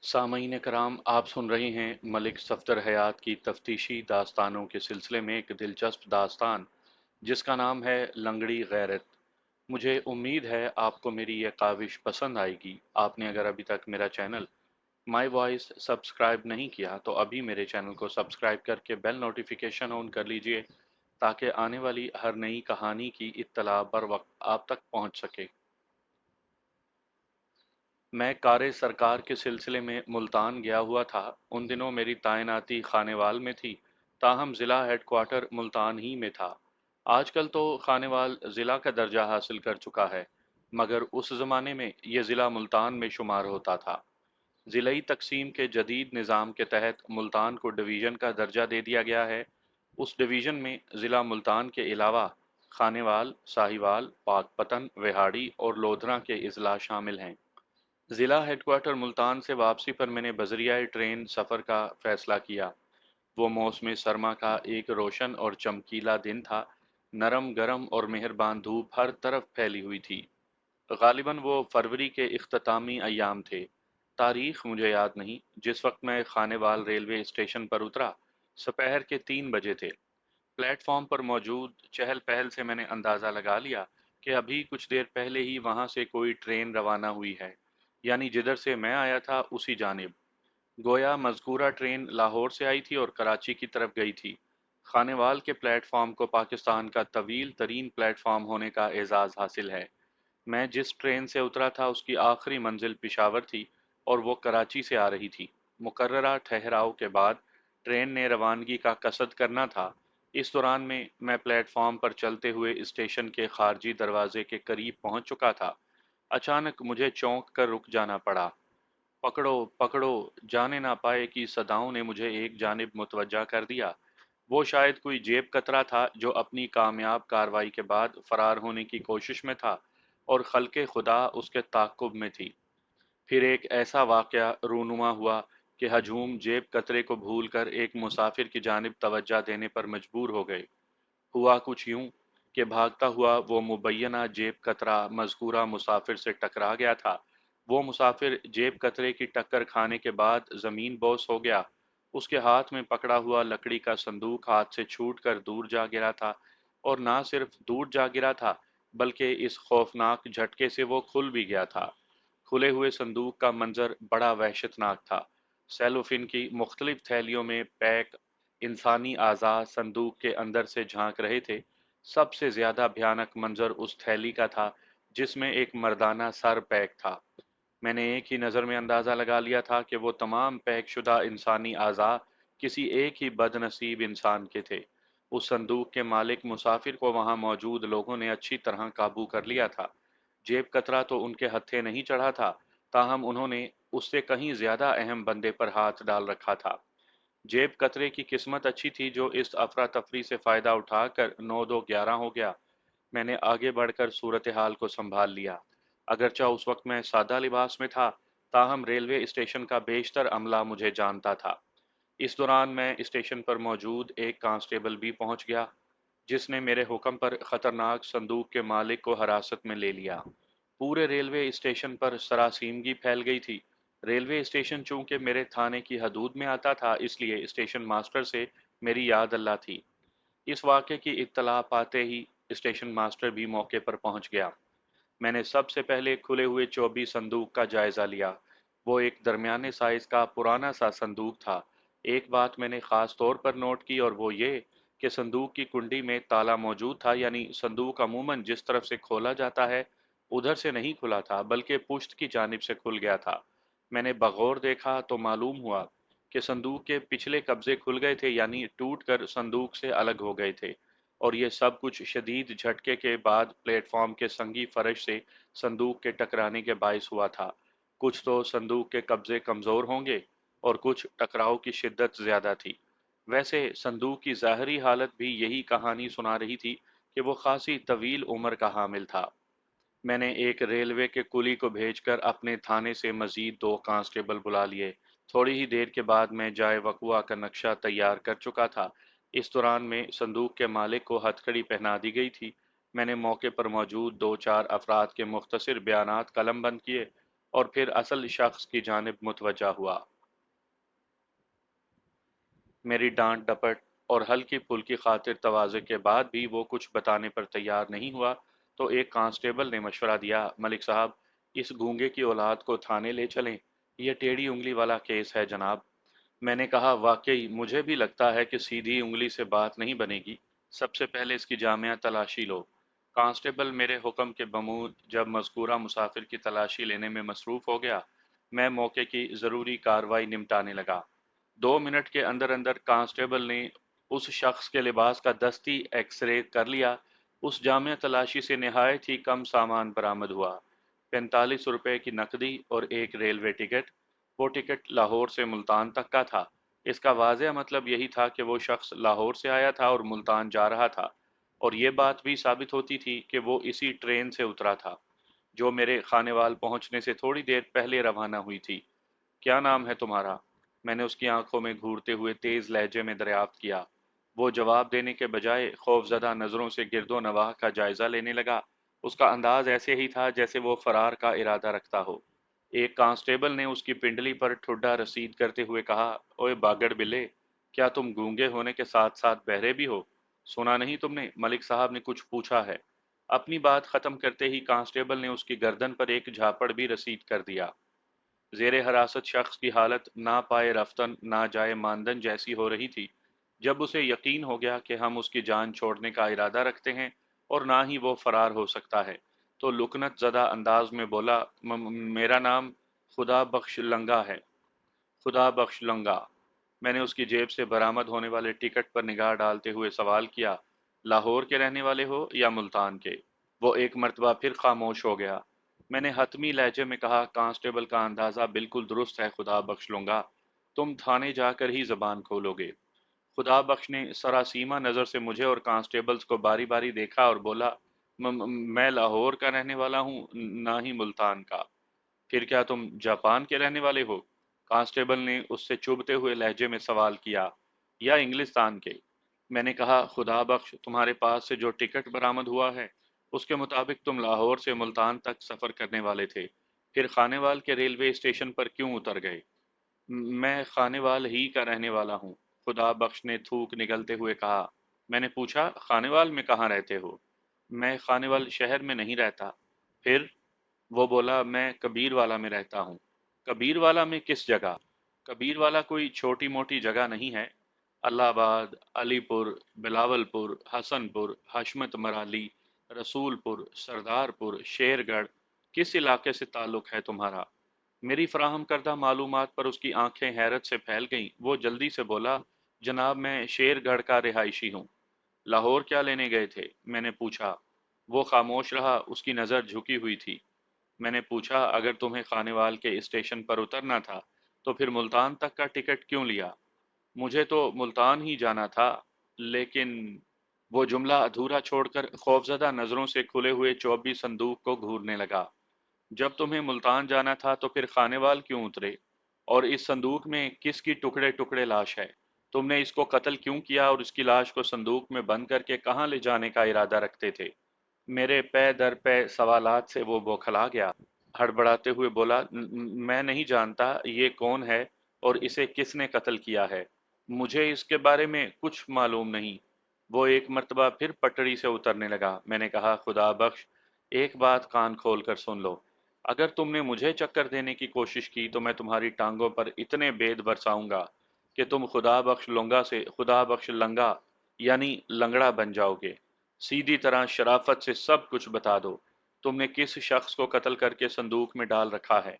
सामईन कराम, आप सुन रहे हैं मलिक सफदर हयात की तफ्तीशी दास्तानों के सिलसिले में एक दिलचस्प दास्तान जिसका नाम है लंगड़ी गैरत। मुझे उम्मीद है आपको मेरी यह काविश पसंद आएगी। आपने अगर अभी तक मेरा चैनल माई वॉइस सब्सक्राइब नहीं किया तो अभी मेरे चैनल को सब्सक्राइब करके बेल नोटिफिकेशन ऑन कर लीजिए ताकि आने वाली हर नई कहानी की इत्तला बर वक्त आप तक पहुंच सके। मैं कार्य सरकार के सिलसिले में मुल्तान गया हुआ था। उन दिनों मेरी तैनाती खानेवाल में थी, ताहम ज़िला हेडक्वार्टर मुल्तान ही में था। आजकल तो खानेवाल ज़िला का दर्जा हासिल कर चुका है, मगर उस ज़माने में ये ज़िला मुल्तान में शुमार होता था। ज़िलई तकसीम के जदीद निज़ाम के तहत मुल्तान को डिवीज़न का दर्जा दे दिया गया है। उस डिवीज़न में ज़िला मुल्तान के अलावा खानेवाल, साहिवाल, पाकपतन, विहाड़ी और लोधरा के अजला शामिल हैं। ज़िला हेडक्वार्टर मुल्तान से वापसी पर मैंने बजरियाए ट्रेन सफ़र का फ़ैसला किया। वो मौसम सरमा का एक रोशन और चमकीला दिन था। नरम गरम और मेहरबान धूप हर तरफ फैली हुई थी। गालिबन वो फरवरी के इख्तितामी अय्याम थे। तारीख मुझे याद नहीं। जिस वक्त मैं खानेवाल रेलवे स्टेशन पर उतरा, दोपहर के 3 बजे थे। प्लेटफॉर्म पर मौजूद चहल पहल से मैंने अंदाज़ा लगा लिया कि अभी कुछ देर पहले ही वहां से कोई ट्रेन रवाना हुई है, यानी जिधर से मैं आया था उसी जानिब। गोया मज़कूरा ट्रेन लाहौर से आई थी और कराची की तरफ गई थी। खानेवाल के प्लेटफॉर्म को पाकिस्तान का तवील तरीन प्लेटफॉर्म होने का एजाज़ हासिल है। मैं जिस ट्रेन से उतरा था उसकी आखिरी मंजिल पिशावर थी और वो कराची से आ रही थी। मुकर्ररा ठहराव के बाद ट्रेन ने रवानगी का कसद करना था। इस दौरान में मैं प्लेटफॉर्म पर चलते हुए स्टेशन के खारजी दरवाजे के करीब पहुंच चुका था। अचानक मुझे चौंक कर रुक जाना पड़ा। पकड़ो पकड़ो, जाने ना पाए की सदाओं ने मुझे एक जानिब मुतवज्जा कर दिया। वो शायद कोई जेब कतरा था जो अपनी कामयाब कार्रवाई के बाद फरार होने की कोशिश में था और खल्के खुदा उसके ताक़ुब में थी। फिर एक ऐसा वाक़या रूनुमा हुआ कि हजूम जेब कतरे को भूलकर एक मुसाफिर की जानिब तवज्जा देने पर मजबूर हो गए। हुआ कुछ यूं कि भागता हुआ वो मुबैना जेब कतरा मज़कूरा मुसाफिर से टकरा गया था। वो मुसाफिर जेब कतरे की टक्कर खाने के बाद ज़मीन बोस हो गया। उसके हाथ में पकड़ा हुआ लकड़ी का संदूक हाथ से छूटकर दूर जा गिरा था, और ना सिर्फ दूर जा गिरा था, बल्कि इस खौफनाक झटके से वो खुल भी गया था। खुले हुए संदूक का मंजर बड़ा वहशतनाक था। सेलोफिन की मुख्तलिफ थैलियों में पैक इंसानी आज़ा संदूक के अंदर से झांक रहे थे। सबसे ज्यादा भयानक मंजर उस थैली का था जिसमें एक मर्दाना सर पैक था। मैंने एक ही नज़र में अंदाज़ा लगा लिया था कि वो तमाम पैक शुदा इंसानी आज़ा किसी एक ही बदनसीब इंसान के थे। उस संदूक के मालिक मुसाफिर को वहां मौजूद लोगों ने अच्छी तरह काबू कर लिया था। जेब कतरा तो उनके हत्थे नहीं चढ़ा था, ताहम उन्होंने उससे कहीं ज्यादा अहम बंदे पर हाथ डाल रखा था। जेब कतरे की किस्मत अच्छी थी जो इस अफरा तफरी से फायदा उठाकर 9-2-11 हो गया। मैंने आगे बढ़कर सूरत हाल को संभाल लिया। अगरचा उस वक्त मैं सादा लिबास में था, ताहम रेलवे स्टेशन का बेशतर अमला मुझे जानता था। इस दौरान मैं स्टेशन पर मौजूद एक कांस्टेबल भी पहुंच गया, जिसने मेरे हुक्म पर खतरनाक संदूक के मालिक को हिरासत में ले लिया। पूरे रेलवे स्टेशन पर सरासीमगी फैल गई थी। रेलवे स्टेशन चूंकि मेरे थाने की हदूद में आता था, इसलिए स्टेशन मास्टर से मेरी याद अल्लाह थी। इस वाक़े की इत्तला पाते ही स्टेशन मास्टर भी मौके पर पहुंच गया। मैंने सबसे पहले खुले हुए चौबी संदूक का जायजा लिया। वो एक दरमियाने साइज का पुराना सा संदूक था। एक बात मैंने खास तौर पर नोट की, और वो ये कि संदूक की कुंडी में ताला मौजूद था, यानी संदूक अमूमन जिस तरफ से खोला जाता है उधर से नहीं खुला था, बल्कि पुश्त की जानिब से खुल गया था। मैंने बगौर देखा तो मालूम हुआ कि संदूक के पिछले कब्जे खुल गए थे, यानी टूट कर संदूक से अलग हो गए थे। और ये सब कुछ शदीद झटके के बाद प्लेटफॉर्म के संगी फर्श से संदूक के टकराने के बायस हुआ था। कुछ तो संदूक के कब्जे कमज़ोर होंगे और कुछ टकराव की शिद्दत ज़्यादा थी। वैसे संदूक की ज़ाहरी हालत भी यही कहानी सुना रही थी कि वो खासी तवील उम्र का हामिल था। मैंने एक रेलवे के कुली को भेजकर अपने थाने से मजीद 2 कांस्टेबल बुला लिए। थोड़ी ही देर के बाद मैं जाए वकुआ का नक्शा तैयार कर चुका था। इस दौरान में संदूक के मालिक को हथकड़ी पहना दी गई थी। मैंने मौके पर मौजूद 2-4 अफराद के मुख्तसर बयानात कलम बंद किए और फिर असल शख्स की जानिब मुतवज्जा हुआ। मेरी डांट डपट और हल्की फुल्की खातिर तवाज़े के बाद भी वो कुछ बताने पर तैयार नहीं हुआ, तो एक कांस्टेबल ने मशवरा दिया, मलिक साहब, इस गूंगे की औलाद को थाने ले चलें, यह टेढ़ी उंगली वाला केस है जनाब। मैंने कहा, वाकई मुझे भी लगता है कि सीधी उंगली से बात नहीं बनेगी। सबसे पहले इसकी जामिया तलाशी लो। कांस्टेबल मेरे हुक्म के बमूद जब मज़कूरा मुसाफिर की तलाशी लेने में मसरूफ़ हो गया, मैं मौके की ज़रूरी कार्रवाई निपटाने लगा। 2 मिनट के अंदर अंदर कांस्टेबल ने उस शख्स के लिबास का दस्ती एक्सरे कर लिया। उस जामिया तलाशी से निहायत ही कम सामान बरामद हुआ। 45 रुपए की नकदी और एक रेलवे टिकट। वो टिकट लाहौर से मुल्तान तक का था। इसका वाज़ेह मतलब यही था कि वो शख्स लाहौर से आया था और मुल्तान जा रहा था, और ये बात भी साबित होती थी कि वो इसी ट्रेन से उतरा था जो मेरे खानेवाल पहुंचने से थोड़ी देर पहले रवाना हुई थी। क्या नाम है तुम्हारा? मैंने उसकी आंखों में घूरते हुए तेज लहजे में दरियाफ्त किया। वो जवाब देने के बजाय खौफजदा नजरों से गिरदो नवाह का जायजा लेने लगा। उसका अंदाज ऐसे ही था जैसे वो फरार का इरादा रखता हो। एक कांस्टेबल ने उसकी पिंडली पर ठुड्डा रसीद करते हुए कहा, ओए बागड़ बिल्ले, क्या तुम गूंगे होने के साथ साथ बहरे भी हो? सुना नहीं तुमने, मलिक साहब ने कुछ पूछा है? अपनी बात खत्म करते ही कांस्टेबल ने उसकी गर्दन पर एक झापड़ भी रसीद कर दिया। जेर हरासत शख्स की हालत ना पाए रफ्तन ना जाए मानदन जैसी हो रही थी। जब उसे यकीन हो गया कि हम उसकी जान छोड़ने का इरादा रखते हैं और ना ही वो फरार हो सकता है, तो लुकनत ज़दा अंदाज में बोला, मेरा नाम खुदा बख्श लंगा है। खुदा बख्श लंगा। मैंने उसकी जेब से बरामद होने वाले टिकट पर निगाह डालते हुए सवाल किया, लाहौर के रहने वाले हो या मुल्तान के? वो एक मर्तबा फिर खामोश हो गया। मैंने हतमी लहजे में कहा, कांस्टेबल का अंदाज़ा बिल्कुल दुरुस्त है खुदा बख्श लूंगा, तुम थाने जाकर ही जबान खोलोगे। खुदा बख्श ने सरासीमा नज़र से मुझे और कांस्टेबल्स को बारी बारी देखा और बोला, मैं लाहौर का रहने वाला हूँ, ना ही मुल्तान का। फिर क्या तुम जापान के रहने वाले हो? कांस्टेबल ने उससे चुभते हुए लहजे में सवाल किया, या इंग्लिस्तान के? मैंने कहा, खुदा बख्श, तुम्हारे पास से जो टिकट बरामद हुआ है उसके मुताबिक तुम लाहौर से मुल्तान तक सफ़र करने वाले थे, फिर खानेवाल के रेलवे स्टेशन पर क्यों उतर गए? मैं खानेवाल ही का रहने वाला हूँ, खुदा बख्श ने थूक निगलते हुए कहा। मैंने पूछा, खानेवाल में कहाँ रहते हो? मैं खानेवाल शहर में नहीं रहता। फिर? वो बोला, मैं कबीरवाला में रहता हूँ। कबीरवाला में किस जगह? कबीरवाला कोई छोटी मोटी जगह नहीं है। अल्लाहाबाद, अलीपुर, बिलावलपुर, हसनपुर, हशमत मराली, रसूलपुर, सरदारपुर, शेरगढ़, किस इलाके से ताल्लुक़ है तुम्हारा? मेरी फराहम करदा मालूमात पर उसकी आंखें हैरत से फैल गईं। वो जल्दी से बोला, जनाब, मैं शेरगढ़ का रिहायशी हूँ। लाहौर क्या लेने गए थे? मैंने पूछा। वो खामोश रहा, उसकी नज़र झुकी हुई थी। मैंने पूछा, अगर तुम्हें खानेवाल के स्टेशन पर उतरना था तो फिर मुल्तान तक का टिकट क्यों लिया? मुझे तो मुल्तान ही जाना था, लेकिन। वो जुमला अधूरा छोड़कर खौफजदा नज़रों से खुले हुए 24 संदूक को घूरने लगा। जब तुम्हें मुल्तान जाना था तो फिर खानेवाल क्यों उतरे? और इस संदूक में किसकी टुकड़े टुकड़े लाश है? तुमने इसको कत्ल क्यों किया और इसकी लाश को संदूक में बंद करके कहाँ ले जाने का इरादा रखते थे? मेरे पे दर पे सवालात से वो बौखला गया। हड़बड़ाते हुए बोला, मैं नहीं जानता ये कौन है और इसे किसने कत्ल किया है। मुझे इसके बारे में कुछ मालूम नहीं। वो एक मर्तबा फिर पटड़ी से उतरने लगा। मैंने कहा, खुदा बख्श, एक बात कान खोल कर सुन लो। अगर तुमने मुझे चक्कर देने की कोशिश की तो मैं तुम्हारी टांगों पर इतने बेद बरसाऊंगा कि तुम खुदा बख्श लंगा से खुदा बख्श लंगा, यानी लंगड़ा बन जाओगे। सीधी तरह शराफत से सब कुछ बता दो। तुमने किस शख्स को कत्ल करके संदूक में डाल रखा है?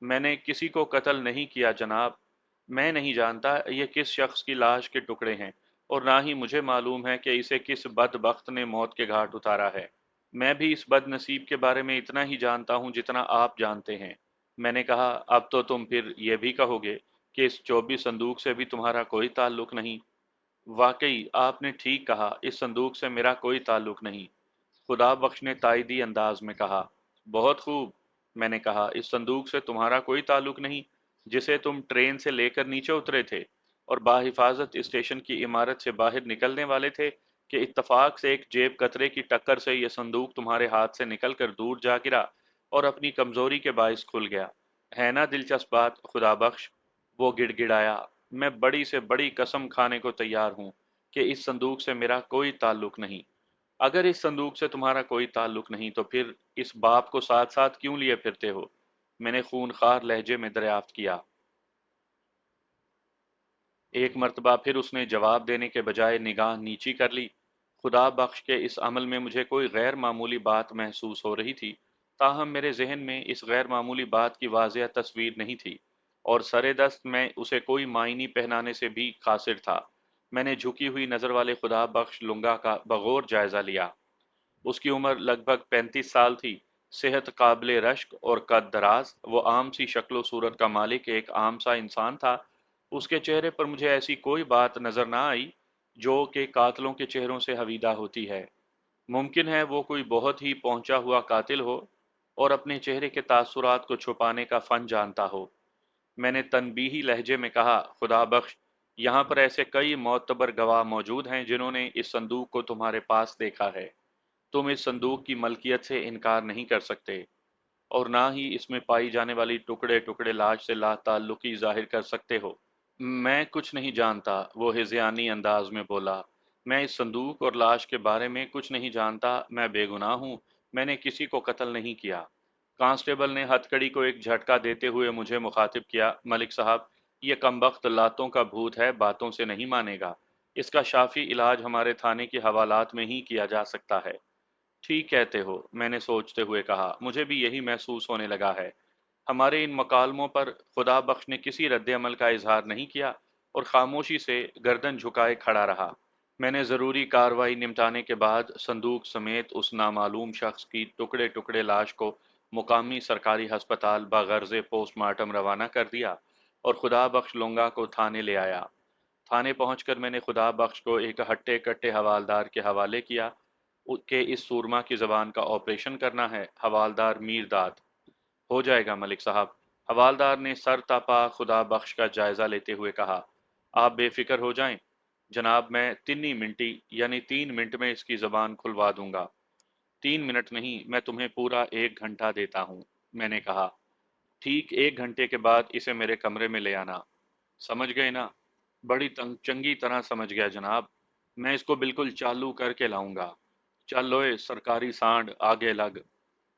मैंने किसी को कत्ल नहीं किया जनाब। मैं नहीं जानता ये किस शख्स की लाश के टुकड़े हैं, और ना ही मुझे मालूम है कि इसे किस बदबख्त ने मौत के घाट उतारा है। मैं भी इस बदनसीब के बारे में इतना ही जानता हूँ जितना आप जानते हैं। मैंने कहा, अब तो तुम फिर ये भी कहोगे कि इस 24 संदूक से भी तुम्हारा कोई ताल्लुक नहीं। वाकई आपने ठीक कहा, इस संदूक से मेरा कोई ताल्लुक नहीं। खुदा बख्श ने तायदी अंदाज में कहा। बहुत खूब, मैंने कहा, इस संदूक से तुम्हारा कोई ताल्लुक नहीं जिसे तुम ट्रेन से लेकर नीचे उतरे थे और बाहिफाजत स्टेशन की इमारत से बाहर निकलने वाले थे कि इत्तफाक से एक जेब कतरे की टक्कर से यह संदूक तुम्हारे हाथ से निकलकर दूर जा गिरा। اور اپنی کمزوری کے باعث کھل گیا۔ ہے نا دلچسپ بات خدا بخش، وہ گڑ گڑایا، میں بڑی سے بڑی قسم کھانے کو تیار ہوں کہ اس صندوق سے میرا کوئی تعلق نہیں۔ اگر اس صندوق سے تمہارا کوئی تعلق نہیں تو پھر اس باپ کو ساتھ ساتھ کیوں لیے پھرتے ہو؟ میں نے خونخوار لہجے میں دریافت کیا۔ ایک مرتبہ پھر اس نے جواب دینے کے بجائے نگاہ نیچی کر لی۔ خدا بخش کے اس عمل میں مجھے کوئی غیر معمولی بات محسوس ہو رہی تھی، تاہم میرے ذہن میں اس غیر معمولی بات کی واضح تصویر نہیں تھی، اور سرے دست میں اسے کوئی معنی پہنانے سے بھی قاصر تھا۔ میں نے جھکی ہوئی نظر والے خدا بخش لنگا کا بغور جائزہ لیا۔ اس کی عمر لگ بھگ 35 سال تھی، صحت قابل رشک اور قد دراز، وہ عام سی شکل و صورت کا مالک ایک عام سا انسان تھا۔ اس کے چہرے پر مجھے ایسی کوئی بات نظر نہ آئی جو کہ قاتلوں کے چہروں سے حویدہ ہوتی ہے۔ ممکن ہے وہ کوئی بہت ہی پہنچا ہوا قاتل ہو اور اپنے چہرے کے تاثرات کو چھپانے کا فن جانتا ہو۔ میں نے تنبیہی لہجے میں کہا، خدا بخش، یہاں پر ایسے کئی معتبر گواہ موجود ہیں جنہوں نے اس صندوق کو تمہارے پاس دیکھا ہے۔ تم اس صندوق کی ملکیت سے انکار نہیں کر سکتے، اور نہ ہی اس میں پائی جانے والی ٹکڑے ٹکڑے لاش سے لا تعلقی ظاہر کر سکتے ہو۔ میں کچھ نہیں جانتا، وہ ہذیانی انداز میں بولا۔ میں اس صندوق اور لاش کے بارے میں کچھ نہیں جانتا، میں بے گناہ ہوں، میں نے کسی کو قتل نہیں کیا۔ کانسٹیبل نے ہتھ کڑی کو ایک جھٹکا دیتے ہوئے مجھے مخاطب کیا، ملک صاحب، یہ کمبخت لاتوں کا بھوت ہے، باتوں سے نہیں مانے گا۔ اس کا شافی علاج ہمارے تھانے کے حوالات میں ہی کیا جا سکتا ہے۔ ٹھیک کہتے ہو، میں نے سوچتے ہوئے کہا، مجھے بھی یہی محسوس ہونے لگا ہے۔ ہمارے ان مکالموں پر خدا بخش نے کسی رد عمل کا اظہار نہیں کیا اور خاموشی سے گردن جھکائے کھڑا رہا۔ میں نے ضروری کارروائی نمٹانے کے بعد صندوق سمیت اس نامعلوم شخص کی ٹکڑے ٹکڑے لاش کو مقامی سرکاری ہسپتال بغرض پوسٹ مارٹم روانہ کر دیا اور خدا بخش لونگا کو تھانے لے آیا۔ تھانے پہنچ کر میں نے خدا بخش کو ایک ہٹے کٹے حوالدار کے حوالے کیا کہ اس سورما کی زبان کا آپریشن کرنا ہے۔ حوالدار میر داد۔ ہو جائے گا ملک صاحب، حوالدار نے سر تاپا خدا بخش کا جائزہ لیتے ہوئے کہا۔ آپ بے فکر ہو جائیں جناب، میں تنی منٹی یعنی 3 منٹ میں اس کی زبان کھلوا دوں گا۔ 3 منٹ نہیں، میں تمہیں پورا 1 گھنٹہ دیتا ہوں، میں نے کہا۔ ٹھیک 1 گھنٹے کے بعد اسے میرے کمرے میں لے آنا۔ سمجھ گئے نا؟ بڑی چنگی طرح سمجھ گیا جناب، میں اس کو بالکل چالو کر کے لاؤں گا۔ چل لوئے سرکاری سانڈ، آگے لگ۔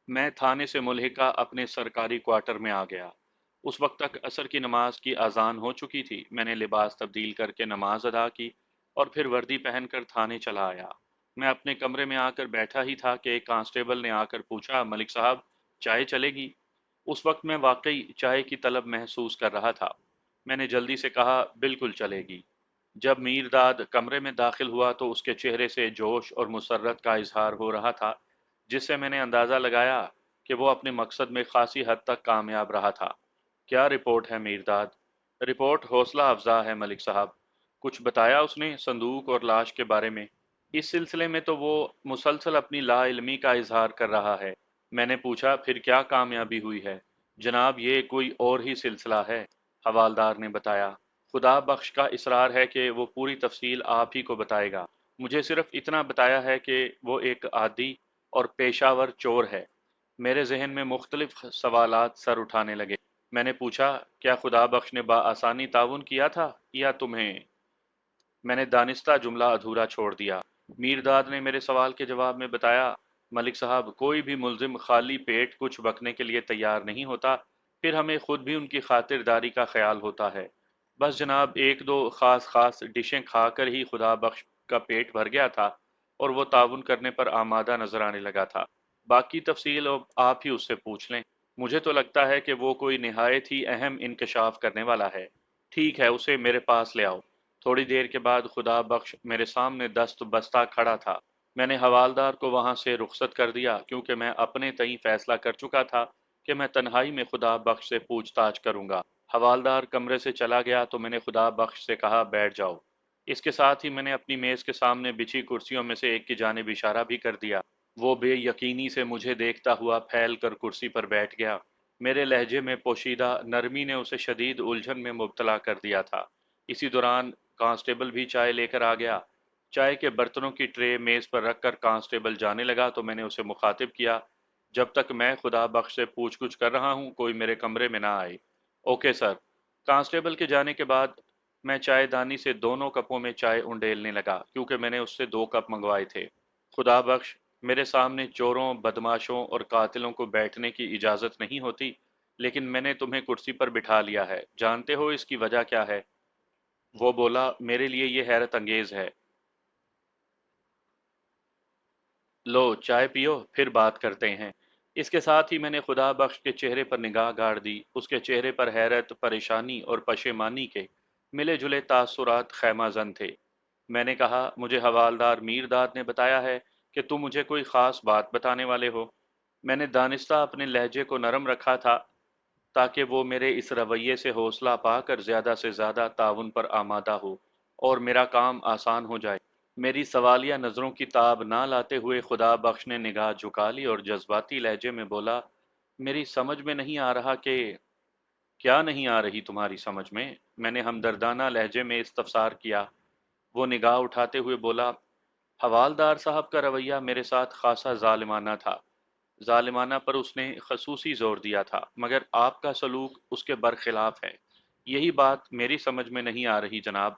میں تھانے سے ملحقہ اپنے سرکاری کوارٹر میں آ گیا۔ اس وقت تک عصر کی نماز کی اذان ہو چکی تھی۔ میں نے لباس تبدیل کر کے نماز ادا کی اور پھر وردی پہن کر تھانے چلا آیا۔ میں اپنے کمرے میں آ کر بیٹھا ہی تھا کہ ایک کانسٹیبل نے آ کر پوچھا، ملک صاحب، چائے چلے گی؟ اس وقت میں واقعی چائے کی طلب محسوس کر رہا تھا۔ میں نے جلدی سے کہا، بالکل چلے گی۔ جب میر داد کمرے میں داخل ہوا تو اس کے چہرے سے جوش اور مسرت کا اظہار ہو رہا تھا، جس سے میں نے اندازہ لگایا کہ وہ اپنے مقصد میں خاصی حد تک کامیاب رہا تھا۔ کیا رپورٹ ہے میر داد؟ رپورٹ حوصلہ افزا ہے ملک صاحب۔ کچھ بتایا اس نے صندوق اور لاش کے بارے میں؟ اس سلسلے میں تو وہ مسلسل اپنی لا علمی کا اظہار کر رہا ہے۔ میں نے پوچھا، پھر کیا کامیابی ہوئی ہے؟ جناب، یہ کوئی اور ہی سلسلہ ہے، حوالدار نے بتایا۔ خدا بخش کا اصرار ہے کہ وہ پوری تفصیل آپ ہی کو بتائے گا۔ مجھے صرف اتنا بتایا ہے کہ وہ ایک عادی اور پیشہ ور چور ہے۔ میرے ذہن میں مختلف سوالات سر اٹھانے لگے۔ میں نے پوچھا، کیا خدا بخش نے بآسانی تعاون کیا تھا یا تمہیں؟ میں نے دانستہ جملہ ادھورا چھوڑ دیا۔ میر داد نے میرے سوال کے جواب میں بتایا، ملک صاحب، کوئی بھی ملزم خالی پیٹ کچھ بکنے کے لیے تیار نہیں ہوتا، پھر ہمیں خود بھی ان کی خاطرداری کا خیال ہوتا ہے۔ بس جناب، ایک دو خاص ڈشیں کھا کر ہی خدا بخش کا پیٹ بھر گیا تھا اور وہ تعاون کرنے پر آمادہ نظر آنے لگا تھا۔ باقی تفصیل اب آپ ہی اس سے پوچھ لیں۔ مجھے تو لگتا ہے کہ وہ کوئی نہایت ہی اہم انکشاف کرنے والا ہے۔ ٹھیک ہے، اسے میرے پاس لے آؤ۔ تھوڑی دیر کے بعد خدا بخش میرے سامنے دست بستہ کھڑا تھا۔ میں نے حوالدار کو وہاں سے رخصت کر دیا کیونکہ میں اپنے تئیں فیصلہ کر چکا تھا کہ میں تنہائی میں خدا بخش سے پوچھ تاچھ کروں گا۔ حوالدار کمرے سے چلا گیا تو میں نے خدا بخش سے کہا، بیٹھ جاؤ۔ اس کے ساتھ ہی میں نے اپنی میز کے سامنے بچھی کرسیوں میں سے ایک کی جانب اشارہ بھی کر دیا۔ وہ بے یقینی سے مجھے دیکھتا ہوا پھیل کر کرسی پر بیٹھ گیا۔ میرے لہجے میں پوشیدہ نرمی نے اسے شدید الجھن میں مبتلا کر دیا تھا۔ اسی دوران کانسٹیبل بھی چائے لے کر آ گیا۔ چائے کے برتنوں کی ٹرے میز پر رکھ کر کانسٹیبل جانے لگا تو میں نے اسے مخاطب کیا، जब तक मैं खुदा बख्श से पूछ कुछ कर रहा हूँ कोई मेरे कमरे में ना आए। Okay sir. कांस्टेबल के जाने के बाद मैं चायदानी से दोनों कपों में चाय उंडेलने लगा क्योंकि मैंने उससे 2 कप मंगवाए थे। खुदा बख्श, मेरे सामने चोरों, बदमाशों और कातिलों को बैठने की इजाज़त नहीं होती, लेकिन मैंने तुम्हें कुर्सी पर बिठा लिया है। जानते हो इसकी वजह क्या है? वो बोला, मेरे लिए ये हैरत अंगेज है। लो चाय पियो, फिर बात करते हैं। इसके साथ ही मैंने खुदा बख्श के चेहरे पर निगाह गाड़ दी। उसके चेहरे पर हैरत, परेशानी और पशेमानी के मिले जुले तासुरात खैमाजन थे। मैंने कहा, मुझे हवालदार मीरदाद ने बताया है कि तुम मुझे कोई ख़ास बात बताने वाले हो। मैंने दानिस्ता अपने लहजे को नरम रखा था ताकि वो मेरे इस रवैये से हौसला पाकर ज़्यादा से ज़्यादा ताउन पर आमादा हो और मेरा काम आसान हो जाए। मेरी सवालिया नज़रों की ताब ना लाते हुए खुदा बख्श ने निगाह झुका ली और जज्बाती लहजे में बोला, मेरी समझ में नहीं आ रहा कि क्या नहीं आ रही तुम्हारी समझ में? मैंने हमदर्दाना लहजे में इस्तफसार किया। वो निगाह उठाते हुए बोला, हवालदार साहब का रवैया मेरे साथ खासा जालिमाना था। जालिमाना पर उसने खसूसी जोर दिया था, मगर आपका सलूक उसके बरखिलाफ है। यही बात मेरी समझ में नहीं आ रही जनाब।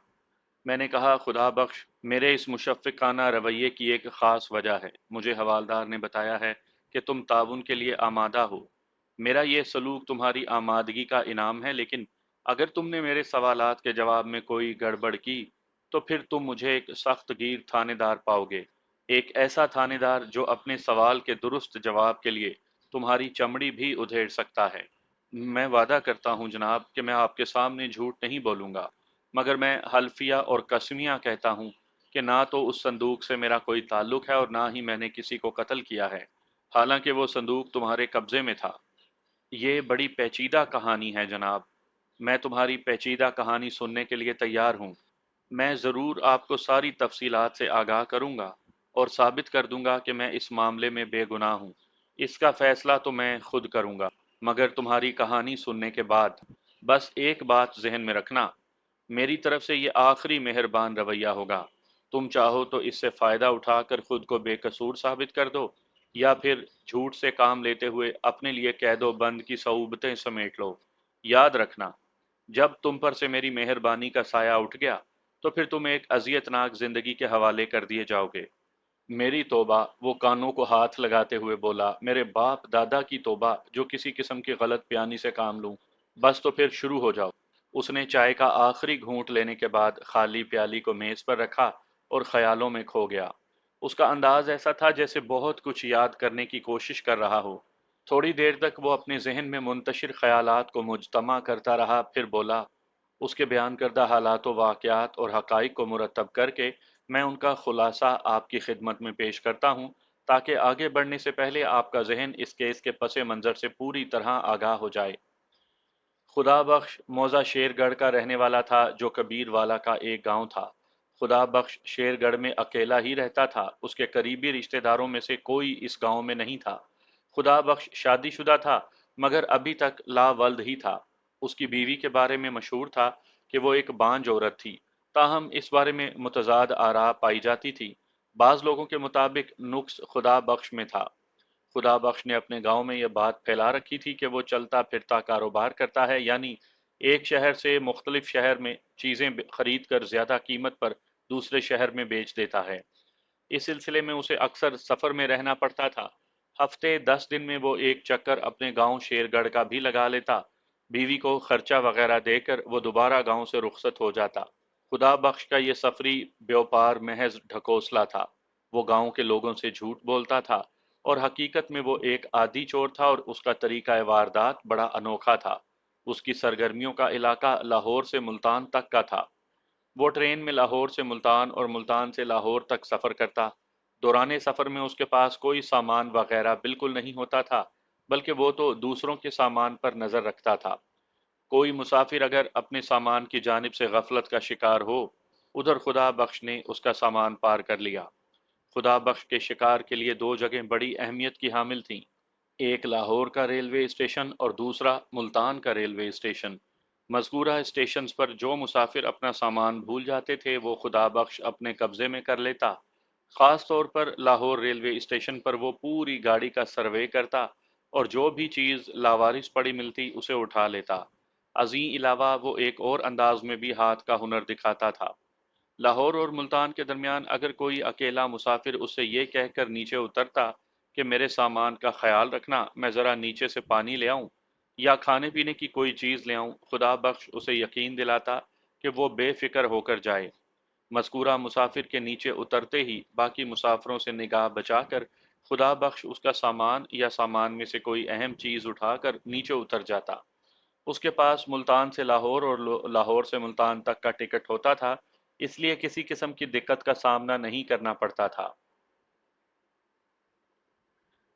मैंने कहा, खुदा बख्श, मेरे इस मुशफ़िकाना रवैये की एक ख़ास वजह है। मुझे हवालदार ने बताया है कि तुम ताउन के लिए आमादा हो। मेरा ये सलूक तुम्हारी आमादगी का इनाम है, लेकिन अगर तुमने मेरे सवालात के जवाब में कोई गड़बड़ की, तो फिर तुम मुझे एक सख्त गिर थानेदार पाओगे। एक ऐसा थानेदार जो अपने सवाल के दुरुस्त जवाब के लिए तुम्हारी चमड़ी भी उधेड़ सकता है। मैं वादा करता हूँ जनाब कि मैं आपके सामने झूठ नहीं बोलूँगा, मगर मैं हल्फिया और कसमिया कहता हूँ कि ना तो उस संदूक से मेरा कोई ताल्लुक है और ना ही मैंने किसी को कत्ल किया है, हालांकि वो संदूक तुम्हारे कब्जे में था। ये बड़ी पेचीदा कहानी है जनाब। मैं तुम्हारी पेचीदा कहानी सुनने के लिए तैयार हूँ। मैं ज़रूर आपको सारी तफसीलात से आगाह करूँगा और साबित कर दूँगा कि मैं इस मामले में बेगुनाह हूँ। इसका फ़ैसला तो मैं खुद करूँगा, मगर तुम्हारी कहानी सुनने के बाद बस एक बात ज़हन में रखना, मेरी तरफ से ये आखिरी मेहरबान रवैया होगा। तुम चाहो तो इससे फ़ायदा उठाकर खुद को बेकसूर साबित कर दो, या फिर झूठ से काम लेते हुए अपने लिए कैदो बंद की सऊबतें समेट लो। याद रखना, जब तुम पर से मेरी मेहरबानी का साया उठ गया, तो फिर तुम एक अजियतनाक जिंदगी के हवाले कर दिए जाओगे। मेरी तौबा, वो कानों को हाथ लगाते हुए बोला, मेरे बाप दादा की तौबा जो किसी किस्म की गलत बयानी से काम लूं। बस तो फिर शुरू हो जाओ। उसने चाय का आखिरी घूंट लेने के बाद खाली प्याली को मेज पर रखा और ख्यालों में खो गया। उसका अंदाज ऐसा था जैसे बहुत कुछ याद करने की कोशिश कर रहा हो। थोड़ी देर तक वो अपने जहन में मुंतशिर ख्यालात को मुजतमा करता रहा, फिर बोला, उसके बयान करदा हालात व वाक़यात और हक़ाइक़ को मुरतब करके मैं उनका खुलासा आपकी खिदमत में पेश करता हूँ, ताकि आगे बढ़ने से पहले आपका जहन इस केस के पसे मंज़र से पूरी तरह आगाह हो जाए। खुदा बख्श मौजा शेरगढ़ का रहने वाला था, जो कबीरवाला का एक गांव था। खुदा बख्श शेरगढ़ में अकेला ही रहता था। उसके करीबी रिश्तेदारों में से कोई इस गांव में नहीं था। खुदा बख्श शादीशुदा था, मगर अभी तक लावल्द ही था। उसकी बीवी के बारे में मशहूर था कि वो एक बांझ औरत थी, ताहम इस बारे में मुतजाद आरा पाई जाती थी। बाज़ लोगों के मुताबिक नुक्स खुदा बख्श में था। खुदा बख्श ने अपने गांव में यह बात फैला रखी थी कि वो चलता फिरता कारोबार करता है, यानी एक शहर से मुख्तलिफ शहर में चीज़ें खरीद कर ज़्यादा कीमत पर दूसरे शहर में बेच देता है। इस सिलसिले में उसे अक्सर सफ़र में रहना पड़ता था। हफ्ते 10 दिन में वो एक चक्कर अपने गांव शेरगढ़ का भी लगा लेता। बीवी को खर्चा वगैरह देकर वो दोबारा गांव से रुखसत हो जाता। खुदा बख्श का ये सफरी व्यापार महज ढकोसला था। वो गांव के लोगों से झूठ बोलता था और हकीकत में वो एक आदी चोर था और उसका तरीका वारदात बड़ा अनोखा था। उसकी सरगर्मियों का इलाका लाहौर से मुल्तान तक का था। वो ट्रेन में लाहौर से मुल्तान और मुल्तान से लाहौर तक सफ़र करता। दौरान सफ़र में उसके पास कोई सामान वगैरह बिल्कुल नहीं होता था, बल्कि वो तो दूसरों के सामान पर नज़र रखता था। कोई मुसाफिर अगर अपने सामान की जानिब से गफलत का शिकार हो, उधर खुदा बख्श ने उसका सामान पार कर लिया। खुदा बख्श के शिकार के लिए दो जगह बड़ी अहमियत की हामिल थीं, एक लाहौर का रेलवे स्टेशन और दूसरा मुल्तान का रेलवे स्टेशन। मज़कूरा स्टेशन पर जो मुसाफिर अपना सामान भूल जाते थे, वो खुदा बख्श अपने कब्ज़े में कर लेता। خاص طور پر لاہور ریلوے اسٹیشن پر وہ پوری گاڑی کا سروے کرتا اور جو بھی چیز لاوارث پڑی ملتی اسے اٹھا لیتا۔ ازیں علاوہ وہ ایک اور انداز میں بھی ہاتھ کا ہنر دکھاتا تھا۔ لاہور اور ملتان کے درمیان اگر کوئی اکیلا مسافر اس سے یہ کہہ کر نیچے اترتا کہ میرے سامان کا خیال رکھنا، میں ذرا نیچے سے پانی لے آؤں یا کھانے پینے کی کوئی چیز لے آؤں، خدا بخش اسے یقین دلاتا کہ وہ بے فکر ہو کر جائے۔ مذکورہ مسافر کے نیچے اترتے ہی باقی مسافروں سے نگاہ بچا کر خدا بخش اس کا سامان یا سامان میں سے کوئی اہم چیز اٹھا کر نیچے اتر جاتا۔ اس کے پاس ملتان سے لاہور اور لاہور سے ملتان تک کا ٹکٹ ہوتا تھا، اس لیے کسی قسم کی دقت کا سامنا نہیں کرنا پڑتا تھا۔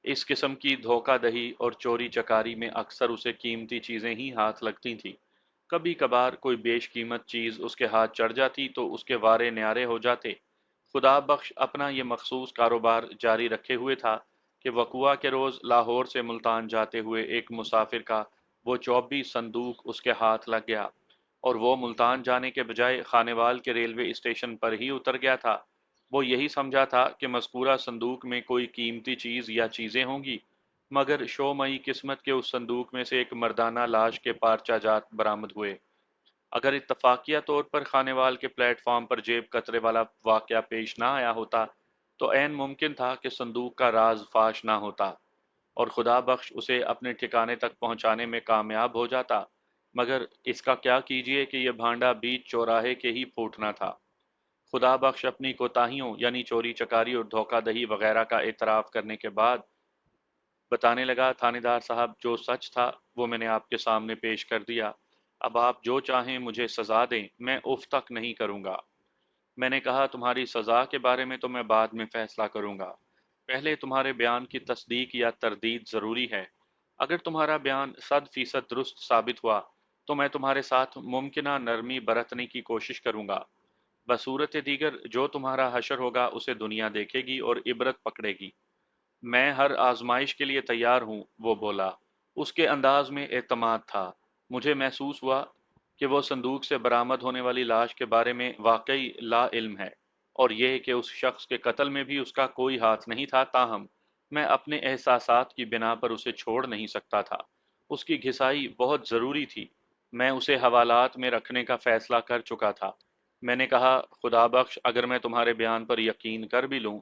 اس قسم کی دھوکہ دہی اور چوری چکاری میں اکثر اسے قیمتی چیزیں ہی ہاتھ لگتی تھیں۔ کبھی کبھار کوئی بیش قیمت چیز اس کے ہاتھ چڑھ جاتی تو اس کے وارے نیارے ہو جاتے۔ خدا بخش اپنا یہ مخصوص کاروبار جاری رکھے ہوئے تھا کہ وقوعہ کے روز لاہور سے ملتان جاتے ہوئے ایک مسافر کا وہ 24 صندوق اس کے ہاتھ لگ گیا اور وہ ملتان جانے کے بجائے خانیوال کے ریلوے اسٹیشن پر ہی اتر گیا تھا۔ وہ یہی سمجھا تھا کہ مذکورہ صندوق میں کوئی قیمتی چیز یا چیزیں ہوں گی، مگر شومئی قسمت کے اس صندوق میں سے ایک مردانہ لاش کے پارچہ جات برآمد ہوئے۔ اگر اتفاقیہ طور پر خانیوال کے پلیٹ فارم پر جیب کترے والا واقعہ پیش نہ آیا ہوتا تو عین ممکن تھا کہ صندوق کا راز فاش نہ ہوتا اور خدا بخش اسے اپنے ٹھکانے تک پہنچانے میں کامیاب ہو جاتا، مگر اس کا کیا کیجیے کہ یہ بھانڈا بیچ چوراہے کے ہی پھوٹنا تھا۔ خدا بخش اپنی کوتاہیوں یعنی چوری چکاری اور دھوکہ دہی وغیرہ کا اعتراف کرنے کے بعد بتانے لگا، تھانے دار صاحب جو سچ تھا وہ میں نے آپ کے سامنے پیش کر دیا، اب آپ جو چاہیں مجھے سزا دیں، میں اف تک نہیں کروں گا۔ میں نے کہا تمہاری سزا کے بارے میں تو میں بعد میں فیصلہ کروں گا، پہلے تمہارے بیان کی تصدیق یا تردید ضروری ہے۔ اگر تمہارا بیان 100% درست ثابت ہوا تو میں تمہارے ساتھ ممکنہ نرمی برتنے کی کوشش کروں گا، بصورت دیگر جو تمہارا حشر ہوگا اسے دنیا دیکھے گی اور عبرت پکڑے گی۔ میں ہر آزمائش کے لیے تیار ہوں، وہ بولا۔ اس کے انداز میں اعتماد تھا۔ مجھے محسوس ہوا کہ وہ صندوق سے برآمد ہونے والی لاش کے بارے میں واقعی لا علم ہے اور یہ کہ اس شخص کے قتل میں بھی اس کا کوئی ہاتھ نہیں تھا، تاہم میں اپنے احساسات کی بنا پر اسے چھوڑ نہیں سکتا تھا۔ اس کی گھسائی بہت ضروری تھی۔ میں اسے حوالات میں رکھنے کا فیصلہ کر چکا تھا۔ میں نے کہا خدا بخش اگر میں تمہارے بیان پر یقین کر بھی لوں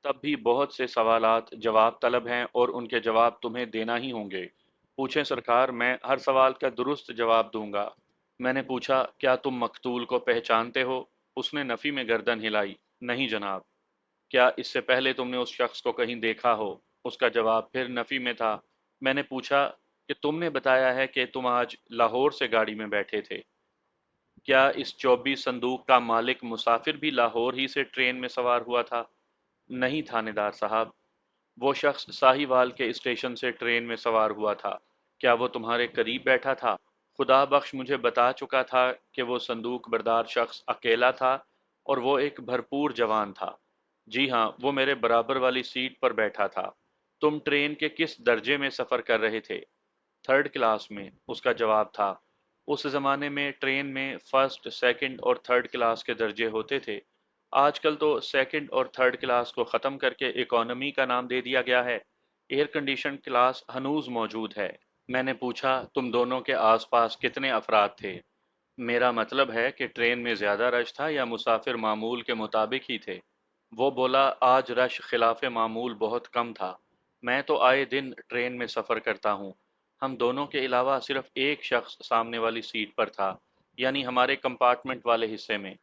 تب بھی بہت سے سوالات جواب طلب ہیں اور ان کے جواب تمہیں دینا ہی ہوں گے۔ پوچھیں سرکار، میں ہر سوال کا درست جواب دوں گا۔ میں نے پوچھا کیا تم مقتول کو پہچانتے ہو؟ اس نے نفی میں گردن ہلائی۔ نہیں جناب۔ کیا اس سے پہلے تم نے اس شخص کو کہیں دیکھا ہو؟ اس کا جواب پھر نفی میں تھا۔ میں نے پوچھا کہ تم نے بتایا ہے کہ تم آج لاہور سے گاڑی میں بیٹھے تھے، کیا اس 24 صندوق کا مالک مسافر بھی لاہور ہی سے ٹرین میں سوار ہوا تھا؟ نہیں تھانے دار صاحب، وہ شخص ساہیوال کے اسٹیشن سے ٹرین میں سوار ہوا تھا۔ کیا وہ تمہارے قریب بیٹھا تھا؟ خدا بخش مجھے بتا چکا تھا کہ وہ صندوق بردار شخص اکیلا تھا اور وہ ایک بھرپور جوان تھا۔ جی ہاں، وہ میرے برابر والی سیٹ پر بیٹھا تھا۔ تم ٹرین کے کس درجے میں سفر کر رہے تھے؟ تھرڈ کلاس میں، اس کا جواب تھا۔ اس زمانے میں ٹرین میں فرسٹ، سیکنڈ اور تھرڈ کلاس کے درجے ہوتے تھے۔ آج کل تو سیکنڈ اور تھرڈ کلاس کو ختم کر کے اکانومی کا نام دے دیا گیا ہے۔ ایئر کنڈیشن کلاس ہنوز موجود ہے۔ میں نے پوچھا تم دونوں کے آس پاس کتنے افراد تھے؟ میرا مطلب ہے کہ ٹرین میں زیادہ رش تھا یا مسافر معمول کے مطابق ہی تھے؟ وہ بولا آج رش خلاف معمول بہت کم تھا۔ میں تو آئے دن ٹرین میں سفر کرتا ہوں۔ ہم دونوں کے علاوہ صرف ایک شخص سامنے والی سیٹ پر تھا، یعنی ہمارے کمپارٹمنٹ والے حصے میں۔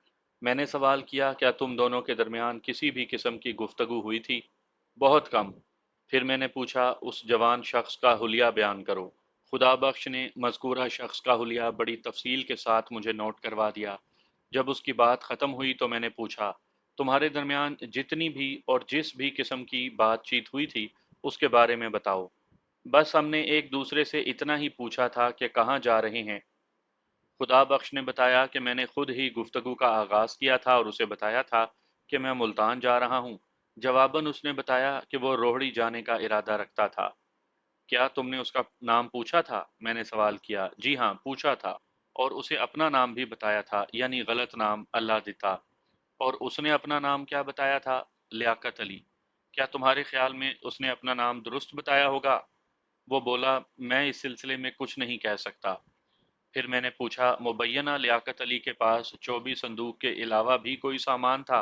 میں نے سوال کیا کیا تم دونوں کے درمیان کسی بھی قسم کی گفتگو ہوئی تھی؟ بہت کم۔ پھر میں نے پوچھا اس جوان شخص کا حلیہ بیان کرو۔ خدا بخش نے مذکورہ شخص کا حلیہ بڑی تفصیل کے ساتھ مجھے نوٹ کروا دیا۔ جب اس کی بات ختم ہوئی تو میں نے پوچھا تمہارے درمیان جتنی بھی اور جس بھی قسم کی بات چیت ہوئی تھی اس کے بارے میں بتاؤ۔ بس ہم نے ایک دوسرے سے اتنا ہی پوچھا تھا کہ کہاں جا رہے ہیں۔ خدا بخش نے بتایا کہ میں نے خود ہی گفتگو کا آغاز کیا تھا اور اسے بتایا تھا کہ میں ملتان جا رہا ہوں۔ جواباً اس نے بتایا کہ وہ روہڑی جانے کا ارادہ رکھتا تھا۔ کیا تم نے اس کا نام پوچھا تھا؟ میں نے سوال کیا۔ جی ہاں، پوچھا تھا اور اسے اپنا نام بھی بتایا تھا، یعنی غلط نام اللہ دیتا۔ اور اس نے اپنا نام کیا بتایا تھا؟ लियाकत अली: क्या तुम्हारे ख्याल में उसने अपना नाम दुरुस्त बताया होगा? वो बोला, मैं इस सिलसिले में कुछ नहीं कह सकता। फिर मैंने पूछा, मुबैना लियाकत अली के पास 24 संदूक के अलावा भी कोई सामान था?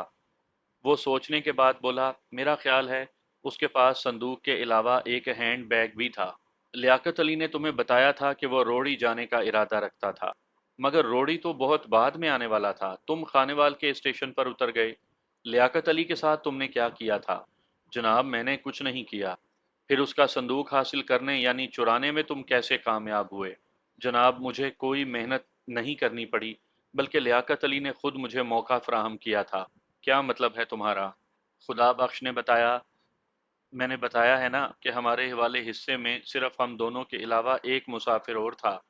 वो सोचने के बाद बोला, मेरा ख्याल है उसके पास संदूक के अलावा एक हैंड बैग भी था। लियाकत अली ने तुम्हें बताया था कि वो रोड़ी जाने का इरादा रखता था, मगर रोड़ी तो बहुत बाद में आने वाला था। तुम खानेवाल के स्टेशन पर उतर गए। लियाकत अली के साथ तुमने क्या किया था? जनाब, मैंने कुछ नहीं किया। फिर उसका संदूक हासिल करने यानी चुराने में तुम कैसे कामयाब हुए? जनाब, मुझे कोई मेहनत नहीं करनी पड़ी, बल्कि लियाकत अली ने खुद मुझे मौका फराहम किया था। क्या मतलब है तुम्हारा? खुदा बख्श ने बताया, मैंने बताया है ना कि हमारे वाले हिस्से में सिर्फ हम दोनों के अलावा एक मुसाफिर और था।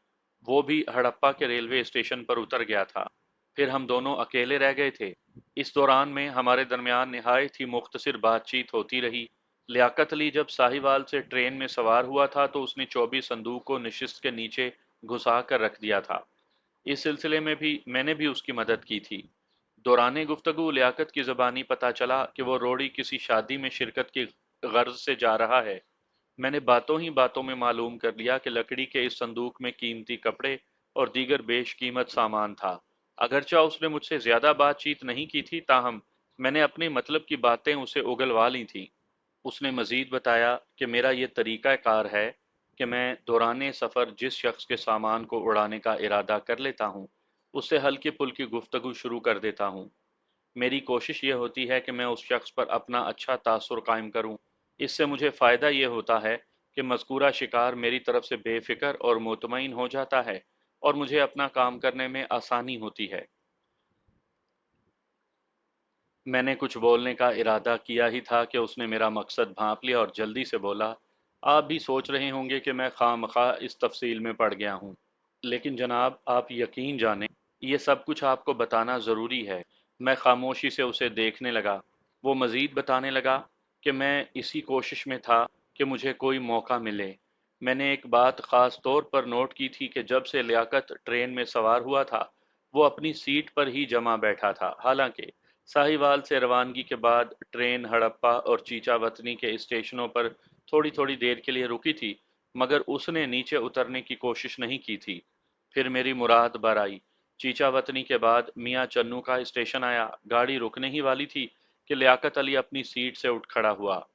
वो भी हड़प्पा के रेलवे स्टेशन पर उतर गया था। फिर हम दोनों अकेले रह गए थे। इस दौरान में हमारे दरमियान निहायत ही मुख्तसिर बातचीत होती रही। लियाकत अली जब साहिवाल से ट्रेन में सवार हुआ था तो उसने 24 संदूक को नशिस्त के नीचे घुसा कर रख दिया था। इस सिलसिले में भी मैंने भी उसकी मदद की थी। दौरान गुफ्तगू लियाकत की ज़बानी पता चला कि वो रोड़ी किसी शादी में शिरकत की गर्ज से जा रहा है। मैंने बातों ही बातों में मालूम कर लिया कि लकड़ी के इस संदूक में कीमती कपड़े और दीगर बेशकीमत सामान था। अगरचा उसने मुझसे ज्यादा बातचीत नहीं की थी, ताहम मैंने अपने मतलब की बातें उसे उगलवा ली थी। उसने मजीद बताया कि मेरा ये तरीका कार है कि मैं दौरान सफ़र जिस शख्स के सामान को उड़ाने का इरादा कर लेता हूँ, उससे हल्की फुल्की गुफ्तगू शुरू कर देता हूँ। मेरी कोशिश ये होती है कि मैं उस शख्स पर अपना अच्छा तासुर कायम करूं। इससे मुझे फ़ायदा ये होता है कि मज़कूरा शिकार मेरी तरफ से बेफ़िक्र और मुतमईन हो जाता है और मुझे अपना काम करने में आसानी होती है। मैंने कुछ बोलने का इरादा किया ही था कि उसने मेरा मकसद भांप लिया और जल्दी से बोला, आप भी सोच रहे होंगे कि मैं खामखा इस तफसील में पड़ गया हूँ, लेकिन जनाब आप यकीन जानें, ये सब कुछ आपको बताना ज़रूरी है। मैं खामोशी से उसे देखने लगा। वो मज़ीद बताने लगा कि मैं इसी कोशिश में था कि मुझे कोई मौका मिले। मैंने एक बात ख़ास तौर पर नोट की थी कि जब से लियाकत ट्रेन में सवार हुआ था, वो अपनी सीट पर ही जमा बैठा था। हालांकि साहिवाल से रवानगी के बाद ट्रेन हड़प्पा और चीचावतनी के स्टेशनों पर थोड़ी थोड़ी देर के लिए रुकी थी, मगर उसने नीचे उतरने की कोशिश नहीं की थी। फिर मेरी मुराद बर आई। चीचावतनी के बाद मियाँ चन्नू का स्टेशन आया। गाड़ी रुकने ही वाली थी कि लियाकत अली अपनी सीट से उठ खड़ा हुआ।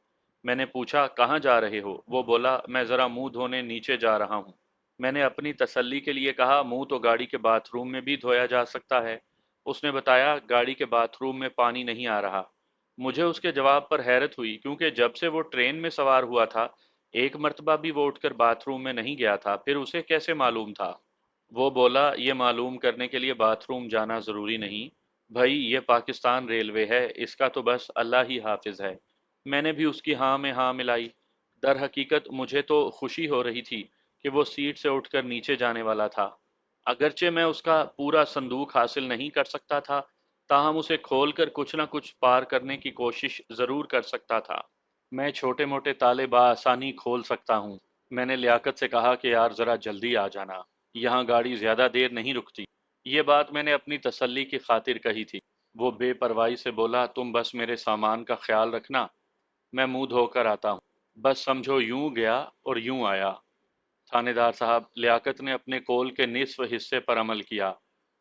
मैंने पूछा, कहाँ जा रहे हो? वो बोला, मैं ज़रा मुंह धोने नीचे जा रहा हूँ। मैंने अपनी तसल्ली के लिए कहा, मुंह तो गाड़ी के बाथरूम में भी धोया जा सकता है। उसने बताया, गाड़ी के बाथरूम में पानी नहीं आ रहा। मुझे उसके जवाब पर हैरत हुई, क्योंकि जब से वो ट्रेन में सवार हुआ था, एक मर्तबा भी वो उठकर बाथरूम में नहीं गया था। फिर उसे कैसे मालूम था? वो बोला, ये मालूम करने के लिए बाथरूम जाना ज़रूरी नहीं भाई, ये पाकिस्तान रेलवे है, इसका तो बस अल्लाह ही हाफिज है। मैंने भी उसकी हाँ में हाँ मिलाई। दर हकीकत मुझे तो खुशी हो रही थी कि वो सीट से उठकर नीचे जाने वाला था। अगरचे मैं उसका पूरा संदूक हासिल नहीं कर सकता था, ताहम उसे खोलकर कुछ न कुछ पार करने की कोशिश ज़रूर कर सकता था। मैं छोटे मोटे ताले बासानी खोल सकता हूँ। मैंने लियाकत से कहा कि यार ज़रा जल्दी आ जाना, यहाँ गाड़ी ज़्यादा देर नहीं रुकती। ये बात मैंने अपनी तसल्ली की खातिर कही थी। वो बेपरवाही से बोला, तुम बस मेरे सामान का ख्याल रखना, मैं मुंह धोकर आता हूँ। बस समझो यूं गया और यूं आया। थानेदार साहब, लियाकत ने अपने कौल के निस्फ हिस्से पर अमल किया।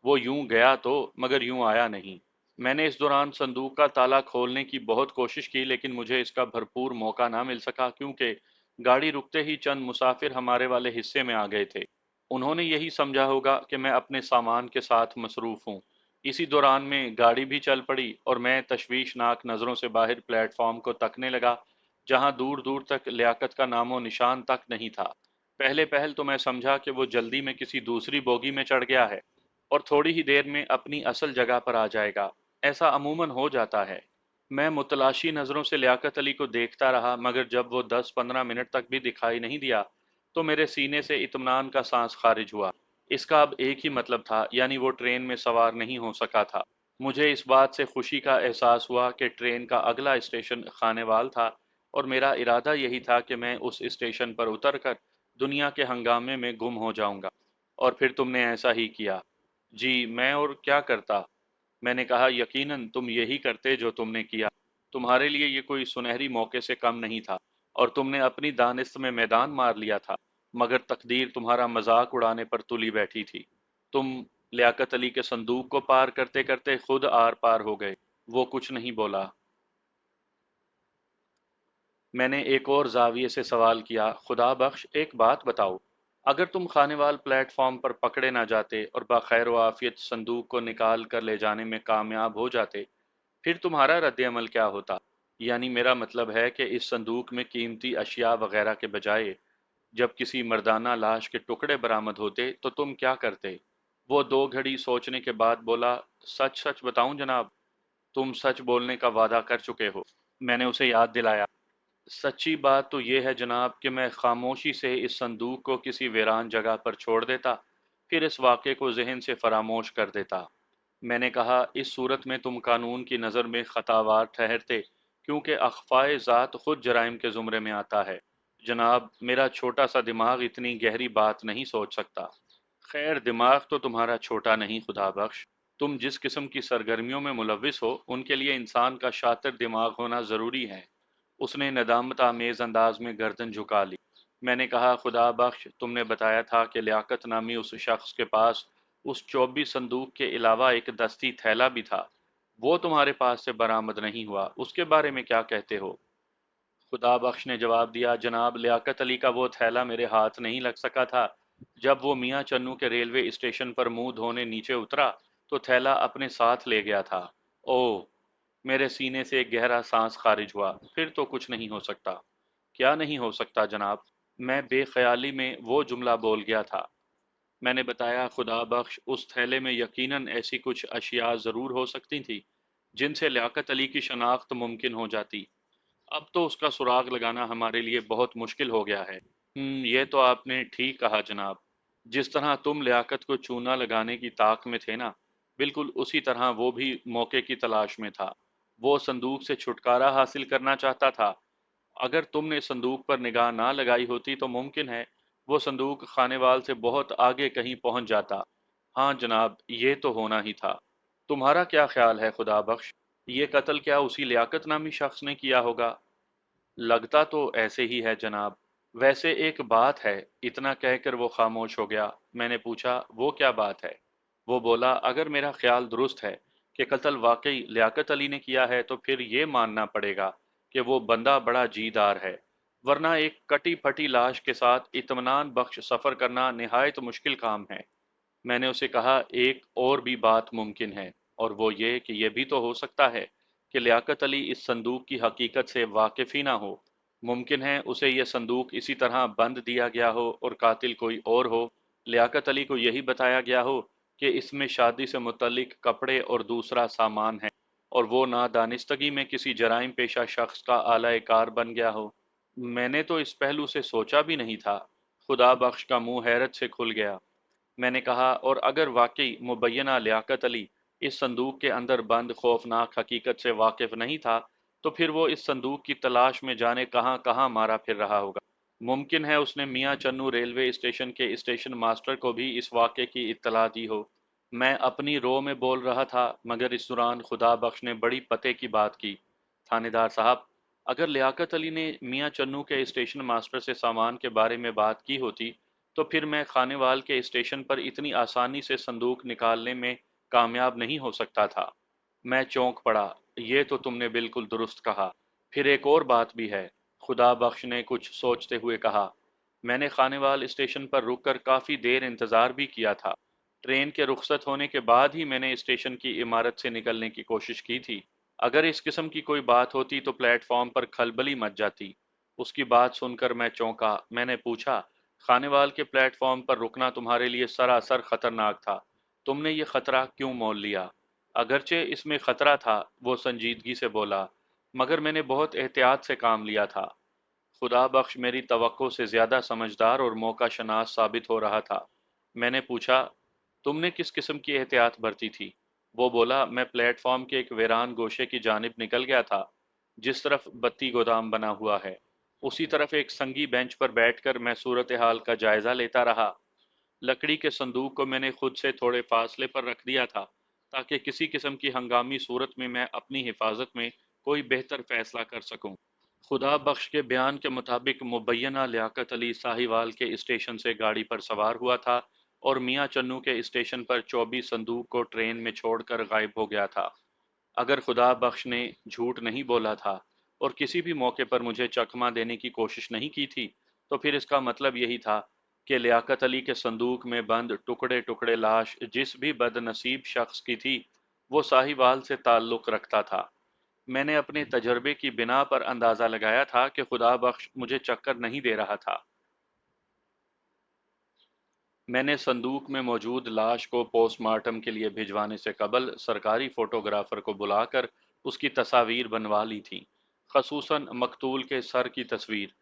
वो यूं गया तो, मगर यूं आया नहीं। मैंने इस दौरान संदूक का ताला खोलने की बहुत कोशिश की, लेकिन मुझे इसका भरपूर मौका ना मिल सका, क्योंकि गाड़ी रुकते ही चंद मुसाफिर हमारे वाले हिस्से में आ गए थे। उन्होंने यही समझा होगा कि मैं अपने सामान के साथ मसरूफ़ हूँ। इसी दौरान में गाड़ी भी चल पड़ी और मैं तशवीशनाक नज़रों से बाहर प्लेटफॉर्म को तकने लगा, जहाँ दूर दूर तक लियाकत का नामो निशान तक नहीं था। पहले पहल तो मैं समझा कि वो जल्दी में किसी दूसरी बोगी में चढ़ गया है और थोड़ी ही देर में अपनी असल जगह पर आ जाएगा। ऐसा अमूमन हो जाता है। मैं मुतलाशी नज़रों से लियाकत अली को देखता रहा, मगर जब वो 10-15 मिनट तक भी दिखाई नहीं दिया तो मेरे सीने से इत्मीनान का सांस खारिज हुआ। इसका अब एक ही मतलब था, यानी वो ट्रेन में सवार नहीं हो सका था। मुझे इस बात से खुशी का एहसास हुआ कि ट्रेन का अगला स्टेशन खानेवाल था और मेरा इरादा यही था कि मैं उस स्टेशन पर उतरकर दुनिया के हंगामे में गुम हो जाऊंगा। और फिर तुमने ऐसा ही किया। जी, मैं और क्या करता? मैंने कहा, यकीनन तुम यही करते जो तुमने किया। तुम्हारे लिए ये कोई सुनहरी मौके से कम नहीं था, और तुमने अपनी दानिश में मैदान मार लिया था, मगर तकदीर तुम्हारा मजाक उड़ाने पर तुली बैठी थी। तुम लियाकत अली के संदूक को पार करते करते खुद आर पार हो गए। वो कुछ नहीं बोला। मैंने एक और जाविये से सवाल किया, खुदा बख्श एक बात बताओ, अगर तुम खानेवाल प्लेटफॉर्म पर पकड़े ना जाते और बखैर व आफियत संदूक को निकाल कर ले जाने में कामयाब हो जाते, फिर तुम्हारा रद्द अमल क्या होता? यानी मेरा मतलब है कि इस संदूक में कीमती अशिया वगैरह के बजाय जब किसी मर्दाना लाश के टुकड़े बरामद होते तो तुम क्या करते? वो दो घड़ी सोचने के बाद बोला, सच सच बताऊं जनाब, तुम सच बोलने का वादा कर चुके हो। मैंने उसे याद दिलाया, सच्ची बात तो ये है जनाब कि मैं खामोशी से इस संदूक को किसी वीरान जगह पर छोड़ देता, फिर इस वाक़े को जहन से फरामोश कर देता। मैंने कहा, इस सूरत में तुम कानून की नज़र में ख़तावार ठहरते, क्योंकि अख़फ़ाए ज़ात खुद जराइम के ज़ुमरे में आता है। जनाब, मेरा छोटा सा दिमाग इतनी गहरी बात नहीं सोच सकता। खैर, दिमाग तो तुम्हारा छोटा नहीं खुदा बख्श। तुम जिस किस्म की सरगर्मियों में मुलविस हो, उनके लिए इंसान का शातिर दिमाग होना ज़रूरी है। उसने नदामत आमेज अंदाज में गर्दन झुका ली। मैंने कहा, खुदा बख्श, तुमने बताया था कि लियाकत नामी उस शख्स के पास उस 24 संदूक के अलावा एक दस्ती थैला भी था। वो तुम्हारे पास से बरामद नहीं हुआ, उसके बारे में क्या कहते हो? खुदा बख्श ने जवाब दिया, जनाब, लियाकत अली का वो थैला मेरे हाथ नहीं लग सका था। जब वो मियाँ चन्नू के रेलवे स्टेशन पर मुंह धोने नीचे उतरा तो थैला अपने साथ ले गया था। ओह! मेरे सीने से एक गहरा सांस खारिज हुआ। फिर तो कुछ नहीं हो सकता। क्या नहीं हो सकता जनाब? मैं बेख्याली में वो जुमला बोल गया था। मैंने बताया, खुदा बख्श, उस थैले में यकीनन ऐसी कुछ अशिया ज़रूर हो सकती थी जिनसे लियाकत अली की शनाख्त मुमकिन हो जाती। अब तो उसका सुराग लगाना हमारे लिए बहुत मुश्किल हो गया है। ये तो आपने ठीक कहा जनाब। जिस तरह तुम लियाकत को चूना लगाने की ताक में थे ना, बिल्कुल उसी तरह वो भी मौके की तलाश में था। वो संदूक से छुटकारा हासिल करना चाहता था। अगर तुमने संदूक पर निगाह ना लगाई होती तो मुमकिन है वो संदूक खानेवाल से बहुत आगे कहीं पहुंच जाता। हाँ जनाब, ये तो होना ही था। तुम्हारा क्या ख्याल है खुदा बख्श? ये कत्ल क्या उसी लियाकत नामी शख्स ने किया होगा? लगता तो ऐसे ही है जनाब। वैसे एक बात है। इतना कहकर वो खामोश हो गया। मैंने पूछा, वो क्या बात है? वो बोला, अगर मेरा ख्याल दुरुस्त है कि कत्ल वाकई लियाकत अली ने किया है तो फिर ये मानना पड़ेगा कि वो बंदा बड़ा जीदार है, वरना एक कटी फटी लाश के साथ इत्मीनान बख्श सफर करना निहायत मुश्किल काम है। मैंने उसे कहा, एक और भी बात मुमकिन है, और वो ये कि यह भी तो हो सकता है कि लियाकत अली इस संदूक की हकीकत से वाकिफ ही ना हो। मुमकिन है उसे यह संदूक इसी तरह बंद दिया गया हो और कातिल कोई और हो। लियाकत अली को यही बताया गया हो कि इसमें शादी से मुतल्लिक कपड़े और दूसरा सामान है, और वो नादानिस्तगी में किसी जराइम पेशा शख्स का आला कार बन गया हो। मैंने तो इस पहलू से सोचा भी नहीं था। खुदा बख्श का मुंह हैरत से खुल गया। मैंने कहा, और अगर वाकई मुबैना लियाकत अली इस संदूक के अंदर बंद खौफनाक हकीकत से वाकिफ नहीं था, तो फिर वो इस संदूक की तलाश में जाने कहाँ कहाँ मारा फिर रहा होगा। मुमकिन है उसने मियाँ चन्नू रेलवे स्टेशन के स्टेशन मास्टर को भी इस वाक़े की इत्तला दी हो। मैं अपनी रो में बोल रहा था, मगर इस दौरान खुदा बख्श ने बड़ी पते की बात की। थानेदार साहब, अगर लियाकत अली ने मियाँ चन्नू के स्टेशन मास्टर से सामान के बारे में बात की होती तो फिर मैं खानेवाल के स्टेशन पर इतनी आसानी से संदूक निकालने में कामयाब नहीं हो सकता था। मैं चौंक पड़ा। ये तो तुमने बिल्कुल दुरुस्त कहा। फिर एक और बात भी है, खुदा बख्श ने कुछ सोचते हुए कहा। मैंने खानेवाल स्टेशन पर रुककर काफ़ी देर इंतज़ार भी किया था। ट्रेन के रुखसत होने के बाद ही मैंने स्टेशन की इमारत से निकलने की कोशिश की थी। अगर इस किस्म की कोई बात होती तो प्लेटफॉर्म पर खलबली मच जाती। उसकी बात सुनकर मैं चौंका। मैंने पूछा, खानेवाल के प्लेटफॉर्म पर रुकना तुम्हारे लिए सरासर खतरनाक था। तुमने ये खतरा क्यों मोल लिया? अगरचे इसमें खतरा था, वो संजीदगी से बोला, मगर मैंने बहुत एहतियात से काम लिया था। खुदा बख्श मेरी तवक्को से ज्यादा समझदार और मौका शनास साबित हो रहा था। मैंने पूछा, तुमने किस किस्म की एहतियात बरती थी? वो बोला, मैं प्लेटफॉर्म के एक वीरान गोशे की जानिब निकल गया था, जिस तरफ बत्ती गोदाम बना हुआ है। उसी तरफ एक संगी बेंच पर बैठकर मैं सूरत हाल का जायजा लेता रहा। लकड़ी के संदूक को मैंने खुद से थोड़े फासले पर रख दिया था, ताकि किसी किस्म की हंगामी सूरत में मैं अपनी हिफाजत में कोई बेहतर फैसला कर सकूं। खुदा बख्श के बयान के मुताबिक मुबैना लियाकत अली साहिवाल के स्टेशन से गाड़ी पर सवार हुआ था और मियां चन्नू के स्टेशन पर 24 संदूक को ट्रेन में छोड़कर गायब हो गया था। अगर खुदा बख्श ने झूठ नहीं बोला था और किसी भी मौके पर मुझे चकमा देने की कोशिश नहीं की थी, तो फिर इसका मतलब यही था कि लियाकत अली के संदूक में बंद टुकड़े टुकड़े लाश जिस भी बदनसीब शख्स की थी, वो साहिवाल से ताल्लुक रखता था। मैंने अपने तजर्बे की बिना पर अंदाजा लगाया था कि खुदा बख्श मुझे चक्कर नहीं दे रहा था। मैंने संदूक में मौजूद लाश को पोस्टमार्टम के लिए भिजवाने से कबल सरकारी फोटोग्राफर को बुलाकर उसकी तस्वीर बनवा ली थी, खसूसन मकतूल के सर की तस्वीर।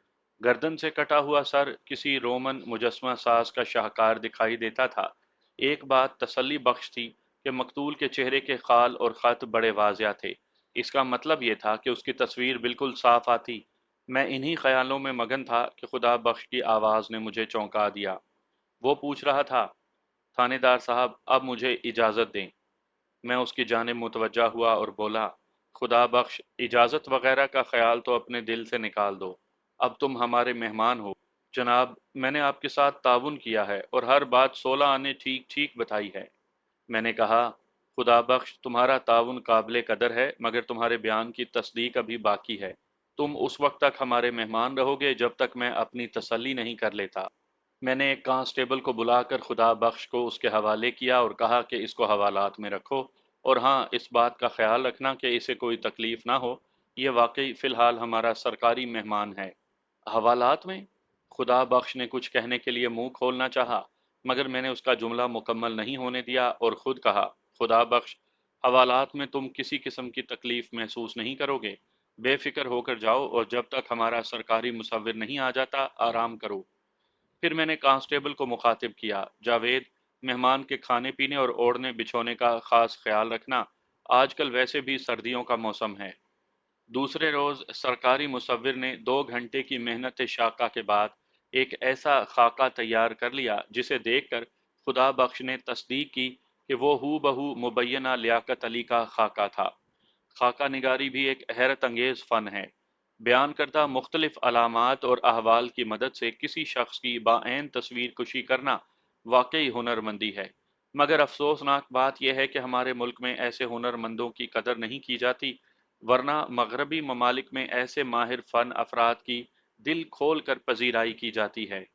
गर्दन से कटा हुआ सर किसी रोमन मुजस्मा साज का शाहकार दिखाई देता था। एक बात तसल्ली बख्श थी कि मकतूल के चेहरे के खाल और खत बड़े वाजिया थे। इसका मतलब यह था कि उसकी तस्वीर बिल्कुल साफ आती। मैं इन्हीं ख्यालों में मगन था कि खुदा बख्श की आवाज़ ने मुझे चौंका दिया। वो पूछ रहा था, थानेदार साहब, अब मुझे इजाज़त दें। मैं उसकी जानिब मुतवज्जा हुआ और बोला, खुदा बख्श, इजाज़त वगैरह का ख्याल तो अपने दिल से निकाल दो। अब तुम हमारे मेहमान हो। जनाब, मैंने आपके साथ ताउन किया है और हर बात 16 आने ठीक ठीक बताई है। मैंने कहा, खुदा बख्श, तुम्हारा ताउन काबिल कदर है, मगर तुम्हारे बयान की तस्दीक अभी बाकी है। तुम उस वक्त तक हमारे मेहमान रहोगे जब तक मैं अपनी तसल्ली नहीं कर लेता। मैंने एक कांस्टेबल को बुलाकर खुदा बख्श को उसके हवाले किया और कहा कि इसको हवालात में रखो, और हाँ, इस बात का ख्याल रखना कि इसे कोई तकलीफ ना हो। ये वाकई फ़िलहाल हमारा सरकारी मेहमान है। हवालात में? खुदा बख्श ने कुछ कहने के लिए मुंह खोलना चाहा, मगर मैंने उसका जुमला मुकम्मल नहीं होने दिया और खुद कहा, खुदा बख्श, हवालात में तुम किसी किस्म की तकलीफ महसूस नहीं करोगे। बेफिक्र होकर जाओ और जब तक हमारा सरकारी मुसव्विर नहीं आ जाता, आराम करो। फिर मैंने कांस्टेबल को मुखातिब किया, जावेद, मेहमान के खाने पीने और ओढ़ने बिछोने का खास ख्याल रखना। आजकल वैसे भी सर्दियों का मौसम है। दूसरे रोज सरकारी मुसव्विर ने 2 घंटे की मेहनत शाका के बाद एक ऐसा खाका तैयार कर लिया जिसे देखकर खुदा बख्श ने तस्दीक की कि वो हू बहू मुबैना लियाकत अली का खाका था। खाका निगारी भी एक हैरत अंगेज फ़न है। बयान करदा मुख्तलिफ अलामात और अहवाल की मदद से किसी शख्स की बाएन तस्वीर कुशी करना वाकई हुनरमंदी है। मगर अफसोसनाक बात यह है कि हमारे मुल्क में ऐसे हुनरमंदों की कदर नहीं की जाती, वरना मगरबी ममालिक में ऐसे माहिर फ़न अफराद की दिल खोल कर पजीराई की जाती है।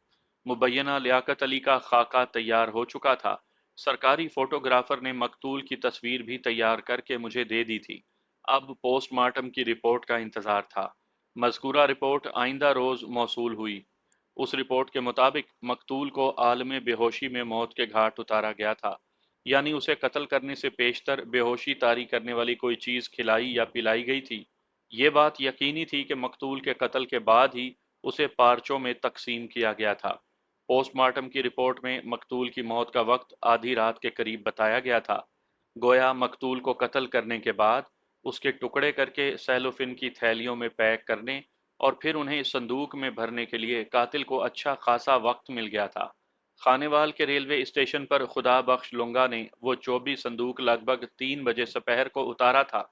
मुबैना लियाकत अली का खाका तैयार हो चुका था। सरकारी फोटोग्राफर ने मकतूल की तस्वीर भी तैयार करके मुझे दे दी थी। अब पोस्टमार्टम की रिपोर्ट का इंतजार था। मज़कूरा रिपोर्ट आइंदा रोज मौसूल हुई। उस रिपोर्ट के मुताबिक मकतूल को आलम बेहोशी में मौत के घाट उतारा गया था, यानी उसे कत्ल करने से पेशतर बेहोशी तारी करने वाली कोई चीज़ खिलाई या पिलाई गई थी। ये बात यकीनी थी कि मकतूल के कत्ल के बाद ही उसे पार्चों में तकसीम किया गया था। पोस्टमार्टम की रिपोर्ट में मकतूल की मौत का वक्त आधी रात के करीब बताया गया था। गोया मकतूल को कत्ल करने के बाद उसके टुकड़े करके सेलोफिन की थैलियों में पैक करने और फिर उन्हें संदूक में भरने के लिए कातिल को अच्छा खासा वक्त मिल गया था। खानेवाल के रेलवे स्टेशन पर खुदा बख्श लुंगा ने वो 24 संदूक लगभग 3 बजे दोपहर को उतारा था।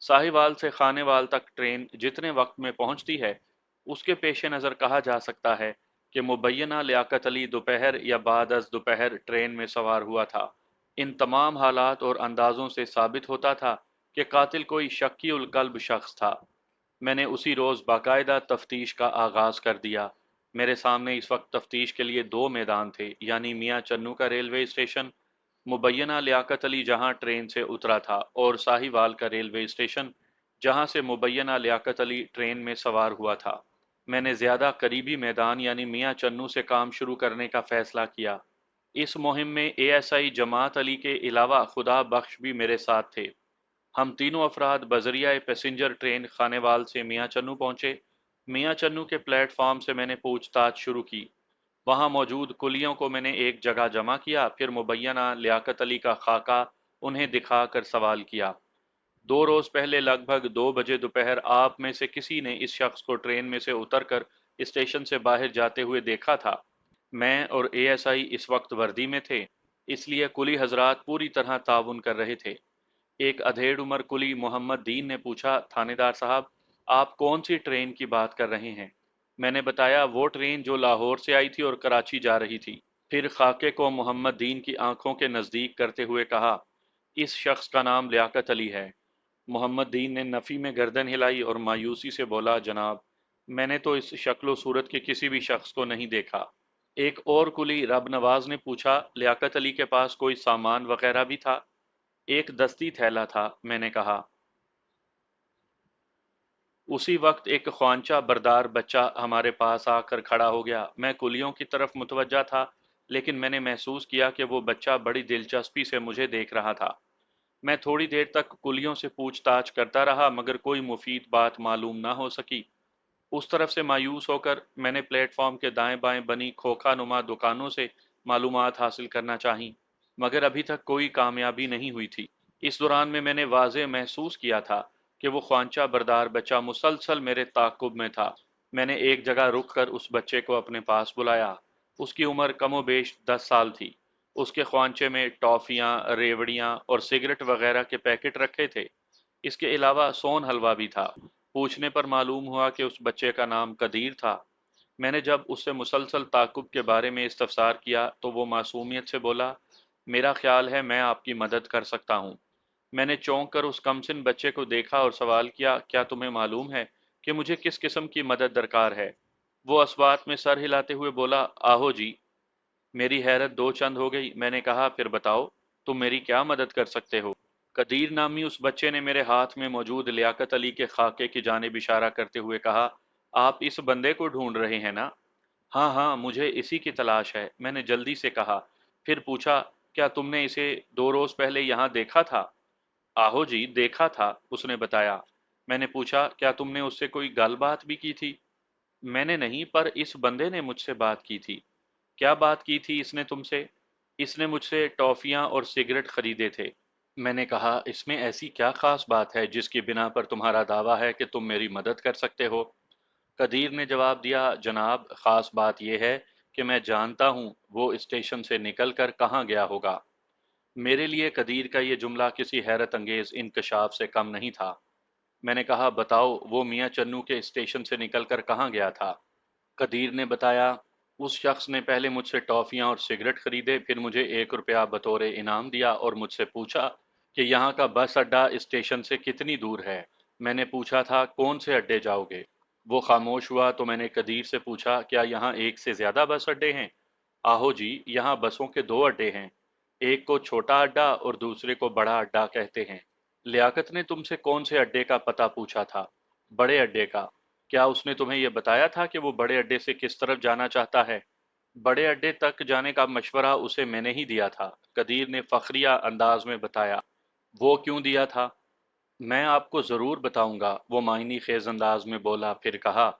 साहिवाल से खानेवाल तक ट्रेन जितने वक्त में पहुंचती है, उसके पेश नज़र कहा जा सकता है कि मुबैना लियाकत अली दोपहर या बाद अज दोपहर ट्रेन में सवार हुआ था। इन तमाम हालात और अंदाजों से साबित होता था कि कातिल कोई शक्की उल कल्ब शख्स था। मैंने उसी रोज़ बाकायदा तफ्तीश का आगाज़ कर दिया। मेरे सामने इस वक्त तफ्तीश के लिए दो मैदान थे, यानी मियाँ चन्नू का रेलवे स्टेशन, मुबैना लियाकत अली जहां ट्रेन से उतरा था, और साहिवाल का रेलवे स्टेशन जहां से मुबैना लियाकत अली ट्रेन में सवार हुआ था। मैंने ज़्यादा करीबी मैदान यानी मियाँ चन्नू से काम शुरू करने का फैसला किया। इस मुहिम में एएसआई जमात अली के अलावा खुदा बख्श भी मेरे साथ थे। हम तीनों अफराद बजरिया पैसेंजर ट्रेन खानेवाल से मियाँ चन्नू पहुंचे। मियाँ चन्नू के प्लेटफॉर्म से मैंने पूछताछ शुरू की। वहां मौजूद कुलियों को मैंने एक जगह जमा किया, फिर मुबैना लियाकत अली का खाका उन्हें दिखाकर सवाल किया। 2 रोज पहले लगभग 2 बजे दोपहर आप में से किसी ने इस शख्स को ट्रेन में से उतरकर स्टेशन से बाहर जाते हुए देखा था? मैं और एएसआई इस वक्त वर्दी में थे, इसलिए कुली हजरात पूरी तरह ताउन कर रहे थे। एक अधेड़ उम्र कुली मोहम्मद दीन ने पूछा, थानेदार साहब, आप कौन सी ट्रेन की बात कर रहे हैं? मैंने बताया, वो ट्रेन जो लाहौर से आई थी और कराची जा रही थी। फिर खाके को मोहम्मद दीन की आंखों के नज़दीक करते हुए कहा, इस शख्स का नाम लियाकत अली है। मोहम्मद दीन ने नफ़ी में गर्दन हिलाई और मायूसी से बोला, जनाब, मैंने तो इस शक्ल सूरत के किसी भी शख्स को नहीं देखा। एक और कुली रब नवाज ने पूछा, लियाकत अली के पास कोई सामान वगैरह भी था? एक दस्ती थैला था, मैंने कहा। उसी वक्त एक ख्वांचा बरदार बच्चा हमारे पास आकर खड़ा हो गया। मैं कुलियों की तरफ मुतवज्जा था, लेकिन मैंने महसूस किया कि वो बच्चा बड़ी दिलचस्पी से मुझे देख रहा था। मैं थोड़ी देर तक कुलियों से पूछताछ करता रहा, मगर कोई मुफीद बात मालूम ना हो सकी। उस तरफ से मायूस होकर मैंने प्लेटफॉर्म के दाएं बाएं बनी खोखा नुमा दुकानों से मालूमात हासिल करना चाही, मगर अभी तक कोई कामयाबी नहीं हुई थी। इस दौरान में मैंने वाज़े महसूस किया था कि वो ख्वांचा बरदार बच्चा मुसलसल मेरे ताक़ुब में था। मैंने एक जगह रुक कर उस बच्चे को अपने पास बुलाया। उसकी उम्र कमोबेश 10 साल थी। उसके ख्वांचे में टॉफ़ियाँ, रेवड़ियाँ और सिगरेट वगैरह के पैकेट रखे थे। इसके अलावा सोन हलवा भी था। पूछने पर मालूम हुआ कि उस बच्चे का नाम कदीर था। मैंने जब उससे मुसलसल ताक़ुब के बारे में इस्तफसार किया तो वो मासूमियत से बोला, मेरा ख्याल है मैं आपकी मदद कर सकता हूँ। मैंने चौंक कर उस कमसिन बच्चे को देखा और सवाल किया, क्या तुम्हें मालूम है कि मुझे किस किस्म की मदद दरकार है? वो असबात में सर हिलाते हुए बोला, आहो जी। मेरी हैरत दो चंद हो गई। मैंने कहा, फिर बताओ, तुम मेरी क्या मदद कर सकते हो? कदीर नामी उस बच्चे ने मेरे हाथ में मौजूद लियाकत अली के खाके की जानिब इशारा करते हुए कहा, आप इस बंदे को ढूंढ रहे हैं ना? हाँ हाँ, मुझे इसी की तलाश है, मैंने जल्दी से कहा। फिर पूछा, क्या तुमने इसे 2 रोज पहले यहाँ देखा था? आहो जी, देखा था, उसने बताया। मैंने पूछा, क्या तुमने उससे कोई गलबात भी की थी? मैंने नहीं, पर इस बंदे ने मुझसे बात की थी। क्या बात की थी इसने तुमसे? इसने मुझसे टॉफियां और सिगरेट खरीदे थे। मैंने कहा, इसमें ऐसी क्या खास बात है जिसकी बिना पर तुम्हारा दावा है कि तुम मेरी मदद कर सकते हो? कदीर ने जवाब दिया, जनाब, खास बात यह है कि मैं जानता हूँ वो स्टेशन से निकल कर कहाँ गया होगा। मेरे लिए कदीर का ये जुमला किसी हैरत अंगेज इंकशाफ से कम नहीं था। मैंने कहा, बताओ, वो मियाँ चन्नू के स्टेशन से निकलकर कहाँ गया था? कदीर ने बताया, उस शख्स ने पहले मुझसे टॉफियां और सिगरेट खरीदे, फिर मुझे 1 रुपया बतौर इनाम दिया और मुझसे पूछा कि यहाँ का बस अड्डा स्टेशन से कितनी दूर है। मैंने पूछा था, कौन से अड्डे जाओगे? वो खामोश हुआ तो मैंने कदीर से पूछा, क्या यहाँ एक से ज्यादा बस अड्डे हैं? आहो जी, यहाँ बसों के 2 अड्डे हैं। एक को छोटा अड्डा और दूसरे को बड़ा अड्डा कहते हैं। लियाकत ने तुमसे कौन से अड्डे का पता पूछा था? बड़े अड्डे का। क्या उसने तुम्हें यह बताया था कि वो बड़े अड्डे से किस तरफ जाना चाहता है? बड़े अड्डे तक जाने का मशवरा उसे मैंने ही दिया था, कदीर ने फखरिया अंदाज में बताया। वो क्यों दिया था? मैं आपको जरूर बताऊंगा, वो मायनी खेज अंदाज में बोला। फिर कहा,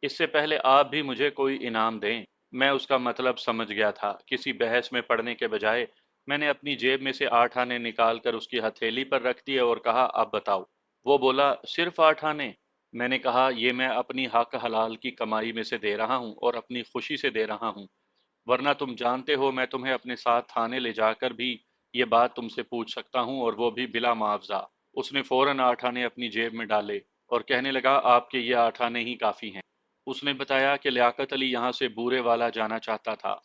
इससे पहले आप भी मुझे कोई इनाम दें। मैं उसका मतलब समझ गया था। किसी बहस में पड़ने के बजाय मैंने अपनी जेब में से 8 आने निकाल कर उसकी हथेली पर रख दिए और कहा, अब बताओ। वो बोला, सिर्फ 8 आने? मैंने कहा, ये मैं अपनी हक हलाल की कमाई में से दे रहा हूँ और अपनी खुशी से दे रहा हूँ, वरना तुम जानते हो मैं तुम्हें अपने साथ थाने ले जाकर भी ये बात तुमसे पूछ सकता हूँ, और वो भी बिला मुआवजा। उसने फौरन 8 आने अपनी जेब में डाले और कहने लगा, आपके ये 8 आने ही काफी हैं। उसने बताया कि लियाकत अली यहाँ से बूरे वाला जाना चाहता था।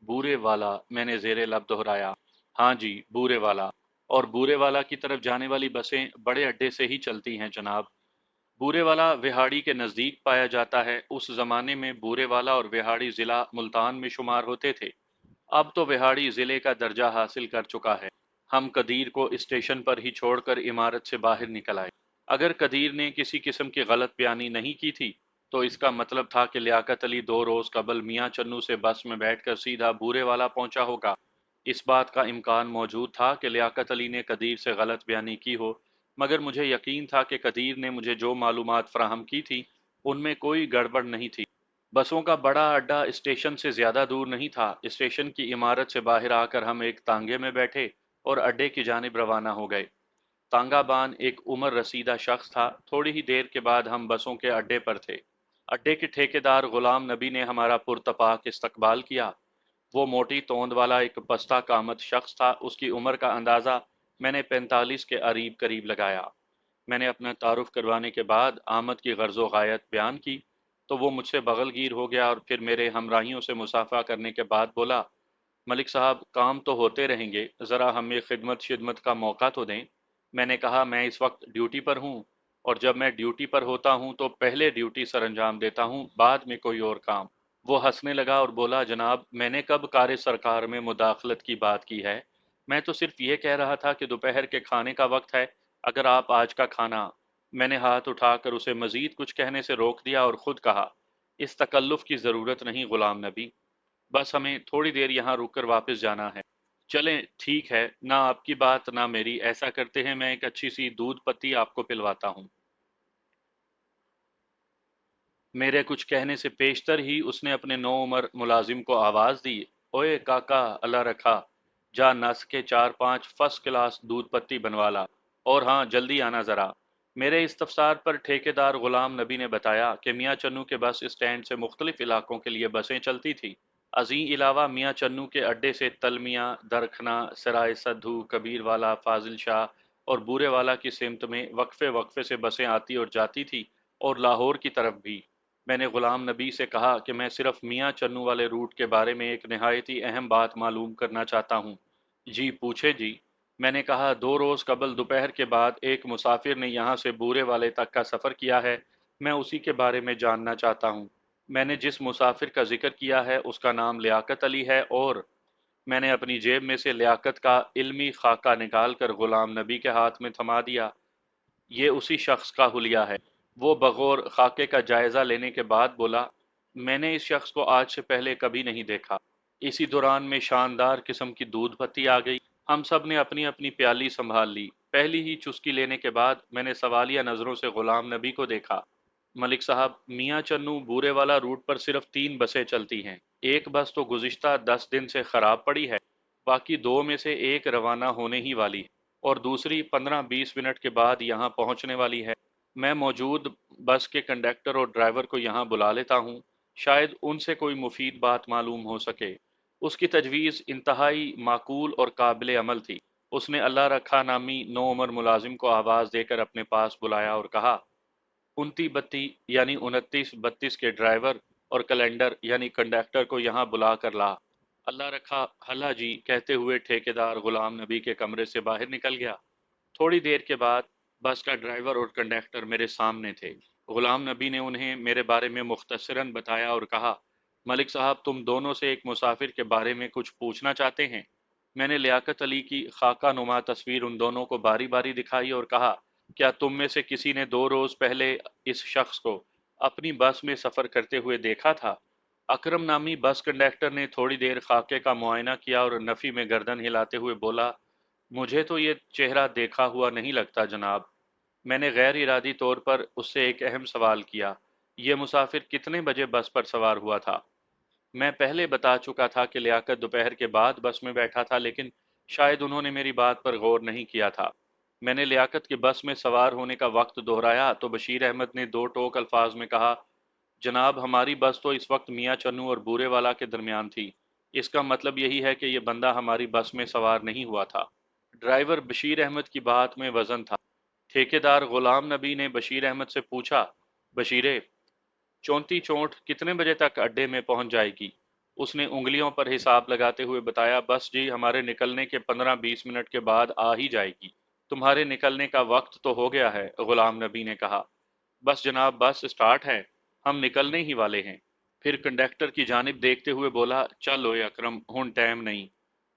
बूरे वाला? मैंने जेरे लब दोहराया। हाँ जी, बूरे वाला। और बूरे वाला की तरफ जाने वाली बसें बड़े अड्डे से ही चलती हैं जनाब। बूरेवाला विहाड़ी के नज़दीक पाया जाता है। उस ज़माने में बूरेवाला और विहाड़ी ज़िला मुल्तान में शुमार होते थे। अब तो विहाड़ी ज़िले का दर्जा हासिल कर चुका है। हम कदीर को स्टेशन पर ही छोड़कर इमारत से बाहर निकल आए। अगर कदीर ने किसी किस्म की गलत बयानी नहीं की थी, तो इसका मतलब था कि लियाकत अली 2 रोज़ कबल मियाँ चन्नू से बस में बैठकर सीधा बूरेवाला पहुंचा होगा। इस बात का इम्कान मौजूद था कि लियाकत अली ने कदीर से गलत बयानी की हो, मगर मुझे यकीन था कि कदीर ने मुझे जो मालूमात फराहम की थी, उनमें कोई गड़बड़ नहीं थी। बसों का बड़ा अड्डा स्टेशन से ज्यादा दूर नहीं था। स्टेशन की इमारत से बाहर आकर हम एक तांगे में बैठे और अड्डे की जानिब रवाना हो गए। तांगाबान एक उम्र रसीदा शख्स था। थोड़ी ही देर के बाद हम बसों के अड्डे पर थे। अड्डे के ठेकेदार गुलाम नबी ने हमारा पुरतपाक इस्तकबाल किया। वो मोटी तोंद वाला एक पस्ता कामत शख्स था। उसकी उम्र का अंदाजा میں نے 45 کے قریب لگایا۔ میں نے اپنا تعارف کروانے کے بعد آمد کی غرض و غایت بیان کی تو وہ مجھ سے بغل گیر ہو گیا اور پھر میرے ہمراہیوں سے مصافحہ کرنے کے بعد بولا، ملک صاحب کام تو ہوتے رہیں گے، ذرا ہمیں خدمت شدمت کا موقع تو دیں۔ میں نے کہا میں اس وقت ڈیوٹی پر ہوں، اور جب میں ڈیوٹی پر ہوتا ہوں تو پہلے ڈیوٹی سر انجام دیتا ہوں، بعد میں کوئی اور کام۔ وہ ہنسنے لگا اور بولا، جناب میں نے کب کار سرکار میں مداخلت کی بات کی ہے؟ میں تو صرف یہ کہہ رہا تھا کہ دوپہر کے کھانے کا وقت ہے، اگر آپ آج کا کھانا۔ میں نے ہاتھ اٹھا کر اسے مزید کچھ کہنے سے روک دیا اور خود کہا، اس تکلف کی ضرورت نہیں غلام نبی، بس ہمیں تھوڑی دیر یہاں رک کر واپس جانا ہے۔ چلیں ٹھیک ہے، نہ آپ کی بات نہ میری، ایسا کرتے ہیں میں ایک اچھی سی دودھ پتی آپ کو پلواتا ہوں۔ میرے کچھ کہنے سے پیشتر ہی اس نے اپنے نو عمر ملازم کو آواز دی، اوئے کاکا اللہ رکھا، جا نس کے 4 5 فرسٹ کلاس دودھ پتی بنوا لا، اور ہاں جلدی آنا ذرا۔ میرے استفسار پر ٹھیکیدار غلام نبی نے بتایا کہ میاں چنو کے بس اسٹینڈ سے مختلف علاقوں کے لیے بسیں چلتی تھی۔ ازیں علاوہ میاں چنو کے اڈے سے تلمیاں، درکھنا، سرائے سدھو، کبیر والا، فاضل شاہ اور بورے والا کی سمت میں وقفے وقفے سے بسیں آتی اور جاتی تھی، اور لاہور کی طرف بھی۔ میں نے غلام نبی سے کہا کہ میں صرف میاں چنو والے روٹ کے بارے میں ایک نہایت ہی اہم بات معلوم کرنا چاہتا ہوں۔ جی پوچھے جی۔ میں نے کہا 2 روز قبل دوپہر کے بعد ایک مسافر نے یہاں سے بورے والے تک کا سفر کیا ہے، میں اسی کے بارے میں جاننا چاہتا ہوں۔ میں نے جس مسافر کا ذکر کیا ہے اس کا نام لیاقت علی ہے، اور میں نے اپنی جیب میں سے لیاقت کا علمی خاکہ نکال کر غلام نبی کے ہاتھ میں تھما دیا۔ یہ اسی شخص کا حلیہ ہے۔ وہ بغور خاکے کا جائزہ لینے کے بعد بولا، میں نے اس شخص کو آج سے پہلے کبھی نہیں دیکھا۔ اسی دوران میں شاندار قسم کی دودھ پتی آ گئی۔ ہم سب نے اپنی اپنی پیالی سنبھال لی۔ پہلی ہی چسکی لینے کے بعد میں نے سوالیہ نظروں سے غلام نبی کو دیکھا۔ ملک صاحب، میاں چنو بورے والا روٹ پر صرف 3 بسیں چلتی ہیں۔ ایک بس تو گزشتہ 10 دن سے خراب پڑی ہے، باقی 2 میں سے ایک روانہ ہونے ہی والی ہے، اور دوسری 15 20 منٹ کے بعد یہاں پہنچنے والی ہے۔ میں موجود بس کے کنڈکٹر اور ڈرائیور کو یہاں بلا لیتا ہوں، شاید ان سے کوئی مفید بات معلوم ہو سکے۔ اس کی تجویز انتہائی معقول اور قابل عمل تھی۔ اس نے اللہ رکھا نامی نو عمر ملازم کو آواز دے کر اپنے پاس بلایا اور کہا، 29 32 یعنی 29 32 کے ڈرائیور اور کیلنڈر یعنی کنڈکٹر کو یہاں بلا کر لا۔ اللہ رکھا حلا جی کہتے ہوئے ٹھیکیدار غلام نبی کے کمرے سے باہر نکل گیا۔ تھوڑی دیر کے بعد بس کا ڈرائیور اور کنڈکٹر میرے سامنے تھے۔ غلام نبی نے انہیں میرے بارے میں مختصراً بتایا اور کہا، ملک صاحب تم دونوں سے ایک مسافر کے بارے میں کچھ پوچھنا چاہتے ہیں۔ میں نے لیاقت علی کی خاکہ نما تصویر ان دونوں کو باری باری دکھائی اور کہا، کیا تم میں سے کسی نے 2 روز پہلے اس شخص کو اپنی بس میں سفر کرتے ہوئے دیکھا تھا؟ اکرم نامی بس کنڈکٹر نے تھوڑی دیر خاکے کا معائنہ کیا اور نفی میں گردن ہلاتے ہوئے بولا، مجھے تو یہ چہرہ دیکھا ہوا نہیں لگتا جناب۔ میں نے غیر ارادی طور پر اس سے ایک اہم سوال کیا، یہ مسافر کتنے بجے بس پر سوار ہوا تھا؟ میں پہلے بتا چکا تھا کہ لیاقت دوپہر کے بعد بس میں بیٹھا تھا، لیکن شاید انہوں نے میری بات پر غور نہیں کیا تھا۔ میں نے لیاقت کے بس میں سوار ہونے کا وقت دہرایا تو بشیر احمد نے 2 ٹوک الفاظ میں کہا، جناب ہماری بس تو اس وقت میاں چنو اور بورے والا کے درمیان تھی، اس کا مطلب یہی ہے کہ یہ بندہ ہماری بس میں سوار نہیں ہوا تھا۔ ڈرائیور بشیر احمد کی بات میں وزن تھا۔ ٹھیکیدار غلام نبی نے بشیر احمد سے پوچھا، بشیرے، 34 کتنے بجے تک اڈے میں پہنچ جائے گی؟ اس نے انگلیوں پر حساب لگاتے ہوئے بتایا، بس جی ہمارے نکلنے کے 15 20 منٹ کے بعد آ ہی جائے گی۔ تمہارے نکلنے کا وقت تو ہو گیا ہے، غلام نبی نے کہا۔ بس جناب بس اسٹارٹ ہے، ہم نکلنے ہی والے ہیں۔ پھر کنڈکٹر کی جانب دیکھتے ہوئے بولا، چل اوے اکرم ہن ٹائم نہیں۔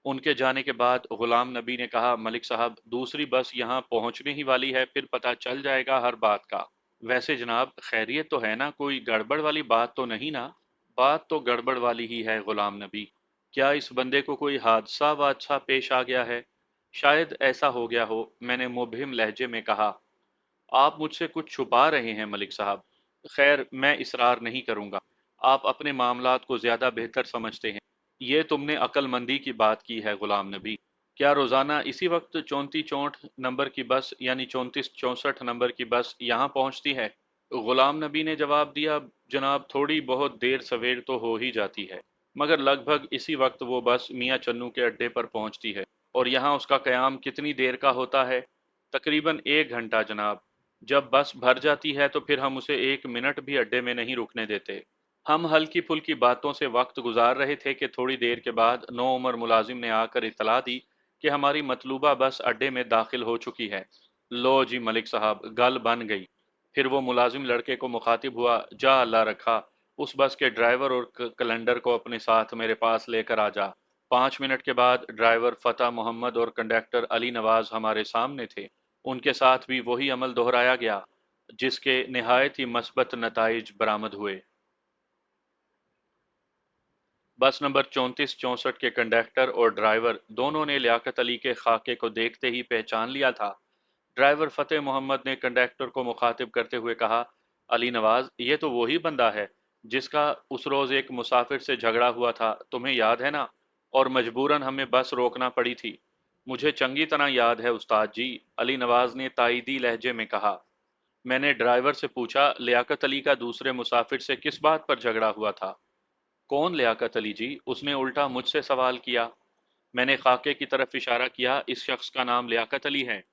ان کے جانے کے بعد غلام نبی نے کہا، ملک صاحب دوسری بس یہاں پہنچنے ہی والی ہے، پھر پتہ چل جائے گا ہر بات کا۔ ویسے جناب خیریت تو ہے نا، کوئی گڑبڑ والی بات تو نہیں نا؟ بات تو گڑبڑ والی ہی ہے غلام نبی۔ کیا اس بندے کو کوئی حادثہ وادثہ پیش آ گیا ہے؟ شاید ایسا ہو گیا ہو، میں نے مبہم لہجے میں کہا۔ آپ مجھ سے کچھ چھپا رہے ہیں ملک صاحب۔ خیر میں اصرار نہیں کروں گا، آپ اپنے معاملات کو زیادہ بہتر سمجھتے ہیں۔ یہ تم نے عقل مندی کی بات کی ہے غلام نبی۔ کیا روزانہ اسی وقت 34 64 نمبر کی بس یعنی 34 64 نمبر کی بس یہاں پہنچتی ہے؟ غلام نبی نے جواب دیا، جناب تھوڑی بہت دیر سویر تو ہو ہی جاتی ہے، مگر لگ بھگ اسی وقت وہ بس میاں چنو کے اڈے پر پہنچتی ہے۔ और यहाँ उसका क़याम कितनी देर का होता है? तकरीबन 1 घंटा जनाब। जब बस भर जाती है तो फिर हम उसे 1 मिनट भी अड्डे में नहीं रुकने देते। हम हल्की फुल्की बातों से वक्त गुजार रहे थे कि थोड़ी देर के बाद नौउमर मुलाजिम ने आकर इतला दी कि हमारी मतलूबा बस अड्डे में दाखिल हो चुकी है। लो जी मलिक साहब, गल बन गई। फिर वो मुलाजिम लड़के को मुखातिब हुआ, जा अल्लाह रखा, उस बस के ड्राइवर और कैलेंडर को अपने साथ मेरे पास लेकर आ जा। 5 मिनट के बाद ड्राइवर फतेह मोहम्मद और कंडक्टर अली नवाज हमारे सामने थे। उनके साथ भी वही अमल दोहराया गया, जिसके निहायत ही मस्बत नताइज बरामद हुए। बस नंबर 3464 के कंडक्टर और ड्राइवर दोनों ने लियाकत अली के खाके को देखते ही पहचान लिया था। ड्राइवर फतेह मोहम्मद ने कंडक्टर को मुखातिब करते हुए कहा, अली नवाज, ये तो वही बंदा है जिसका उस रोज एक मुसाफिर से झगड़ा हुआ था, तुम्हें याद है ना? और मजबूरन हमें बस रोकना पड़ी थी। मुझे चंगी तरह याद है उस्ताद जी, अली नवाज ने ताईदी लहजे में कहा। मैंने ड्राइवर से पूछा, लियाकत अली का दूसरे मुसाफिर से किस बात पर झगड़ा हुआ था? कौन लियाकत अली जी? उसने उल्टा मुझसे सवाल किया। मैंने खाके की तरफ इशारा किया, इस शख्स का नाम लियाकत अली है।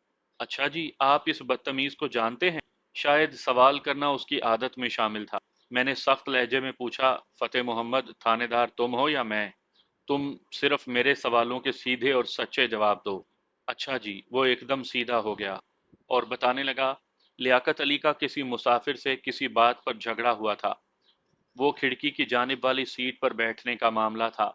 अच्छा जी, आप इस बदतमीज को जानते हैं? शायद सवाल करना उसकी आदत में शामिल था। मैंने सख्त लहजे में पूछा, फतेह मोहम्मद, थानेदार तुम हो या मैं? तुम सिर्फ मेरे सवालों के सीधे और सच्चे जवाब दो। अच्छा जी, वो एकदम सीधा हो गया और बताने लगा, लियाकत अली का किसी मुसाफिर से किसी बात पर झगड़ा हुआ था। वो खिड़की की जानिब वाली सीट पर बैठने का मामला था।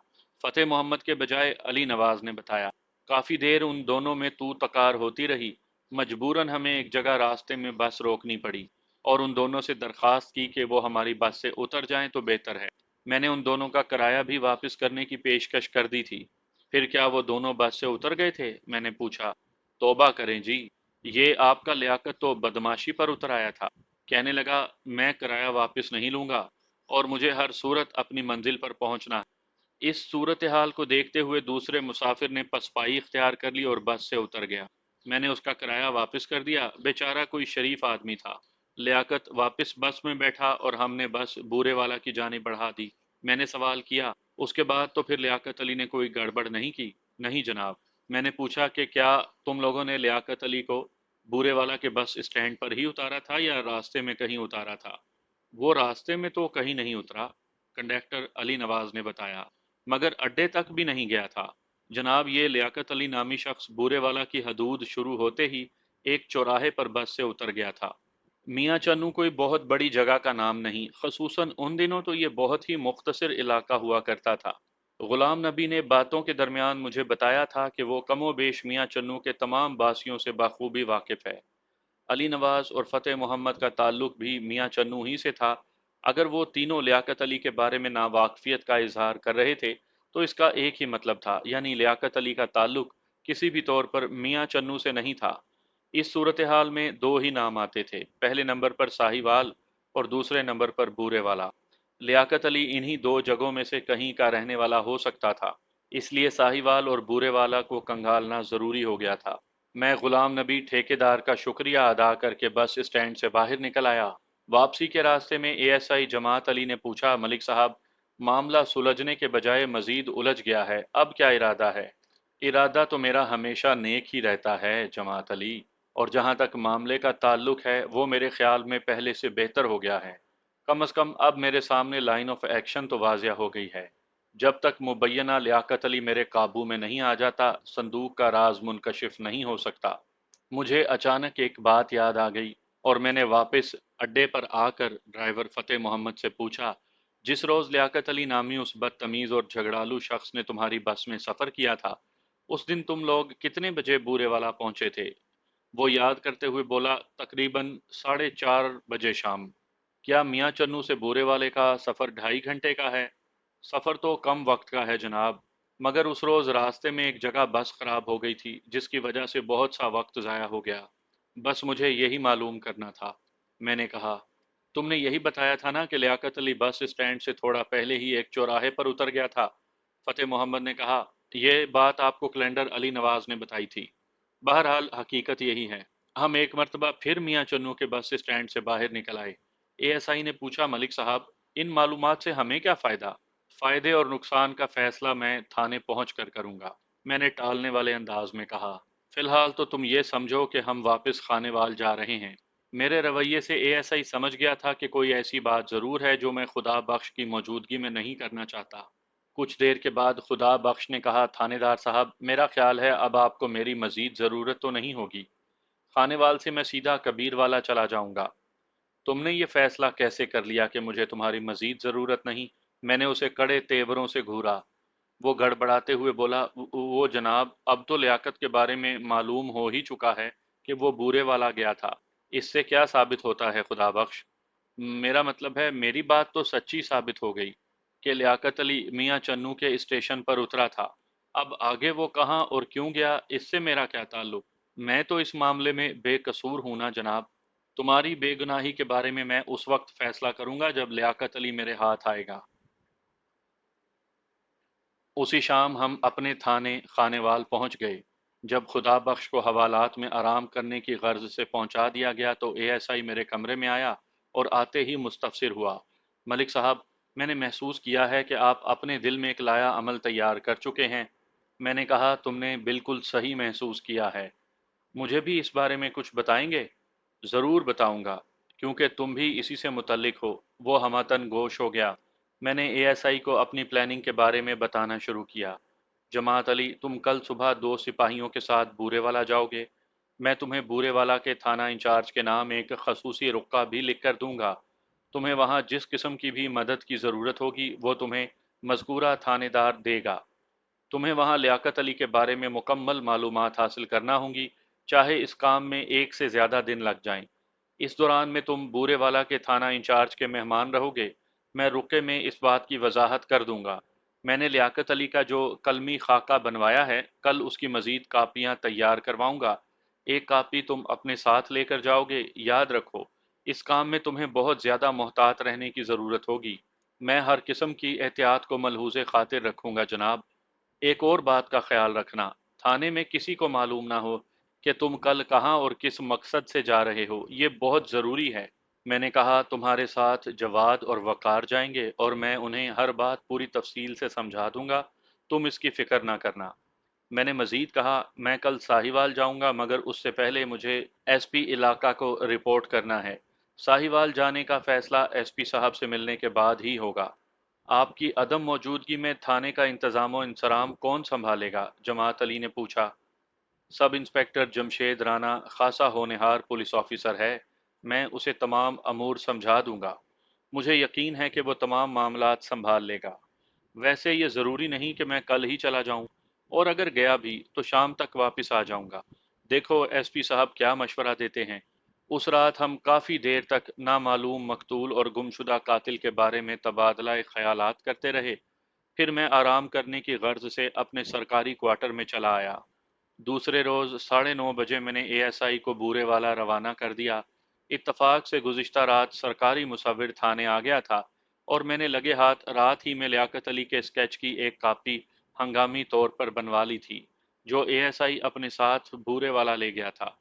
फतेह मोहम्मद के बजाय अली नवाज ने बताया। काफी देर उन दोनों में तू तकार होती रही। मजबूरन हमें एक जगह रास्ते में बस रोकनी पड़ी और उन दोनों से दरखास्त की कि वो हमारी बस से उतर जाएं तो बेहतर है। मैंने उन दोनों का किराया भी वापस करने की पेशकश कर दी थी। फिर क्या वो दोनों बस से उतर गए थे? मैंने पूछा। तौबा करें जी, ये आपका लियाकत तो बदमाशी पर उतर आया था। कहने लगा, मैं किराया वापस नहीं लूंगा और मुझे हर सूरत अपनी मंजिल पर पहुंचना है। इस सूरत हाल को देखते हुए दूसरे मुसाफिर ने पसपाई इख्तियार कर ली और बस से उतर गया। मैंने उसका किराया वापस कर दिया। बेचारा कोई शरीफ आदमी था। लियाकत वापस बस में बैठा और हमने बस बूरे वाला की जानिब बढ़ा दी। मैंने सवाल किया, उसके बाद तो फिर लियाकत अली ने कोई गड़बड़ नहीं की? नहीं जनाब। मैंने पूछा कि क्या तुम लोगों ने लियाकत अली को बूरे वाला के बस स्टैंड पर ही उतारा था या रास्ते में कहीं उतारा था? वो रास्ते में तो कहीं नहीं उतरा, कंडक्टर अली नवाज ने बताया, मगर अड्डे तक भी नहीं गया था। जनाब, ये लियाकत अली नामी शख्स बूरे वाला की हदूद शुरू होते ही एक चौराहे पर बस से उतर गया था। मियाँ चन्नू कोई बहुत बड़ी जगह का नाम नहीं, खसूसन उन दिनों तो ये बहुत ही मुख्तसर इलाका हुआ करता था। गुलाम नबी ने बातों के दरमियान मुझे बताया था कि वो कमोबेश मियाँ चन्नू के तमाम बासियों से बखूबी वाकिफ है। अली नवाज और फतेह मोहम्मद का ताल्लुक भी मियाँ चन्नू ही से था। अगर वो तीनों लियाकत अली के बारे में नावाकफियत का इजहार कर रहे थे तो इसका एक ही मतलब था, यानी लियाकत अली का ताल्लुक किसी भी तौर पर मियाँ चन्नू से नहीं था। इस सूरत हाल में दो ही नाम आते थे, पहले नंबर पर साहिवाल और दूसरे नंबर पर बूरे वाला। लियाकत अली इन्हीं दो जगहों में से कहीं का रहने वाला हो सकता था, इसलिए साहिवाल और बूरे वाला को कंगालना जरूरी हो गया था। मैं गुलाम नबी ठेकेदार का शुक्रिया अदा करके बस स्टैंड से बाहर निकल आया। वापसी के रास्ते में एएसआई जमात अली ने पूछा, मलिक साहब, मामला सुलझने के बजाय मजीद उलझ गया है, अब क्या इरादा है? इरादा तो मेरा हमेशा नेक ही रहता है जमात अली, और जहां तक मामले का ताल्लुक है वो मेरे ख्याल में पहले से बेहतर हो गया है। कम अज कम अब मेरे सामने लाइन ऑफ एक्शन तो वाजिया हो गई है। जब तक मुबैना लियाकत अली मेरे काबू में नहीं आ जाता, संदूक का राज मुनकशिफ नहीं हो सकता। मुझे अचानक एक बात याद आ गई और मैंने वापस अड्डे पर आकर ड्राइवर फतेह मोहम्मद से पूछा, जिस रोज लियाकत अली नामी उस बदतमीज और झगड़ालू शख्स ने तुम्हारी बस में सफर किया था, उस दिन तुम लोग कितने बजे बूरे वाला पहुंचे थे? वो याद करते हुए बोला, तकरीबन 4:30 बजे शाम। क्या मियाँ चन्नू से बूरे वाले का सफर 2.5 घंटे का है? सफर तो कम वक्त का है जनाब, मगर उस रोज रास्ते में एक जगह बस खराब हो गई थी जिसकी वजह से बहुत सा वक्त जाया हो गया। बस मुझे यही मालूम करना था। मैंने कहा, तुमने यही बताया था ना कि लियाकत अली बस स्टैंड से थोड़ा पहले ही एक चौराहे पर उतर गया था? फतेह मोहम्मद ने कहा, यह बात आपको कैलेंडर अली नवाज ने बताई थी। बहरहाल हकीकत यही है। हम एक मर्तबा फिर मियाँ चन्नू के बस स्टैंड से बाहर निकल आए। एएसआई ने पूछा, मलिक साहब, इन मालूमात से हमें क्या फ़ायदा? फ़ायदे और नुकसान का फैसला मैं थाने पहुंच कर करूंगा। मैंने टालने वाले अंदाज में कहा। फिलहाल तो तुम ये समझो कि हम वापस खानेवाल जा रहे हैं। मेरे रवैये से एएसआई समझ गया था कि कोई ऐसी बात जरूर है जो मैं खुदा बख्श की मौजूदगी में नहीं करना चाहता। कुछ देर के बाद खुदा बख्श ने कहा, थानेदार साहब, मेरा ख्याल है अब आपको मेरी मजीद ज़रूरत तो नहीं होगी। खानेवाल से मैं सीधा कबीर वाला चला जाऊंगा। तुमने ये फैसला कैसे कर लिया कि मुझे तुम्हारी मजीद ज़रूरत नहीं? मैंने उसे कड़े तेवरों से घूरा। वो गड़बड़ाते हुए बोला, वो जनाब, अब तो लियाकत के बारे में मालूम हो ही चुका है कि वो बूरे वाला गया था। इससे क्या साबित होता है खुदा बख्श? मेरा मतलब है, मेरी बात तो सच्ची साबित हो गई कि लियाकत अली मियाँ चन्नू के स्टेशन पर उतरा था। अब आगे वो कहाँ और क्यों गया, इससे मेरा क्या ताल्लुक? मैं तो इस मामले में बेकसूर हूं ना जनाब। तुम्हारी बेगुनाही के बारे में मैं उस वक्त फैसला करूंगा जब लियाकत अली मेरे हाथ आएगा। उसी शाम हम अपने थाने खानेवाल पहुंच गए। जब खुदा बख्श को हवालात में आराम करने की गर्ज से पहुंचा दिया गया तो एएसआई मेरे कमरे में आया और आते ही मुस्तफसिर हुआ। मलिक साहब, मैंने महसूस किया है कि आप अपने दिल में एक लाया अमल तैयार कर चुके हैं। मैंने कहा, तुमने बिल्कुल सही महसूस किया है। मुझे भी इस बारे में कुछ बताएंगे? ज़रूर बताऊंगा, क्योंकि तुम भी इसी से मुतल्लिक हो। वो हमतन गोश हो गया। मैंने एएसआई को अपनी प्लानिंग के बारे में बताना शुरू किया। जमात अली, तुम कल सुबह 2 सिपाहियों के साथ बूरेवाला जाओगे। मैं तुम्हें बूरेवाला के थाना इंचार्ज के नाम एक खसूसी रुक्का भी लिख कर दूंगा। तुम्हें वहाँ जिस किस्म की भी मदद की ज़रूरत होगी वो तुम्हें मज़कूरा थानेदार देगा। तुम्हें वहाँ लियाकत अली के बारे में मुकम्मल मालूमात हासिल करना होंगी, चाहे इस काम में एक से ज़्यादा दिन लग जाएं। इस दौरान में तुम बूरेवाला के थाना इंचार्ज के मेहमान रहोगे। मैं रुके में इस बात की वजाहत कर दूंगा। मैंने लियाकत अली का जो कलमी खाका बनवाया है, कल उसकी मजीद कापियां तैयार करवाऊंगा। एक कापी तुम अपने साथ लेकर जाओगे। याद रखो, इस काम में तुम्हें बहुत ज़्यादा मोहतात रहने की ज़रूरत होगी। मैं हर किस्म की एहतियात को मलहूज़ खातिर रखूंगा जनाब। एक और बात का ख्याल रखना, थाने में किसी को मालूम ना हो कि तुम कल कहाँ और किस मकसद से जा रहे हो। ये बहुत ज़रूरी है। मैंने कहा, तुम्हारे साथ जवाद और वकार जाएंगे और मैं उन्हें हर बात पूरी तफसील से समझा दूंगा। तुम इसकी फिक्र ना करना। मैंने मजीद कहा, मैं कल साहिवाल जाऊंगा, मगर उससे पहले मुझे एसपी इलाका को रिपोर्ट करना है। साहिवाल जाने का फैसला एसपी साहब से मिलने के बाद ही होगा। आपकी अदम मौजूदगी में थाने का इंतजाम इंसराम कौन संभालेगा? जमात अली ने पूछा। सब इंस्पेक्टर जमशेद राना खासा होनहार पुलिस ऑफिसर है। मैं उसे तमाम अमूर समझा दूंगा। मुझे यकीन है कि वो तमाम मामलात संभाल लेगा। वैसे ये ज़रूरी नहीं कि मैं कल ही चला जाऊं, और अगर गया भी तो शाम तक वापस आ जाऊंगा। देखो एसपी साहब क्या मशवरा देते हैं। उस रात हम काफ़ी देर तक नामालूम मकतूल और गुमशुदा कातिल के बारे में तबादला ख्यालात करते रहे। फिर मैं आराम करने की गर्ज से अपने सरकारी क्वार्टर में चला आया। दूसरे रोज़ 9:30 बजे मैंने एएसआई को बूरे वाला रवाना कर दिया। इत्तफाक से गुज़िश्ता रात सरकारी मुसव्विर थाने आ गया था और मैंने लगे हाथ रात ही में लियाकत अली के स्केच की एक कापी हंगामी तौर पर बनवा ली थी, जो एएसआई अपने साथ बूरे वाला ले गया था।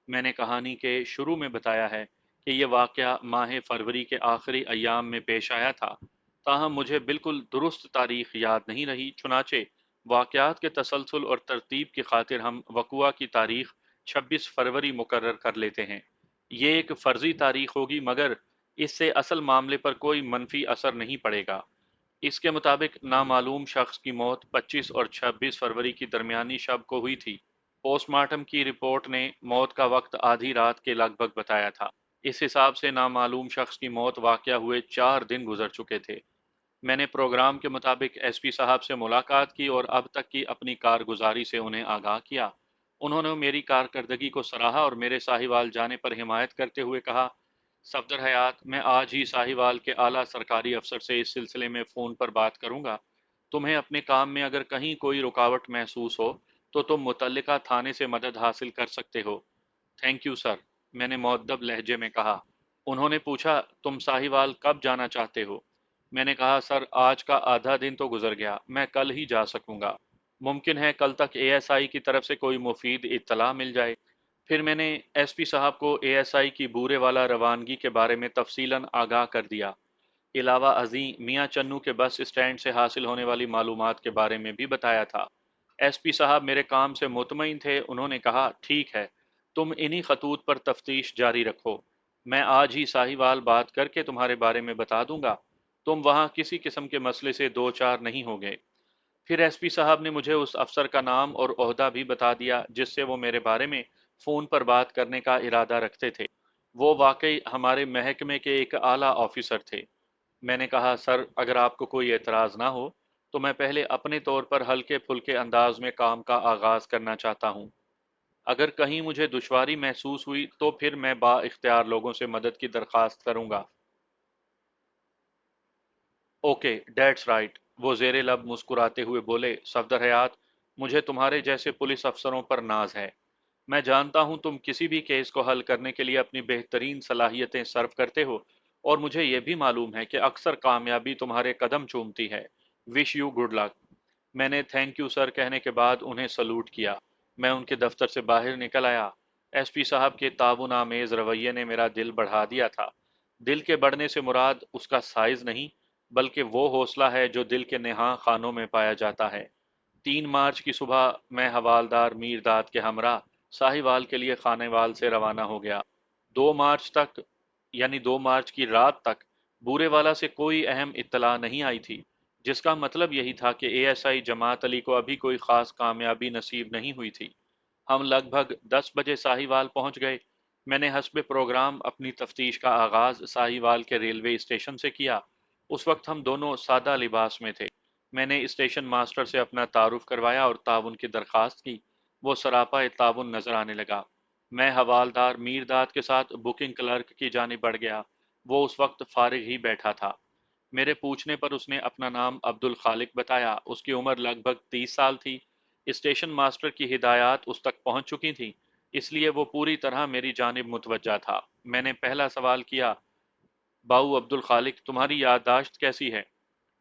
मैंने कहानी के शुरू में बताया है कि यह वाक़या माह फरवरी के आखिरी अय्याम में पेश आया था। ताहम मुझे बिल्कुल दुरुस्त तारीख याद नहीं रही। चुनाचे वाक़यात के तसलसल और तरतीब की खातिर हम वक़ुआ की तारीख 26 फरवरी मुकर्रर कर लेते हैं। ये एक फ़र्ज़ी तारीख होगी, मगर इससे असल मामले पर कोई मनफी असर नहीं पड़ेगा। इसके मुताबिक नामालूम शख्स की मौत 25 और 26 फरवरी की दरमियानी शब को हुई थी। पोस्टमार्टम की रिपोर्ट ने मौत का वक्त आधी रात के लगभग बताया था। इस हिसाब से नामालूम शख्स की मौत वाक़या हुए 4 दिन गुजर चुके थे। मैंने प्रोग्राम के मुताबिक एसपी साहब से मुलाकात की और अब तक की अपनी कारगुजारी से उन्हें आगाह किया। उन्होंने मेरी कारकर्दगी को सराहा और मेरे साहिवाल जाने पर हिमायत करते हुए कहा, सफदर हयात, मैं आज ही साहिवाल के आला सरकारी अफसर से इस सिलसिले में फ़ोन पर बात करूंगा। तुम्हें अपने काम में अगर कहीं कोई रुकावट महसूस हो तो तुम मुतल्लिका थाने से मदद हासिल कर सकते हो। थैंक यू सर, मैंने मुअद्दब लहजे में कहा। उन्होंने पूछा, तुम साहिवाल कब जाना चाहते हो? मैंने कहा, सर, आज का आधा दिन तो गुजर गया, मैं कल ही जा सकूंगा। मुमकिन है कल तक एएसआई की तरफ से कोई मुफीद इत्तला मिल जाए। फिर मैंने एसपी साहब को एएसआई की बूरे वाला रवानगी के बारे में तफसीलन आगाह कर दिया। अलावा अजी मियाँ चन्नू के बस स्टैंड से हासिल होने वाली मालूमात के बारे में भी बताया था। ایس پی صاحب میرے کام سے مطمئن تھے، انہوں نے کہا ٹھیک ہے، تم انہی خطوط پر تفتیش جاری رکھو، میں آج ہی ساہیوال بات کر کے تمہارے بارے میں بتا دوں گا، تم وہاں کسی قسم کے مسئلے سے دو چار نہیں ہوگے۔ پھر ایس پی صاحب نے مجھے اس افسر کا نام اور عہدہ بھی بتا دیا جس سے وہ میرے بارے میں فون پر بات کرنے کا ارادہ رکھتے تھے۔ وہ واقعی ہمارے محکمے کے ایک اعلیٰ آفیسر تھے۔ میں نے کہا سر، اگر آپ کو کوئی اعتراض نہ ہو تو میں پہلے اپنے طور پر ہلکے پھلکے انداز میں کام کا آغاز کرنا چاہتا ہوں۔ اگر کہیں مجھے دشواری محسوس ہوئی تو پھر میں با اختیار لوگوں سے مدد کی درخواست کروں گا۔ اوکے ڈیٹس رائٹ، وہ زیر لب مسکراتے ہوئے بولے، صفدر حیات، مجھے تمہارے جیسے پولیس افسروں پر ناز ہے۔ میں جانتا ہوں تم کسی بھی کیس کو حل کرنے کے لیے اپنی بہترین صلاحیتیں صرف کرتے ہو، اور مجھے یہ بھی معلوم ہے کہ اکثر کامیابی تمہارے قدم چومتی ہے۔ Wish you good luck. میں نے تھینک یو سر کہنے کے بعد انہیں سلوٹ کیا۔ میں ان کے دفتر سے باہر نکل آیا۔ ایس پی صاحب کے تعاون آمیز رویے نے میرا دل بڑھا دیا تھا۔ دل کے بڑھنے سے مراد اس کا سائز نہیں، بلکہ وہ حوصلہ ہے جو دل کے نہاں خانوں میں پایا جاتا ہے۔ 3 مارچ کی صبح میں حوالدار میر داد کے ہمراہ ساہیوال کے لیے خانیوال سے روانہ ہو گیا۔ 2 مارچ تک، یعنی 2 مارچ کی رات تک بورے والا سے کوئی اہم اطلاع نہیں آئی تھی، جس کا مطلب یہی تھا کہ اے ایس آئی جماعت علی کو ابھی کوئی خاص کامیابی نصیب نہیں ہوئی تھی۔ ہم لگ بھگ 10 بجے ساہیوال پہنچ گئے۔ میں نے حسب پروگرام اپنی تفتیش کا آغاز ساہیوال کے ریلوے اسٹیشن سے کیا۔ اس وقت ہم دونوں سادہ لباس میں تھے۔ میں نے اسٹیشن ماسٹر سے اپنا تعارف کروایا اور تعاون کی درخواست کی۔ وہ سراپا تعاون نظر آنے لگا۔ میں حوالدار میر داد کے ساتھ بکنگ کلرک کی جانب بڑھ گیا۔ وہ اس وقت فارغ ہی بیٹھا تھا۔ میرے پوچھنے پر اس نے اپنا نام عبد الخالق بتایا۔ اس کی عمر لگ بھگ 30 سال تھی۔ اسٹیشن ماسٹر کی ہدایات اس تک پہنچ چکی تھیں، اس لیے وہ پوری طرح میری جانب متوجہ تھا۔ میں نے پہلا سوال کیا، باؤ عبد الخالق، تمہاری یادداشت کیسی ہے؟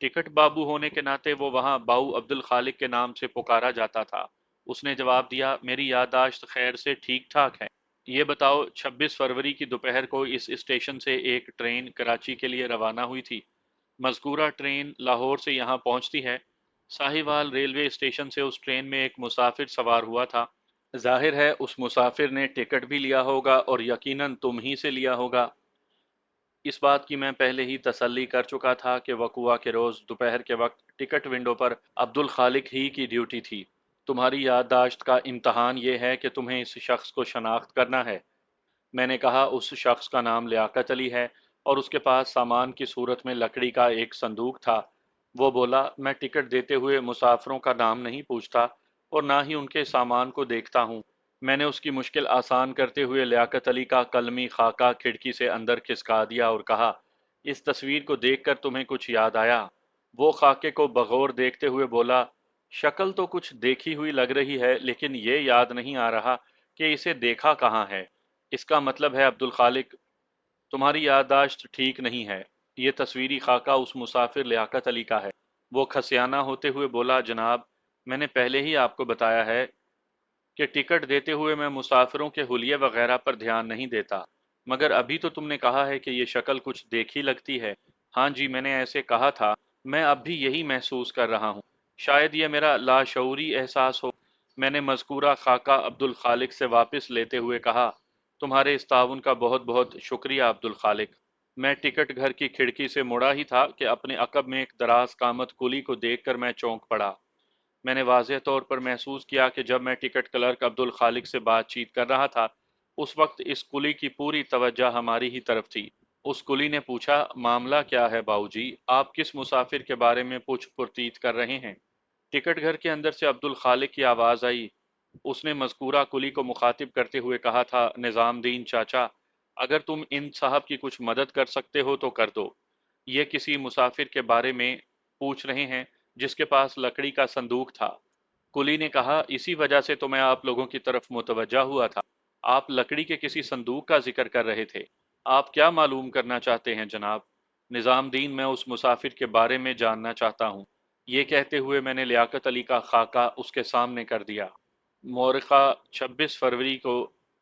ٹکٹ بابو ہونے کے ناطے وہ وہاں باؤ عبد الخالق کے نام سے پکارا جاتا تھا۔ اس نے جواب دیا، میری یادداشت خیر سے ٹھیک ٹھاک ہے۔ یہ بتاؤ، 26 فروری کی دوپہر کو اس اسٹیشن سے ایک ٹرین کراچی کے لیے روانہ ہوئی تھی۔ مذکورہ ٹرین لاہور سے یہاں پہنچتی ہے۔ ساہیوال ریلوے اسٹیشن سے اس ٹرین میں ایک مسافر سوار ہوا تھا۔ ظاہر ہے اس مسافر نے ٹکٹ بھی لیا ہوگا اور یقیناً تم ہی سے لیا ہوگا۔ اس بات کی میں پہلے ہی تسلی کر چکا تھا کہ وقوعہ کے روز دوپہر کے وقت ٹکٹ ونڈو پر عبد الخالق ہی کی ڈیوٹی تھی۔ تمہاری یادداشت کا امتحان یہ ہے کہ تمہیں اس شخص کو شناخت کرنا ہے۔ میں نے کہا اس شخص کا نام لیاقت علی ہے اور اس کے پاس سامان کی صورت میں لکڑی کا ایک صندوق تھا۔ وہ بولا، میں ٹکٹ دیتے ہوئے مسافروں کا نام نہیں پوچھتا اور نہ ہی ان کے سامان کو دیکھتا ہوں۔ میں نے اس کی مشکل آسان کرتے ہوئے لیاقت علی کا قلمی خاکہ کھڑکی سے اندر کھسکا دیا اور کہا، اس تصویر کو دیکھ کر تمہیں کچھ یاد آیا؟ وہ خاکے کو بغور دیکھتے ہوئے بولا، شکل تو کچھ دیکھی ہوئی لگ رہی ہے لیکن یہ یاد نہیں آ رہا کہ اسے دیکھا کہاں ہے۔ اس کا مطلب ہے عبد الخالق، تمہاری یادداشت ٹھیک نہیں ہے۔ یہ تصویری خاکہ اس مسافر لیاقت علی کا ہے۔ وہ کھسیانہ ہوتے ہوئے بولا، جناب، میں نے پہلے ہی آپ کو بتایا ہے کہ ٹکٹ دیتے ہوئے میں مسافروں کے حلیے وغیرہ پر دھیان نہیں دیتا، مگر ابھی تو تم نے کہا ہے کہ یہ شکل کچھ دیکھی لگتی ہے۔ ہاں جی، میں نے ایسے کہا تھا، میں اب بھی یہی محسوس کر رہا ہوں، شاید یہ میرا لاشعوری احساس ہو۔ میں نے مذکورہ خاکہ عبد الخالق سے واپس لیتے ہوئے کہا، تمہارے اس تعاون کا بہت بہت شکریہ عبد الخالق۔ میں ٹکٹ گھر کی کھڑکی سے مڑا ہی تھا کہ اپنے عقب میں ایک دراز قامت کلی کو دیکھ کر میں چونک پڑا۔ میں نے واضح طور پر محسوس کیا کہ جب میں ٹکٹ کلرک عبد الخالق سے بات چیت کر رہا تھا، اس وقت اس کلی کی پوری توجہ ہماری ہی طرف تھی۔ اس کلی نے پوچھا، معاملہ کیا ہے باؤ جی؟ آپ کس مسافر کے بارے میں پوچھ پرتیت کر رہے ہیں؟ ٹکٹ گھر کے اندر سے عبد الخالق کی آواز آئی۔ اس نے مذکورہ کلی کو مخاطب کرتے ہوئے کہا تھا، نظام دین چاچا، اگر تم ان صاحب کی کچھ مدد کر سکتے ہو تو کر دو۔ یہ کسی مسافر کے بارے میں پوچھ رہے ہیں جس کے پاس لکڑی کا صندوق تھا۔ کلی نے کہا، اسی وجہ سے تو میں آپ لوگوں کی طرف متوجہ ہوا تھا۔ آپ لکڑی کے کسی صندوق کا ذکر کر رہے تھے۔ آپ کیا معلوم کرنا چاہتے ہیں جناب؟ نظام دین، میں اس مسافر کے بارے میں جاننا چاہتا ہوں۔ یہ کہتے ہوئے میں نے لیاقت علی کا خاکہ اس کے سامنے کر دیا۔ مورخہ 26 فروری کو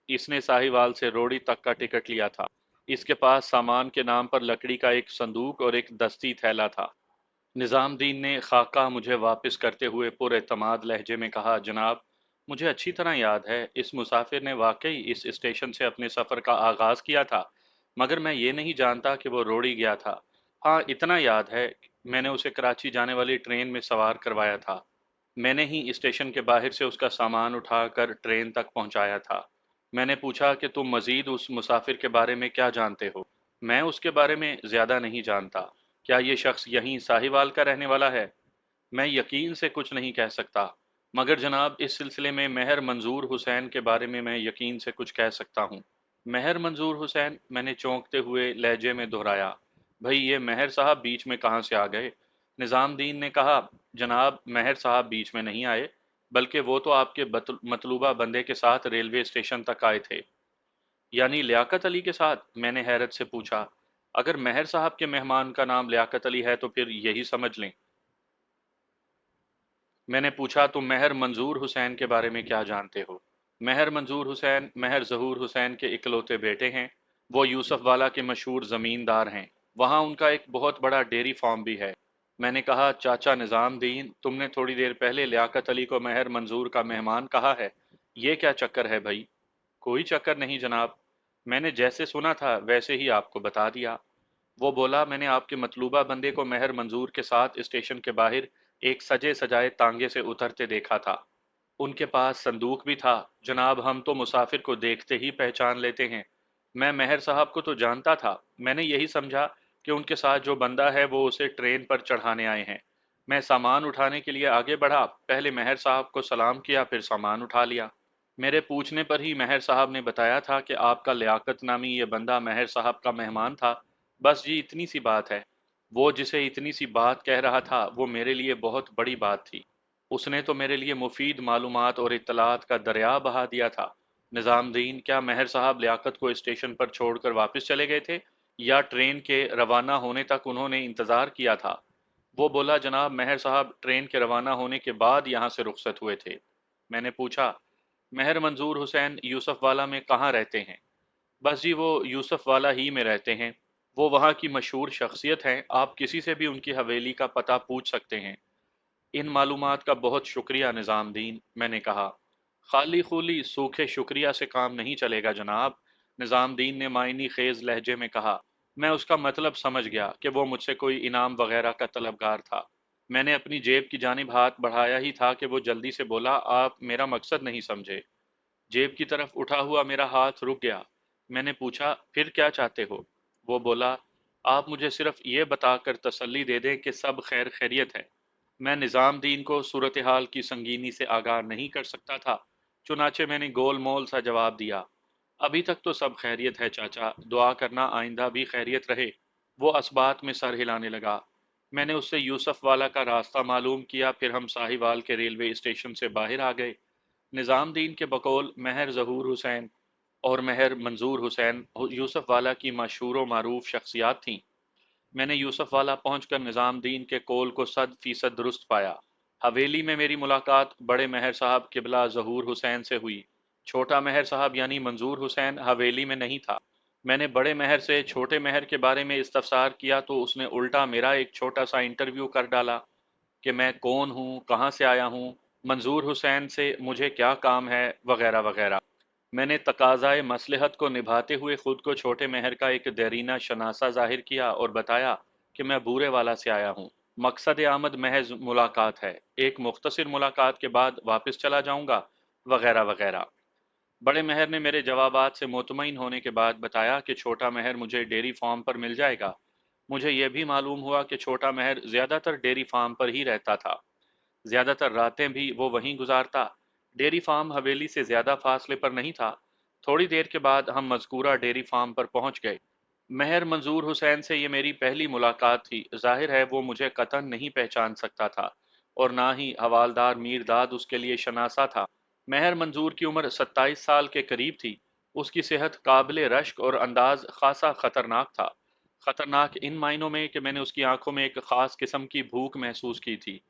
اس نے ساہیوال سے روڑی تک کا ٹکٹ لیا تھا۔ اس کے پاس سامان کے نام پر لکڑی کا ایک صندوق اور ایک دستی تھیلا تھا۔ निज़ाम दीन ने खाका मुझे वापस करते हुए पुरएतमाद लहजे में कहा, जनाब, मुझे अच्छी तरह याद है, इस मुसाफिर ने वाकई इस स्टेशन से अपने सफ़र का आगाज़ किया था, मगर मैं ये नहीं जानता कि वो रोड़ी गया था। हाँ, इतना याद है, मैंने उसे कराची जाने वाली ट्रेन में सवार करवाया था। मैंने ही स्टेशन के बाहर से उसका सामान उठाकर ट्रेन तक पहुंचाया था। मैंने पूछा कि तुम मजीद उस मुसाफिर के बारे में क्या जानते हो? मैं उसके बारे में ज़्यादा नहीं जानता। क्या ये शख्स यहीं साहिवाल का रहने वाला है? मैं यकीन से कुछ नहीं कह सकता, मगर जनाब, इस सिलसिले में मेहर मंजूर हुसैन के बारे में मैं यकीन से कुछ कह सकता हूँ। मेहर मंजूर हुसैन, मैंने चौंकते हुए लहजे में दोहराया। भाई, ये मेहर साहब बीच में कहाँ से आ गए? निज़ामदीन ने कहा, जनाब, मेहर साहब बीच में नहीं आए, बल्कि वो तो आपके मतलूबा बंदे के साथ रेलवे स्टेशन तक आए थे। यानी लियाकत अली के साथ? मैंने हैरत से पूछा। अगर मेहर साहब के मेहमान का नाम लियाकत अली है तो फिर यही समझ लें। मैंने पूछा, तुम मेहर मंजूर हुसैन के बारे में क्या जानते हो? मेहर मंजूर हुसैन मेहर ज़हूर हुसैन के इकलौते बेटे हैं। वो यूसुफ वाला के मशहूर ज़मींदार हैं। वहाँ उनका एक बहुत बड़ा डेयरी फार्म भी है। मैंने कहा, चाचा निज़ामदीन, तुमने थोड़ी देर पहले लियाकत अली को मेहर मंजूर का मेहमान कहा है। ये क्या चक्कर है भाई? कोई चक्कर नहीं जनाब, मैंने जैसे सुना था वैसे ही आपको बता दिया। वो बोला, मैंने आपके मतलूबा बंदे को मेहर मंजूर के साथ स्टेशन के बाहर एक सजे सजाए तांगे से उतरते देखा था। उनके पास संदूक भी था। जनाब, हम तो मुसाफिर को देखते ही पहचान लेते हैं। मैं मेहर साहब को तो जानता था। मैंने यही समझा कि उनके साथ जो बंदा है वो उसे ट्रेन पर चढ़ाने आए हैं। मैं सामान उठाने के लिए आगे बढ़ा, पहले मेहर साहब को सलाम किया, फिर सामान उठा लिया। मेरे पूछने पर ही मेहर साहब ने बताया था कि आपका लियाकत नामी ये बंदा मेहर साहब का मेहमान था। बस जी, इतनी सी बात है। वो जिसे इतनी सी बात कह रहा था वो मेरे लिए बहुत बड़ी बात थी। उसने तो मेरे लिए मुफीद मालूमात और इत्तलात का दरिया बहा दिया था। निज़ामदीन, क्या मेहर साहब लियाकत को स्टेशन पर छोड़कर वापस चले गए थे, या ट्रेन के रवाना होने तक उन्होंने इंतज़ार किया था? वो बोला, जनाब, मेहर साहब ट्रेन के रवाना होने के बाद यहाँ से रुखसत हुए थे। मैंने पूछा, मेहर मंजूर हुसैन यूसुफ वाला में कहाँ रहते हैं? बस जी, वो यूसुफ वाला ही में रहते हैं। वो वहाँ की मशहूर शख्सियत हैं, आप किसी से भी उनकी हवेली का पता पूछ सकते हैं। इन मालूमात का बहुत शुक्रिया निज़ामदीन, मैंने कहा। खाली खूली सूखे शुक्रिया से काम नहीं चलेगा जनाब, निज़ामदीन ने मायनी खेज लहजे में कहा। मैं उसका मतलब समझ गया कि वो मुझसे कोई इनाम वगैरह का तलबगार था। मैंने अपनी जेब की जानिब हाथ बढ़ाया ही था कि वो जल्दी से बोला, आप मेरा मकसद नहीं समझे। जेब की तरफ उठा हुआ मेरा हाथ रुक गया। मैंने पूछा, फिर क्या चाहते हो? वो बोला, आप मुझे सिर्फ ये बताकर तसल्ली दे दें कि सब खैर खैरियत है। मैं निज़ाम दीन को सूरत हाल की संगीनी से आगाह नहीं कर सकता था, चुनाचे मैंने गोल मोल सा जवाब दिया, अभी तक तो सब खैरियत है चाचा, दुआ करना आइंदा भी खैरियत रहे। वो असबात में सर हिलाने लगा। मैंने उससे यूसुफ वाला का रास्ता मालूम किया, फिर हम साहिवाल के रेलवे स्टेशन से बाहर आ गए। निज़ामदीन के बकौल महर ज़हूर हुसैन और महर मंजूर हुसैन यूसुफ वाला की मशहूर व मारूफ शख्सियात थीं। मैंने यूसुफ वाला पहुंचकर निज़ामदीन के कौल को 100% दुरुस्त पाया। हवेली में मेरी मुलाकात बड़े महर साहब किबला ज़हूर हुसैन से हुई। छोटा महर साहब यानी मंजूर हुसैन हवेली में नहीं था। मैंने बड़े महर से छोटे महर के बारे में इस्तफसार किया तो उसने उल्टा मेरा एक छोटा सा इंटरव्यू कर डाला कि मैं कौन हूँ, कहाँ से आया हूँ, मंजूर हुसैन से मुझे क्या काम है, वगैरह वगैरह। मैंने तकाज़ाए मसलहत को निभाते हुए खुद को छोटे महर का एक देरीना शनासा जाहिर किया और बताया कि मैं बूरे वाला से आया हूँ। मकसद आमद महज मुलाकात है, एक मुख्तसर मुलाकात के बाद वापस चला जाऊंगा, वगैरह वगैरह। बड़े महर ने मेरे जवाबात से मुतमईन होने के बाद बताया कि छोटा महर मुझे डेयरी फार्म पर मिल जाएगा। मुझे यह भी मालूम हुआ कि छोटा महर ज़्यादातर डेयरी फार्म पर ही रहता था। ज़्यादातर रातें भी वो वहीं गुजारता। डेयरी फार्म हवेली से ज़्यादा फासले पर नहीं था। थोड़ी देर के बाद हम मज़कूरा डेयरी फार्म पर पहुंच गए। महर मंजूर हुसैन से ये मेरी पहली मुलाकात थी। जाहिर है वो मुझे कतन नहीं पहचान सकता था, और ना ही हवालदार मीरदाद उसके लिए शनासा था। महर मंजूर की उम्र 27 साल के करीब थी। उसकी सेहत काबिल रश्क और अंदाज खासा खतरनाक था। खतरनाक इन मायनों में कि मैंने उसकी आंखों में एक खास किस्म की भूख महसूस की थी।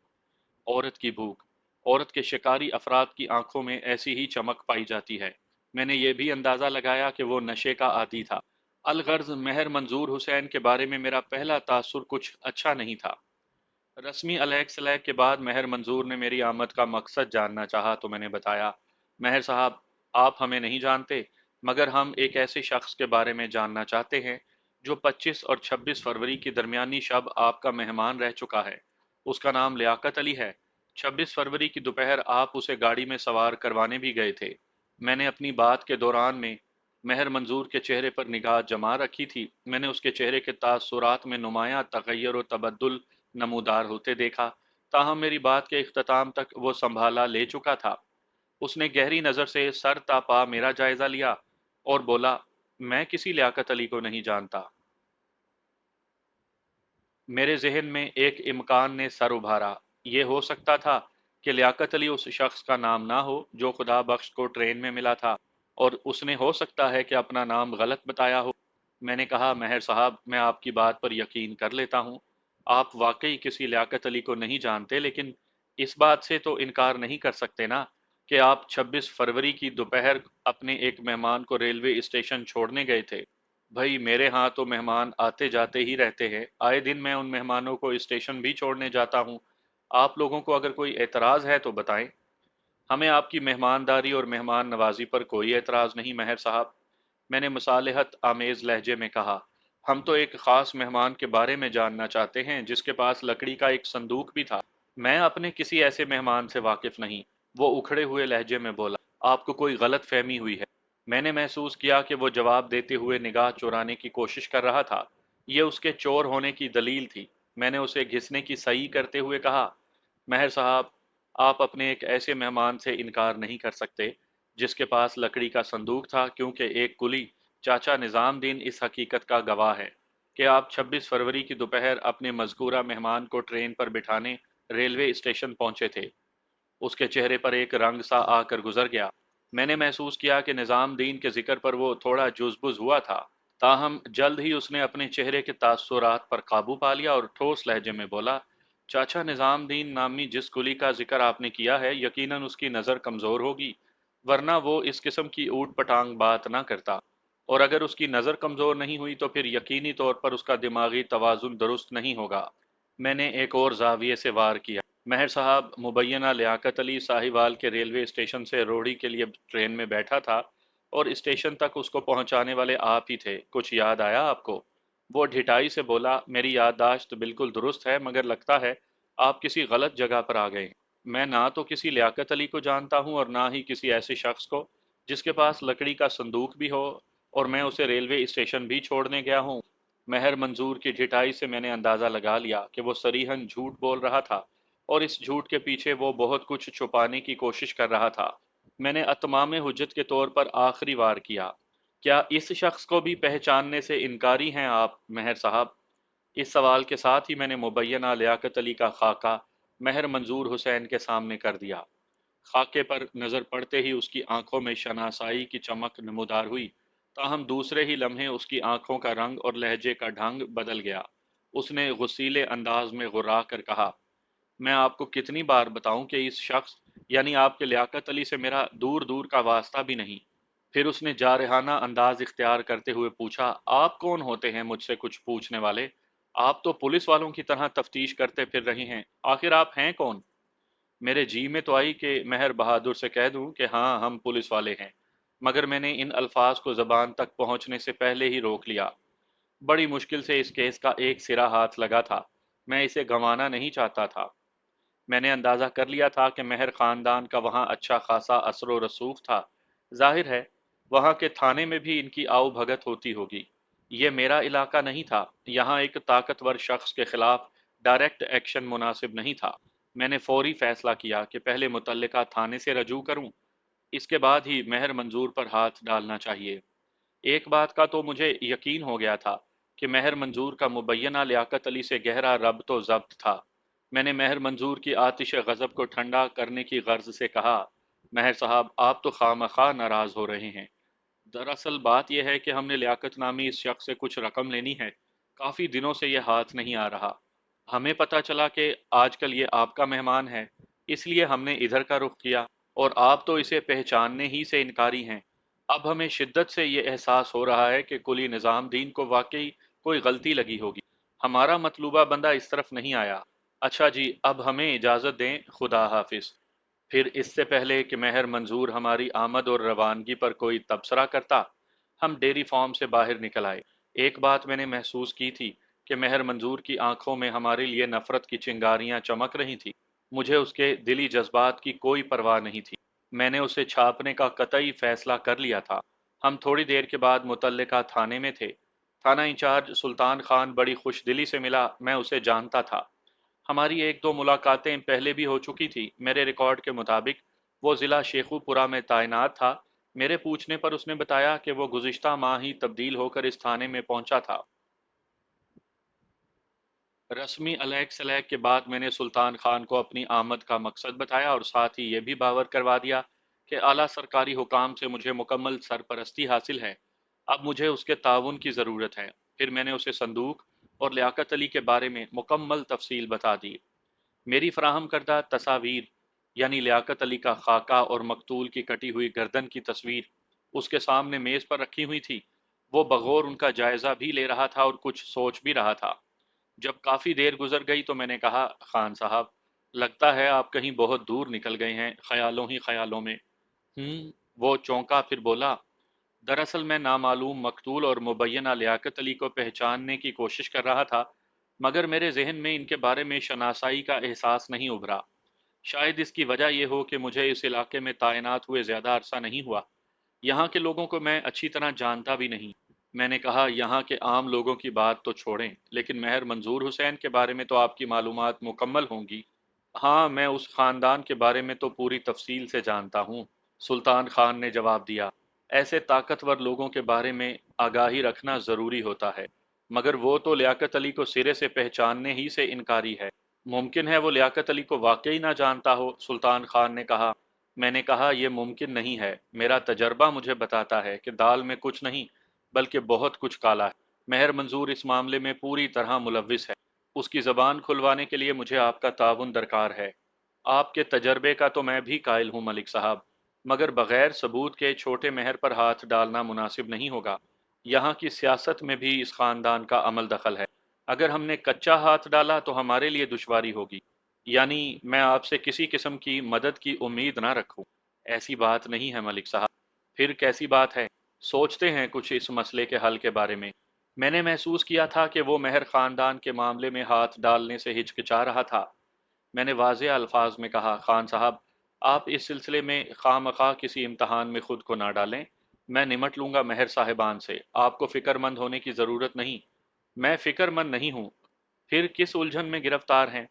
औरत की भूख। औरत के शिकारी अफराद की आंखों में ऐसी ही चमक पाई जाती है। मैंने ये भी अंदाज़ा लगाया कि वो नशे का आदी था। अलगर्ज महर मंजूर हुसैन के बारे में मेरा पहला तासुर कुछ अच्छा नहीं था। रस्मी अलैक सलैक के बाद महर मंजूर ने मेरी आमद का मकसद जानना चाहा तो मैंने बताया, महर साहब, आप हमें नहीं जानते, मगर हम एक ऐसे शख्स के बारे में जानना चाहते हैं जो 25 और 26 फरवरी की दरमियानी शब आपका मेहमान रह चुका है। उसका नाम लियाकत अली है। 26 फरवरी की दोपहर आप उसे गाड़ी में सवार करवाने भी गए थे। मैंने अपनी बात के दौरान में महर मंजूर के चेहरे पर निगाह जमा रखी थी। मैंने उसके चेहरे के तासुरात में नुमाया तगय्युर व तबद्दुल नमूदार होते देखा। ताहम मेरी बात के इख्तिताम तक वो संभाला ले चुका था। उसने गहरी नज़र से सर तापा मेरा जायजा लिया और बोला, मैं किसी लियाकत अली को नहीं जानता। मेरे जहन में एक इम्कान ने सर उभारा। ये हो सकता था कि लियाकत अली उस शख्स का नाम ना हो जो खुदा बख्श को ट्रेन में मिला था, और उसने हो सकता है कि अपना नाम गलत बताया हो। मैंने कहा, महर साहब, मैं आपकी बात पर यकीन कर लेता हूँ। आप वाकई किसी लियाकत अली को नहीं जानते, लेकिन इस बात से तो इनकार नहीं कर सकते ना कि आप 26 फरवरी की दोपहर अपने एक मेहमान को रेलवे स्टेशन छोड़ने गए थे। भाई, मेरे यहाँ तो मेहमान आते जाते ही रहते हैं। आए दिन मैं उन मेहमानों को स्टेशन भी छोड़ने जाता हूँ। आप लोगों को अगर कोई एतराज़ है तो बताएं। हमें आपकी मेहमानदारी और मेहमान नवाजी पर कोई एतराज़ नहीं महर साहब, मैंने मुसालहत आमेज लहजे में कहा। हम तो एक ख़ास मेहमान के बारे में जानना चाहते हैं जिसके पास लकड़ी का एक संदूक भी था। मैं अपने किसी ऐसे मेहमान से वाकिफ नहीं, वो उखड़े हुए लहजे में बोला। आपको कोई गलत फहमी हुई है। मैंने महसूस किया कि वो जवाब देते हुए निगाह चुराने की कोशिश कर रहा था। ये उसके चोर होने की दलील थी। मैंने उसे घिसने की सही करते हुए कहा, महर साहब, आप अपने एक ऐसे मेहमान से इनकार नहीं कर सकते जिसके पास लकड़ी का संदूक था, क्योंकि एक कुली, चाचा निज़ामदीन, इस हकीकत का गवाह है कि आप 26 फरवरी की दोपहर अपने मज़कूरा मेहमान को ट्रेन पर बिठाने रेलवे स्टेशन पहुंचे थे। उसके चेहरे पर एक रंग सा आकर गुजर गया। मैंने महसूस किया कि निज़ामदीन के जिक्र पर वो थोड़ा जुज़बुज़ हुआ था। ताहम जल्द ही उसने अपने चेहरे के तासुरात पर काबू पा लिया और ठोस लहजे में बोला, चाचा निज़ामदीन नामी जिस कुली का जिक्र आपने किया है, यकीनन उसकी नज़र कमज़ोर होगी, वरना वो इस किस्म की ऊट पटांग बात ना करता। और अगर उसकी नज़र कमज़ोर नहीं हुई तो फिर यकीनी तौर पर उसका दिमागी तवाज़ुन दुरुस्त नहीं होगा। मैंने एक और जाविये से वार किया। महर साहब, मुबैना लियाकत अली साहिवाल के रेलवे स्टेशन से रोहड़ी के लिए ट्रेन में बैठा था, और स्टेशन तक उसको पहुंचाने वाले आप ही थे। कुछ याद आया आपको? वो ढिठाई से बोला, मेरी याददाश्त बिल्कुल दुरुस्त है, मगर लगता है आप किसी गलत जगह पर आ गए। मैं ना तो किसी लियाकत अली को जानता हूँ और ना ही किसी ऐसे शख्स को जिसके पास लकड़ी का संदूक भी हो, और मैं उसे रेलवे स्टेशन भी छोड़ने गया हूँ। महर मंजूर की ढिठाई से मैंने अंदाज़ा लगा लिया कि वो सरीहन झूठ बोल रहा था, और इस झूठ के पीछे वो बहुत कुछ छुपाने की कोशिश कर रहा था। मैंने अतमाम हुज्जत के तौर पर आखिरी वार किया, क्या इस शख्स को भी पहचानने से इनकारी हैं आप महर साहब? इस सवाल के साथ ही मैंने मुबैना लियाकत अली का खाका महर मंजूर हुसैन के सामने कर दिया। खाके पर नज़र पड़ते ही उसकी आंखों में शनासाई की चमक नमूदार हुई। ताहम दूसरे ही लम्हे उसकी आंखों का रंग और लहजे का ढंग बदल गया। उसने गुस्सीले अंदाज में गुर्रा कर कहा, मैं आपको कितनी बार बताऊं कि इस शख्स यानी आपके लियाकत अली से मेरा दूर दूर का वास्ता भी नहीं। फिर उसने जारहाना अंदाज इख्तियार करते हुए पूछा, आप कौन होते हैं मुझसे कुछ पूछने वाले? आप तो पुलिस वालों की तरह तफ्तीश करते फिर रहे हैं। आखिर आप हैं कौन? मेरे जी में तो आई कि महर बहादुर से कह दूं कि हाँ, हम पुलिस वाले हैं, मगर मैंने इन अल्फाज को जबान तक पहुंचने से पहले ही रोक लिया। बड़ी मुश्किल से इस केस का एक सिरा हाथ लगा था। मैं इसे गंवाना नहीं चाहता था। मैंने अंदाज़ा कर लिया था कि महर ख़ानदान का वहाँ अच्छा खासा असर व रसूख था। ज़ाहिर है वहाँ के थाने में भी इनकी आओ भगत होती होगी। ये मेरा इलाका नहीं था। यहाँ एक ताकतवर शख्स के खिलाफ डायरेक्ट एक्शन मुनासिब नहीं था। मैंने फौरी फैसला किया कि पहले मुतल्लिका थाने से रजू करूँ, इसके बाद ही महर मंजूर पर हाथ डालना चाहिए। एक बात का तो मुझे यकीन हो गया था कि महर मंजूर का मुबैना लियाकत अली से गहरा रब तो ज़ब्त था। मैंने महर मंजूर की आतिश गज़ब को ठंडा करने की गर्ज से कहा, महर साहब, आप तो खामखा नाराज़ हो रहे हैं। दरअसल बात यह है कि हमने लियाकत नामी इस शख्स से कुछ रकम लेनी है। काफ़ी दिनों से यह हाथ नहीं आ रहा। हमें पता चला कि आजकल ये आपका मेहमान है, इसलिए हमने इधर का रुख किया, और आप तो इसे पहचानने ही से इनकारी हैं। अब हमें शिद्दत से ये एहसास हो रहा है कि कुली निज़ामदीन को वाकई कोई गलती लगी होगी। हमारा मतलूबा बंदा इस तरफ नहीं आया। अच्छा जी, अब हमें इजाज़त दें, खुदा हाफिज। फिर इससे पहले कि मेहर मंजूर हमारी आमद और रवानगी पर कोई तबसरा करता, हम डेयरी फार्म से बाहर निकल आए। एक बात मैंने महसूस की थी कि मेहर मंजूर की आंखों में हमारे लिए नफरत की चिंगारियां चमक रही थी। मुझे उसके दिली जज्बात की कोई परवाह नहीं थी। मैंने उसे छापने का कतई फैसला कर लिया था। हम थोड़ी देर के बाद मुतल्लिका थाने में थे। थाना इंचार्ज सुल्तान खान बड़ी खुशदिली से मिला। मैं उसे जानता था। हमारी एक दो मुलाकातें पहले भी हो चुकी थी। मेरे रिकॉर्ड के मुताबिक वो ज़िला शेखुपुरा में तैनात था। मेरे पूछने पर उसने बताया कि वो गुज़िश्ता माह ही तब्दील होकर इस थाने में पहुंचा था। रस्मी अलैग सलैग के बाद मैंने सुल्तान खान को अपनी आमद का मकसद बताया और साथ ही ये भी बावर करवा दिया कि आला सरकारी हुकाम से मुझे मुकम्मल सरपरस्ती हासिल है। अब मुझे उसके ताउन की ज़रूरत है। फिर मैंने उसे संदूक और लियाकत अली के बारे में मुकम्मल तफसील बता दी। मेरी फराहम करदा तस्वीर यानी लियाकत अली का खाका और मकतूल की कटी हुई गर्दन की तस्वीर उसके सामने मेज पर रखी हुई थी। वो बगौर उनका जायजा भी ले रहा था और कुछ सोच भी रहा था। जब काफी देर गुजर गई तो मैंने कहा, खान साहब, लगता है आप कहीं बहुत दूर निकल गए हैं, ख्यालों ही ख्यालों में। वो चौंका, फिर बोला, दरअसल मैं नामालूम मकतूल और मुबैना लियाकत अली को पहचानने की कोशिश कर रहा था, मगर मेरे जहन में इनके बारे में शनासाई का एहसास नहीं उभरा। शायद इसकी वजह यह हो कि मुझे इस इलाके में तैनात हुए ज़्यादा अरसा नहीं हुआ। यहाँ के लोगों को मैं अच्छी तरह जानता भी नहीं। मैंने कहा, यहाँ के आम लोगों की बात तो छोड़ें, लेकिन मेहर मंजूर हुसैन के बारे में तो आपकी मालूमात मुकम्मल होंगी। हाँ, मैं उस खानदान के बारे में तो पूरी तफसील से जानता हूँ, सुल्तान खान ने जवाब दिया। ऐसे ताकतवर लोगों के बारे में आगाही रखना ज़रूरी होता है, मगर वो तो लियाकत अली को सिरे से पहचानने ही से इनकारी है। मुमकिन है वो लियाकत अली को वाकई ना जानता हो, सुल्तान खान ने कहा। मैंने कहा, यह मुमकिन नहीं है। मेरा तजर्बा मुझे बताता है कि दाल में कुछ नहीं, बल्कि बहुत कुछ काला है। मेहर मंजूर इस मामले में पूरी तरह मुलविस है। उसकी ज़बान खुलवाने के लिए मुझे आपका ताउन दरकार है। आपके तजर्बे का तो मैं भी कायल हूँ मलिक साहब, मगर बगैर सबूत के छोटे मेहर पर हाथ डालना मुनासिब नहीं होगा। यहाँ की सियासत में भी इस खानदान का अमल दखल है। अगर हमने कच्चा हाथ डाला तो हमारे लिए दुश्वारी होगी। यानी मैं आपसे किसी किस्म की मदद की उम्मीद ना रखूं। ऐसी बात नहीं है मलिक साहब। फिर कैसी बात है? सोचते हैं कुछ इस मसले के हल के बारे में। मैंने महसूस किया था कि वो मेहर खानदान के मामले में हाथ डालने से हिचकिचा रहा था। मैंने वाज़ेह अल्फाज में कहा, खान साहब, आप इस सिलसिले में खामखा किसी इम्तहान में खुद को ना डालें। मैं निमट लूंगा मेहर साहिबान से। आपको फिक्रमंद होने की ज़रूरत नहीं। मैं फिक्रमंद नहीं हूँ। फिर किस उलझन में गिरफ्तार हैं?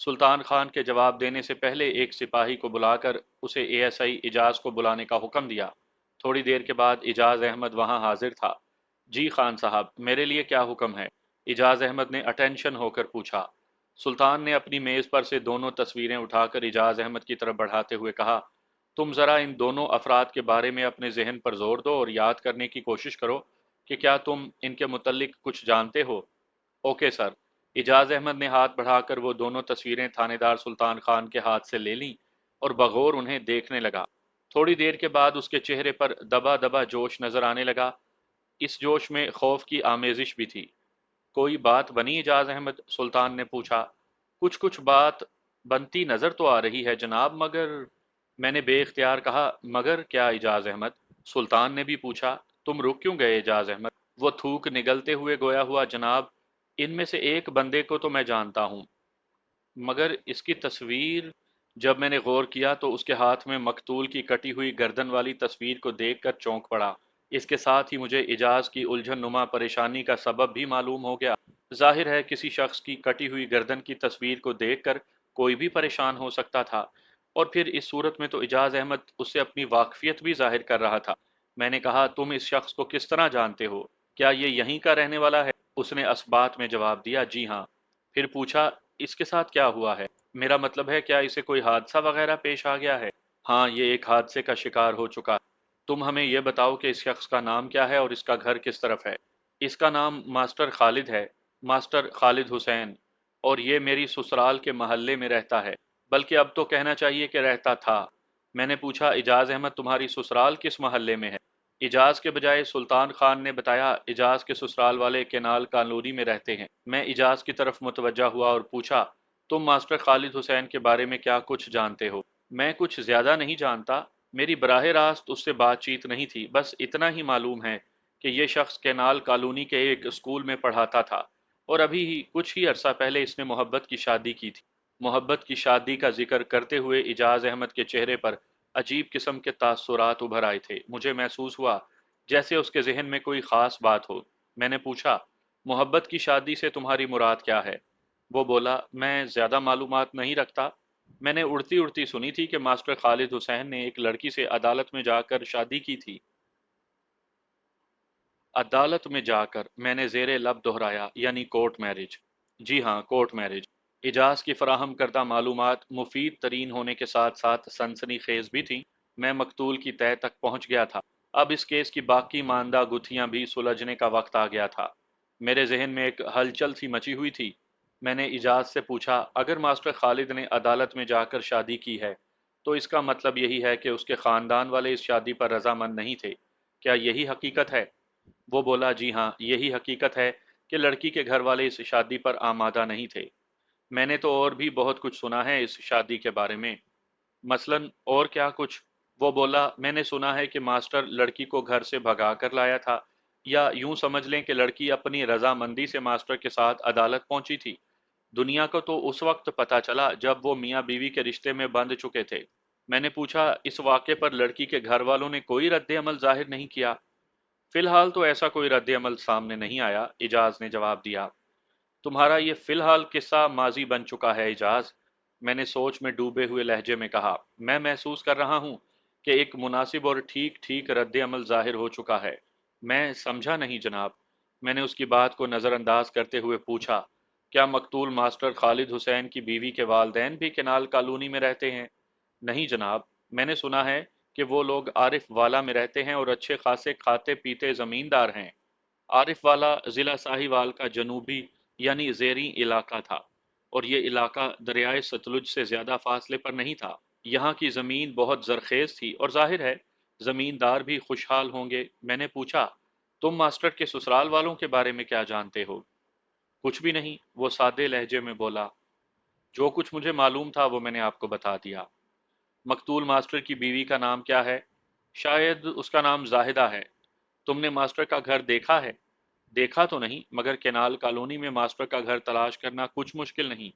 सुल्तान खान के जवाब देने से पहले एक सिपाही को बुलाकर उसे एएसआई इजाज को बुलाने का हुक्म दिया। थोड़ी देर के बाद इजाज अहमद वहां हाजिर था। जी खान साहब, मेरे लिए क्या हुक्म है? इजाज अहमद ने अटेंशन होकर पूछा। सुल्तान ने अपनी मेज पर से दोनों तस्वीरें उठाकर इजाज अहमद की तरफ बढ़ाते हुए कहा, तुम जरा इन दोनों अफराद के बारे में अपने जहन पर जोर दो और याद करने की कोशिश करो कि क्या तुम इनके मुतल्लिक कुछ जानते हो। Okay sir. इजाज अहमद ने हाथ बढ़ाकर वो दोनों तस्वीरें थानेदार सुल्तान खान के हाथ से ले लीं और बगौर उन्हें देखने लगा। थोड़ी देर के बाद उसके चेहरे पर दबा दबा जोश नजर आने लगा। इस जोश में खौफ की आमेजिश भी थी। कोई बात बनी इजाज अहमद? सुल्तान ने पूछा। कुछ कुछ बात बनती नजर तो आ रही है जनाब, मगर, मैंने बेख्तियार कहा। मगर क्या इजाज अहमद? सुल्तान ने भी पूछा। तुम रुक क्यों गए इजाज अहमद? वो थूक निगलते हुए गोया हुआ, जनाब, इनमें से एक बंदे को तो मैं जानता हूँ, मगर इसकी तस्वीर। जब मैंने गौर किया तो उसके हाथ में मकतूल की कटी हुई गर्दन वाली तस्वीर को देखकर चौंक पड़ा। इसके साथ ही मुझे इजाज की उलझन नुमा परेशानी का सबब भी मालूम हो गया। जाहिर है किसी शख्स की कटी हुई गर्दन की तस्वीर को देखकर कोई भी परेशान हो सकता था, और फिर इस सूरत में तो इजाज अहमद उससे अपनी वाकफियत भी जाहिर कर रहा था। मैंने कहा, तुम इस शख्स को किस तरह जानते हो? क्या ये यहीं का रहने वाला है? उसने असबात में जवाब दिया, जी हाँ। फिर पूछा, इसके साथ क्या हुआ है? मेरा मतलब है, क्या इसे कोई हादसा वगैरह पेश आ गया है? हाँ, ये एक हादसे का शिकार हो चुका है। तुम हमें यह बताओ कि इस शख्स का नाम क्या है और इसका घर किस तरफ है। इसका नाम मास्टर खालिद है, मास्टर खालिद हुसैन, और ये मेरी ससुराल के महल्ले में रहता है। बल्कि अब तो कहना चाहिए कि रहता था। मैंने पूछा, इजाज अहमद, तुम्हारी ससुराल किस महल्ले में है? इजाज के बजाय सुल्तान खान ने बताया, इजाज के ससुराल वाले केनाल कानूरी में रहते हैं। मैं इजाज की तरफ मुतवज्जा हुआ और पूछा, तुम मास्टर खालिद हुसैन के बारे में क्या कुछ जानते हो? मैं कुछ ज्यादा नहीं जानता। मेरी बराह रास्त उससे बातचीत नहीं थी। बस इतना ही मालूम है कि ये शख्स केनाल कॉलोनी के एक स्कूल में पढ़ाता था और अभी ही कुछ ही अरसा पहले इसने मोहब्बत की शादी की थी। मोहब्बत की शादी का जिक्र करते हुए इजाज अहमद के चेहरे पर अजीब किस्म के तासुरात उभर आए थे। मुझे महसूस हुआ जैसे उसके जहन में कोई खास बात हो। मैंने पूछा, मोहब्बत की शादी से तुम्हारी मुराद क्या है? वो बोला, मैं ज्यादा मालूमात नहीं रखता। मैंने उड़ती उड़ती सुनी थी कि मास्टर खालिद हुसैन ने एक लड़की से अदालत में जाकर शादी की थी। अदालत में जाकर, मैंने जेरे लब दोहराया, यानी कोर्ट मैरिज। जी हाँ, कोर्ट मैरिज। इजाज की फराहम करदा मालूमात मुफीद तरीन होने के साथ साथ सनसनी खेज भी थी। मैं मकतूल की तह तक पहुंच गया था। अब इस केस की बाकी मानदा गुत्थियां भी सुलझने का वक्त आ गया था। मेरे जहन में एक हलचल सी मची हुई थी। मैंने इजाज से पूछा, अगर मास्टर खालिद ने अदालत में जाकर शादी की है तो इसका मतलब यही है कि उसके खानदान वाले इस शादी पर रजामंद नहीं थे। क्या यही हकीकत है? वो बोला, जी हाँ, यही हकीकत है कि लड़की के घर वाले इस शादी पर आमादा नहीं थे। मैंने तो और भी बहुत कुछ सुना है इस शादी के बारे में। मसलन और क्या कुछ? वो बोला, मैंने सुना है कि मास्टर लड़की को घर से भगा कर लाया था, या यूं समझ लें कि लड़की अपनी रजामंदी से मास्टर के साथ अदालत पहुंची थी। दुनिया को तो उस वक्त पता चला जब वो मियाँ बीवी के रिश्ते में बंध चुके थे। मैंने पूछा, इस वाक़े पर लड़की के घर वालों ने कोई रद्द अमल जाहिर नहीं किया? फिलहाल तो ऐसा कोई रद्द अमल सामने नहीं आया, इजाज ने जवाब दिया। तुम्हारा ये फिलहाल किस्सा माजी बन चुका है इजाज, मैंने सोच में डूबे हुए लहजे में कहा। मैं महसूस कर रहा हूं कि एक मुनासिब और ठीक ठीक रद्द अमल जाहिर हो चुका है। मैं समझा नहीं जनाब। मैंने उसकी बात को नज़रअंदाज करते हुए पूछा, क्या मकतूल मास्टर खालिद हुसैन की बीवी के वालदैन भी केनाल कॉलोनी में रहते हैं? नहीं जनाब, मैंने सुना है कि वो लोग आरिफ वाला में रहते हैं और अच्छे खासे खाते पीते जमींदार हैं। आरिफ वाला जिला साहिवाल का जनूबी यानी ज़ेरी इलाका था, और ये इलाका दरियाए सतलुज से ज़्यादा फासले पर नहीं था। यहाँ की ज़मीन बहुत ज़रखेज़ थी और जाहिर है ज़मींदार भी खुशहाल होंगे। मैंने पूछा, तुम मास्टर के ससुराल वालों के बारे में क्या जानते हो? कुछ भी नहीं, वो सादे लहजे में बोला। जो कुछ मुझे मालूम था वो मैंने आपको बता दिया। मकतूल मास्टर की बीवी का नाम क्या है? शायद उसका नाम जाहिदा है। तुमने मास्टर का घर देखा है? देखा तो नहीं, मगर केनाल कॉलोनी में मास्टर का घर तलाश करना कुछ मुश्किल नहीं,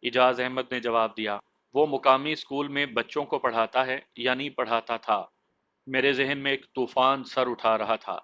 इजाज अहमद ने जवाब दिया। वो मुकामी स्कूल में बच्चों को पढ़ाता है, यानी पढ़ाता था। मेरे जहन में एक तूफान सर उठा रहा था।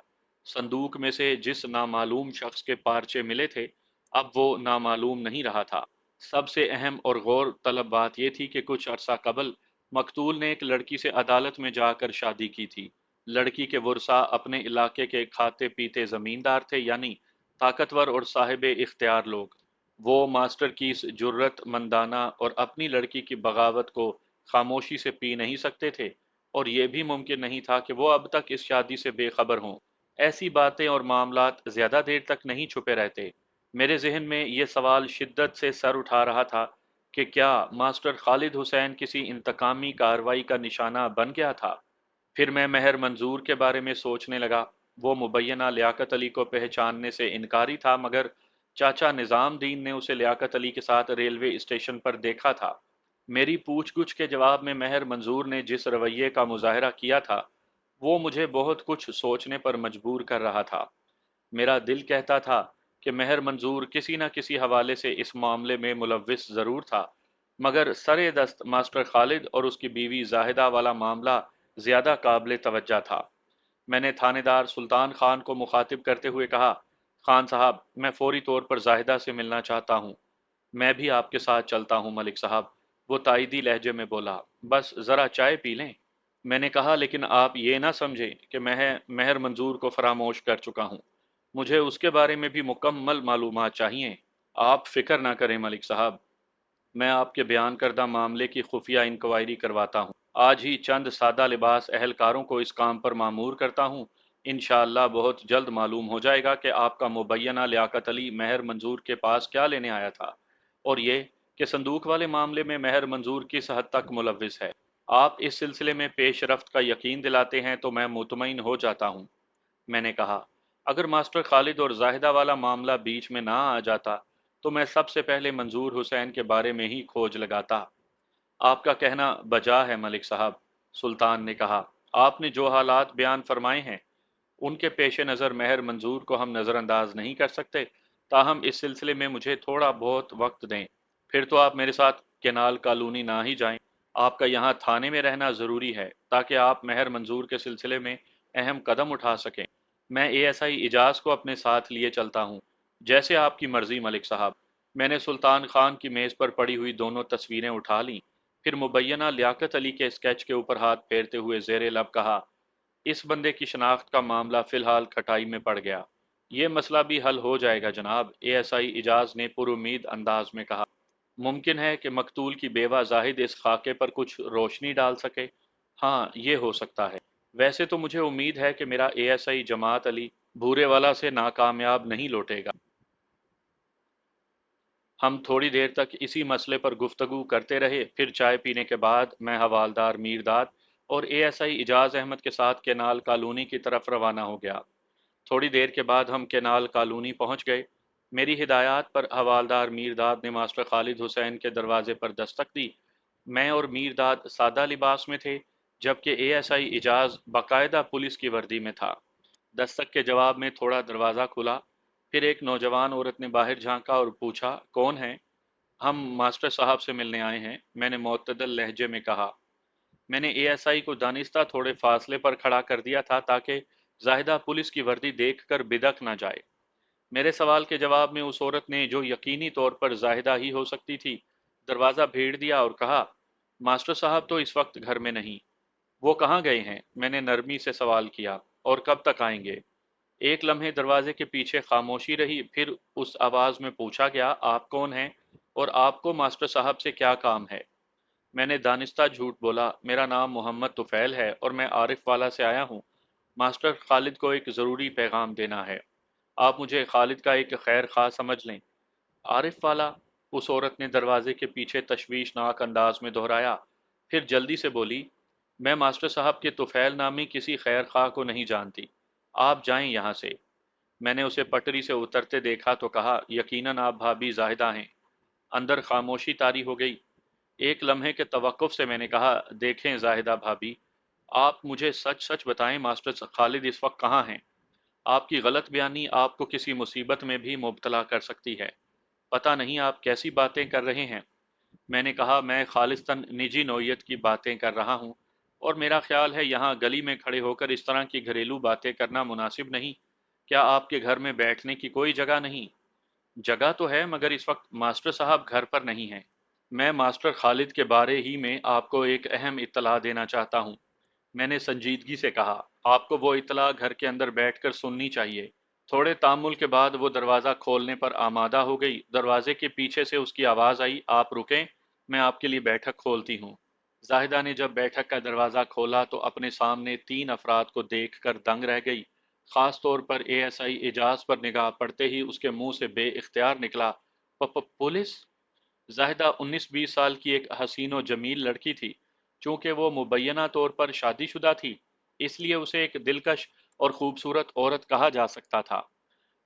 संदूक में से जिस नामालूम शख्स के पार्चे मिले थे, अब वो नामालूम नहीं रहा था। सबसे अहम और गौर तलब बात यह थी कि कुछ अरसा कबल मकतूल ने एक लड़की से अदालत में जाकर शादी की थी। लड़की के वर्सा अपने इलाके के खाते पीते जमींदार थे, यानी ताकतवर और साहिब इख्तियार लोग। वो मास्टर की इस जुर्रत मंदाना और अपनी लड़की की बगावत को खामोशी से पी नहीं सकते थे, और यह भी मुमकिन नहीं था कि वो अब तक इस शादी से बेखबर हों। ऐसी बातें और मामलात ज्यादा देर तक नहीं छुपे रहते। मेरे जहन में यह सवाल शिद्दत से सर उठा रहा था कि क्या मास्टर खालिद हुसैन किसी इंतकामी कार्रवाई का निशाना बन गया था? फिर मैं महर मंजूर के बारे में सोचने लगा। वो मुबैना लियाकत अली को पहचानने से इनकारी था, मगर चाचा निज़ामदीन ने उसे लियाकत अली के साथ रेलवे स्टेशन पर देखा था। मेरी पूछ-गुछ के जवाब में महर मंजूर ने जिस रवैये का मुजाहरा किया था, वो मुझे बहुत कुछ सोचने पर मजबूर कर रहा था। मेरा दिल कहता था कि महर मंजूर किसी न किसी हवाले से इस मामले में मुलव्विस ज़रूर था, मगर सरे दस्त मास्टर खालिद और उसकी बीवी जाहिदा वाला मामला ज़्यादा काबिल तवज्जा था। मैंने थानेदार सुल्तान खान को मुखातिब करते हुए कहा, खान साहब, मैं फौरी तौर पर जाहिदा से मिलना चाहता हूँ। मैं भी आपके साथ चलता हूँ मलिक साहब, वो ताइदी लहजे में बोला। बस ज़रा चाय पी लें। मैंने कहा, लेकिन आप ये ना समझें कि मैं महर मंजूर को फरामोश कर चुका हूँ। मुझे उसके बारे में भी मुकम्मल मालूमात चाहिए। आप फिक्र ना करें मलिक साहब, मैं आपके बयान करदा मामले की खुफिया इंक्वायरी करवाता हूँ। आज ही चंद सादा लिबास अहलकारों को इस काम पर मामूर करता हूँ। इंशाअल्लाह बहुत जल्द मालूम हो जाएगा कि आपका मुबैना लियाकत अली महर मंजूर के पास क्या लेने आया था, और ये कि संदूक वाले मामले में महर मंजूर किस हद तक मुलविस है। आप इस सिलसिले में पेश रफ्त का यकीन दिलाते हैं तो मैं मुतमईन हो जाता हूँ। मैंने कहा, अगर मास्टर खालिद और जाहिदा वाला मामला बीच में ना आ जाता तो मैं सबसे पहले मंजूर हुसैन के बारे में ही खोज लगाता। आपका कहना बजा है मलिक साहब, सुल्तान ने कहा। आपने जो हालात बयान फरमाए हैं उनके पेश नज़र महर मंजूर को हम नज़रअंदाज नहीं कर सकते। ताहम इस सिलसिले में मुझे थोड़ा बहुत वक्त दें, फिर तो आप मेरे साथ केनाल कॉलोनी ना ही जाएं। आपका यहाँ थाने में रहना ज़रूरी है ताकि आप महर मंजूर के सिलसिले में अहम कदम उठा सकें। मैं एएसआई इजाज़ को अपने साथ लिए चलता हूँ। जैसे आपकी मर्ज़ी मलिक साहब। मैंने सुल्तान खान की मेज़ पर पड़ी हुई दोनों तस्वीरें उठा लीं, फिर मुबैना लियाकत अली के स्केच के ऊपर हाथ फेरते हुए ज़ेरे लब कहा, इस बंदे की शनाख्त का मामला फिलहाल खटाई में पड़ गया। ये मसला भी हल हो जाएगा जनाब, एएसआई इजाज ने पुरुमीद अंदाज में कहा। मुमकिन है कि मकतूल की बेवा जाहिद इस खाके पर कुछ रोशनी डाल सके। हाँ, ये हो सकता है। वैसे तो मुझे उम्मीद है कि मेरा एएसआई जमात अली भूरे वाला से नाकामयाब नहीं लौटेगा। हम थोड़ी देर तक इसी मसले पर गुफ्तगू करते रहे, फिर चाय पीने के बाद मैं हवालदार मीरदाद और एएसआई इजाज अहमद के साथ केनाल कॉलोनी की तरफ रवाना हो गया। थोड़ी देर के बाद हम केनाल कॉलोनी पहुंच गए। मेरी हिदायत पर हवालदार मीरदाद ने मास्टर खालिद हुसैन के दरवाजे पर दस्तक दी। मैं और मीरदाद सादा लिबास में थे, जबकि एएसआई इजाज बाकायदा पुलिस की वर्दी में था। दस्तक के जवाब में थोड़ा दरवाज़ा खुला, फिर एक नौजवान औरत ने बाहर झांका और पूछा, कौन है? हम मास्टर साहब से मिलने आए हैं, मैंने मुअत्तदल लहजे में कहा। मैंने एएसआई को दानिस्ता थोड़े फासले पर खड़ा कर दिया था ताकि जाहिदा पुलिस की वर्दी देखकर बिदक ना जाए। मेरे सवाल के जवाब में उस औरत ने, जो यकीनी तौर पर जाहिदा ही हो सकती थी, दरवाज़ा भेड़ दिया और कहा, मास्टर साहब तो इस वक्त घर में नहीं। वो कहाँ गए हैं? मैंने नरमी से सवाल किया। और कब तक आएंगे? एक लम्हे दरवाजे के पीछे खामोशी रही, फिर उस आवाज़ में पूछा गया, आप कौन हैं और आपको मास्टर साहब से क्या काम है? मैंने दानिस्ता झूठ बोला, मेरा नाम मोहम्मद तुफैल है और मैं आरिफ वाला से आया हूँ। मास्टर खालिद को एक ज़रूरी पैगाम देना है। आप मुझे खालिद का एक खैर खा समझ लें। आरिफ वाला, उस औरत ने दरवाजे के पीछे तशवीशनाक अंदाज में दोहराया, फिर जल्दी से बोली, मैं मास्टर साहब के तुफैल नामी किसी खैर खा को नहीं जानती। आप जाएं यहाँ से। मैंने उसे पटरी से उतरते देखा तो कहा, यकीनन आप भाभी जाहिदा हैं। अंदर खामोशी तारी हो गई। एक लम्हे के तवक्कुफ से मैंने कहा, देखें जाहिदा भाभी, आप मुझे सच सच बताएं, मास्टर खालिद इस वक्त कहाँ हैं? आपकी गलत बयानी आपको किसी मुसीबत में भी मुब्तला कर सकती है। पता नहीं आप कैसी बातें कर रहे हैं। मैंने कहा, मैं खालिस्तन निजी नौयत की बातें कर रहा हूँ और मेरा ख्याल है यहाँ गली में खड़े होकर इस तरह की घरेलू बातें करना मुनासिब नहीं। क्या आपके घर में बैठने की कोई जगह नहीं? जगह तो है, मगर इस वक्त मास्टर साहब घर पर नहीं हैं। मैं मास्टर खालिद के बारे ही में आपको एक अहम इत्तला देना चाहता हूँ, मैंने संजीदगी से कहा। आपको वो इत्तला घर के अंदर बैठकर सुननी चाहिए। थोड़े तामुल के बाद वो दरवाज़ा खोलने पर आमादा हो गई। दरवाजे के पीछे से उसकी आवाज़ आई, आप रुकें, मैं आपके लिए बैठक खोलती हूँ। जाहिदा ने जब बैठक का दरवाज़ा खोला तो अपने सामने 3 अफराद को देख कर दंग रह गई। ख़ास तौर पर एएसआई एजाज पर निगाह पड़ते ही उसके मुंह से बेइख्तियार निकला, पुलिस? जाहिदा 19-20 साल की एक हसीन व जमील लड़की थी। चूंकि वो मुबैना तौर पर शादीशुदा थी, इसलिए उसे एक दिलकश और खूबसूरत औरत कहा जा सकता था।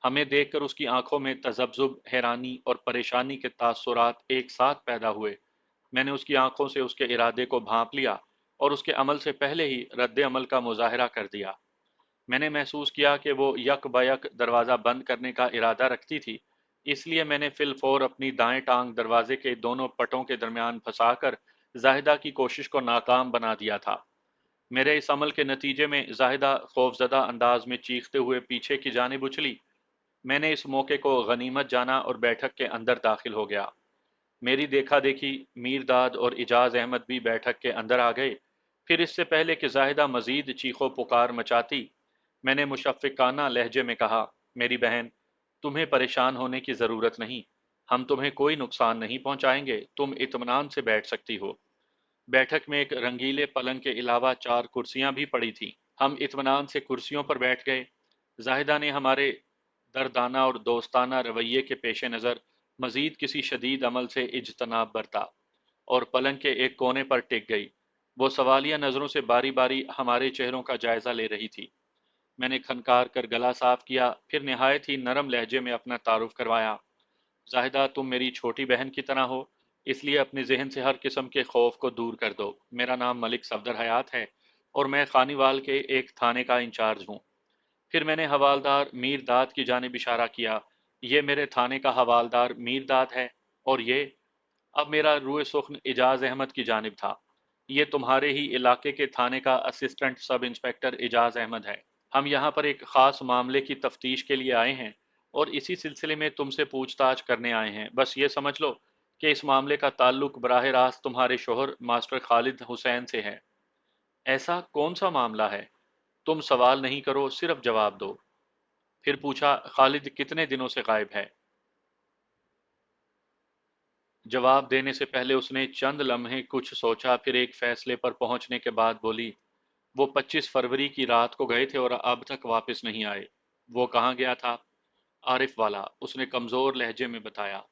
हमें देखकर उसकी आंखों में तजब्जुब, हैरानी और परेशानी के तासुरात एक साथ पैदा हुए। मैंने उसकी आंखों से उसके इरादे को भांप लिया और उसके अमल से पहले ही रद्द अमल का मुजाहरा कर दिया। मैंने महसूस किया कि वो यक बयक दरवाज़ा बंद करने का इरादा रखती थी, इसलिए मैंने फिल फौर अपनी दाएं टांग दरवाजे के दोनों पटों के दरमियान फंसाकर जाहिदा की कोशिश को नाकाम बना दिया था। मेरे इस अमल के नतीजे में जाहिदा खौफजदा अंदाज में चीखते हुए पीछे की जानिब उछली। मैंने इस मौके को गनीमत जाना और बैठक के अंदर दाखिल हो गया। मेरी देखा देखी मीरदाद और इजाज अहमद भी बैठक के अंदर आ गए। फिर इससे पहले कि जाहिदा मजीद चीखो पुकार मचाती, मैंने मुशफ़िकाना लहजे में कहा, मेरी बहन, तुम्हें परेशान होने की ज़रूरत नहीं। हम तुम्हें कोई नुकसान नहीं पहुंचाएंगे, तुम इत्मीनान से बैठ सकती हो। बैठक में एक रंगीले पलंग के अलावा 4 कुर्सियां भी पड़ी थीं। हम इत्मीनान से कुर्सियों पर बैठ गए। जाहिदा ने हमारे दरदाना और दोस्ताना रवैये के पेश नज़र मजीद किसी शदीद अमल से इज्तनाब बरता और पलंग के एक कोने पर टिक गई। वो सवालिया नज़रों से बारी बारी हमारे चेहरों का जायज़ा ले रही थी। मैंने खनकार कर गला साफ किया, फिर निहायत ही नरम लहजे में अपना तारुफ करवाया। जाहिदा, तुम मेरी छोटी बहन की तरह हो, इसलिए अपने जहन से हर किस्म के खौफ को दूर कर दो। मेरा नाम मलिक सफदर हयात है और मैं खानीवाल के एक थाने का इंचार्ज हूँ। फिर मैंने हवालदार मीर दाद की जानिब इशारा किया। ये मेरे थाने का हवालदार मीर दाद है, और ये, अब मेरा रूए सुख्न इजाज अहमद की जानिब था, ये तुम्हारे ही इलाके के थाने का assistant sub inspector Ijaz Ahmad है। हम यहाँ पर एक ख़ास मामले की तफ्तीश के लिए आए हैं और इसी सिलसिले में तुमसे पूछताछ करने आए हैं। बस ये समझ लो कि इस मामले का ताल्लुक बराह रास्त तुम्हारे शोहर मास्टर खालिद हुसैन से है। ऐसा कौन सा मामला है? तुम सवाल नहीं करो, सिर्फ जवाब दो। फिर पूछा, खालिद कितने दिनों से गायब है? जवाब देने से पहले उसने चंद लम्हे कुछ सोचा, फिर एक फैसले पर पहुंचने के बाद बोली, वो 25 फरवरी की रात को गए थे और अब तक वापस नहीं आए। वो कहाँ गया था? आरिफ वाला, उसने कमजोर लहजे में बताया।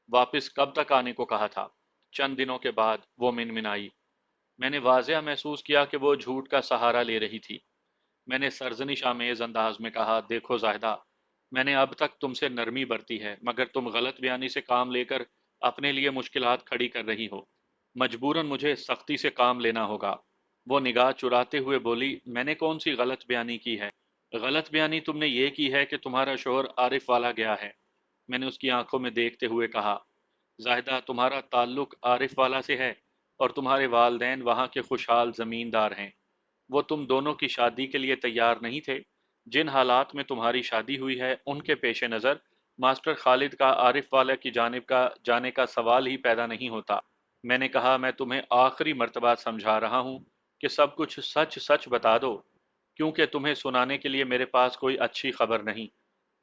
वापस कब तक आने को कहा था? चंद दिनों के बाद, वो मिनमिनाई। मैंने वाज़ेह महसूस किया कि वो झूठ का सहारा ले रही थी। मैंने सरजनिश आमेज अंदाज में कहा, देखो जाहिदा, मैंने अब तक तुमसे नरमी बरती है, मगर तुम गलत बयानी से काम लेकर अपने लिए मुश्किलात खड़ी कर रही हो। मजबूरन मुझे सख्ती से काम लेना होगा। वो निगाह चुराते हुए बोली, मैंने कौन सी गलत बयानी की है? गलत बयानी तुमने ये की है कि तुम्हारा शोहर आरिफ वाला गया है। मैंने उसकी आंखों में देखते हुए कहा, जाहिदा, तुम्हारा ताल्लुक आरिफ वाला से है और तुम्हारे वालदैन वहाँ के खुशहाल जमींदार हैं। वो तुम दोनों की शादी के लिए तैयार नहीं थे। जिन हालात में तुम्हारी शादी हुई है, उनके पेश नज़र मास्टर खालिद का आरिफ वाला की जानिब का जाने का सवाल ही पैदा नहीं होता। मैंने कहा, मैं तुम्हें आखिरी मर्तबा समझा रहा हूँ कि सब कुछ सच सच बता दो, क्योंकि तुम्हें सुनाने के लिए मेरे पास कोई अच्छी खबर नहीं।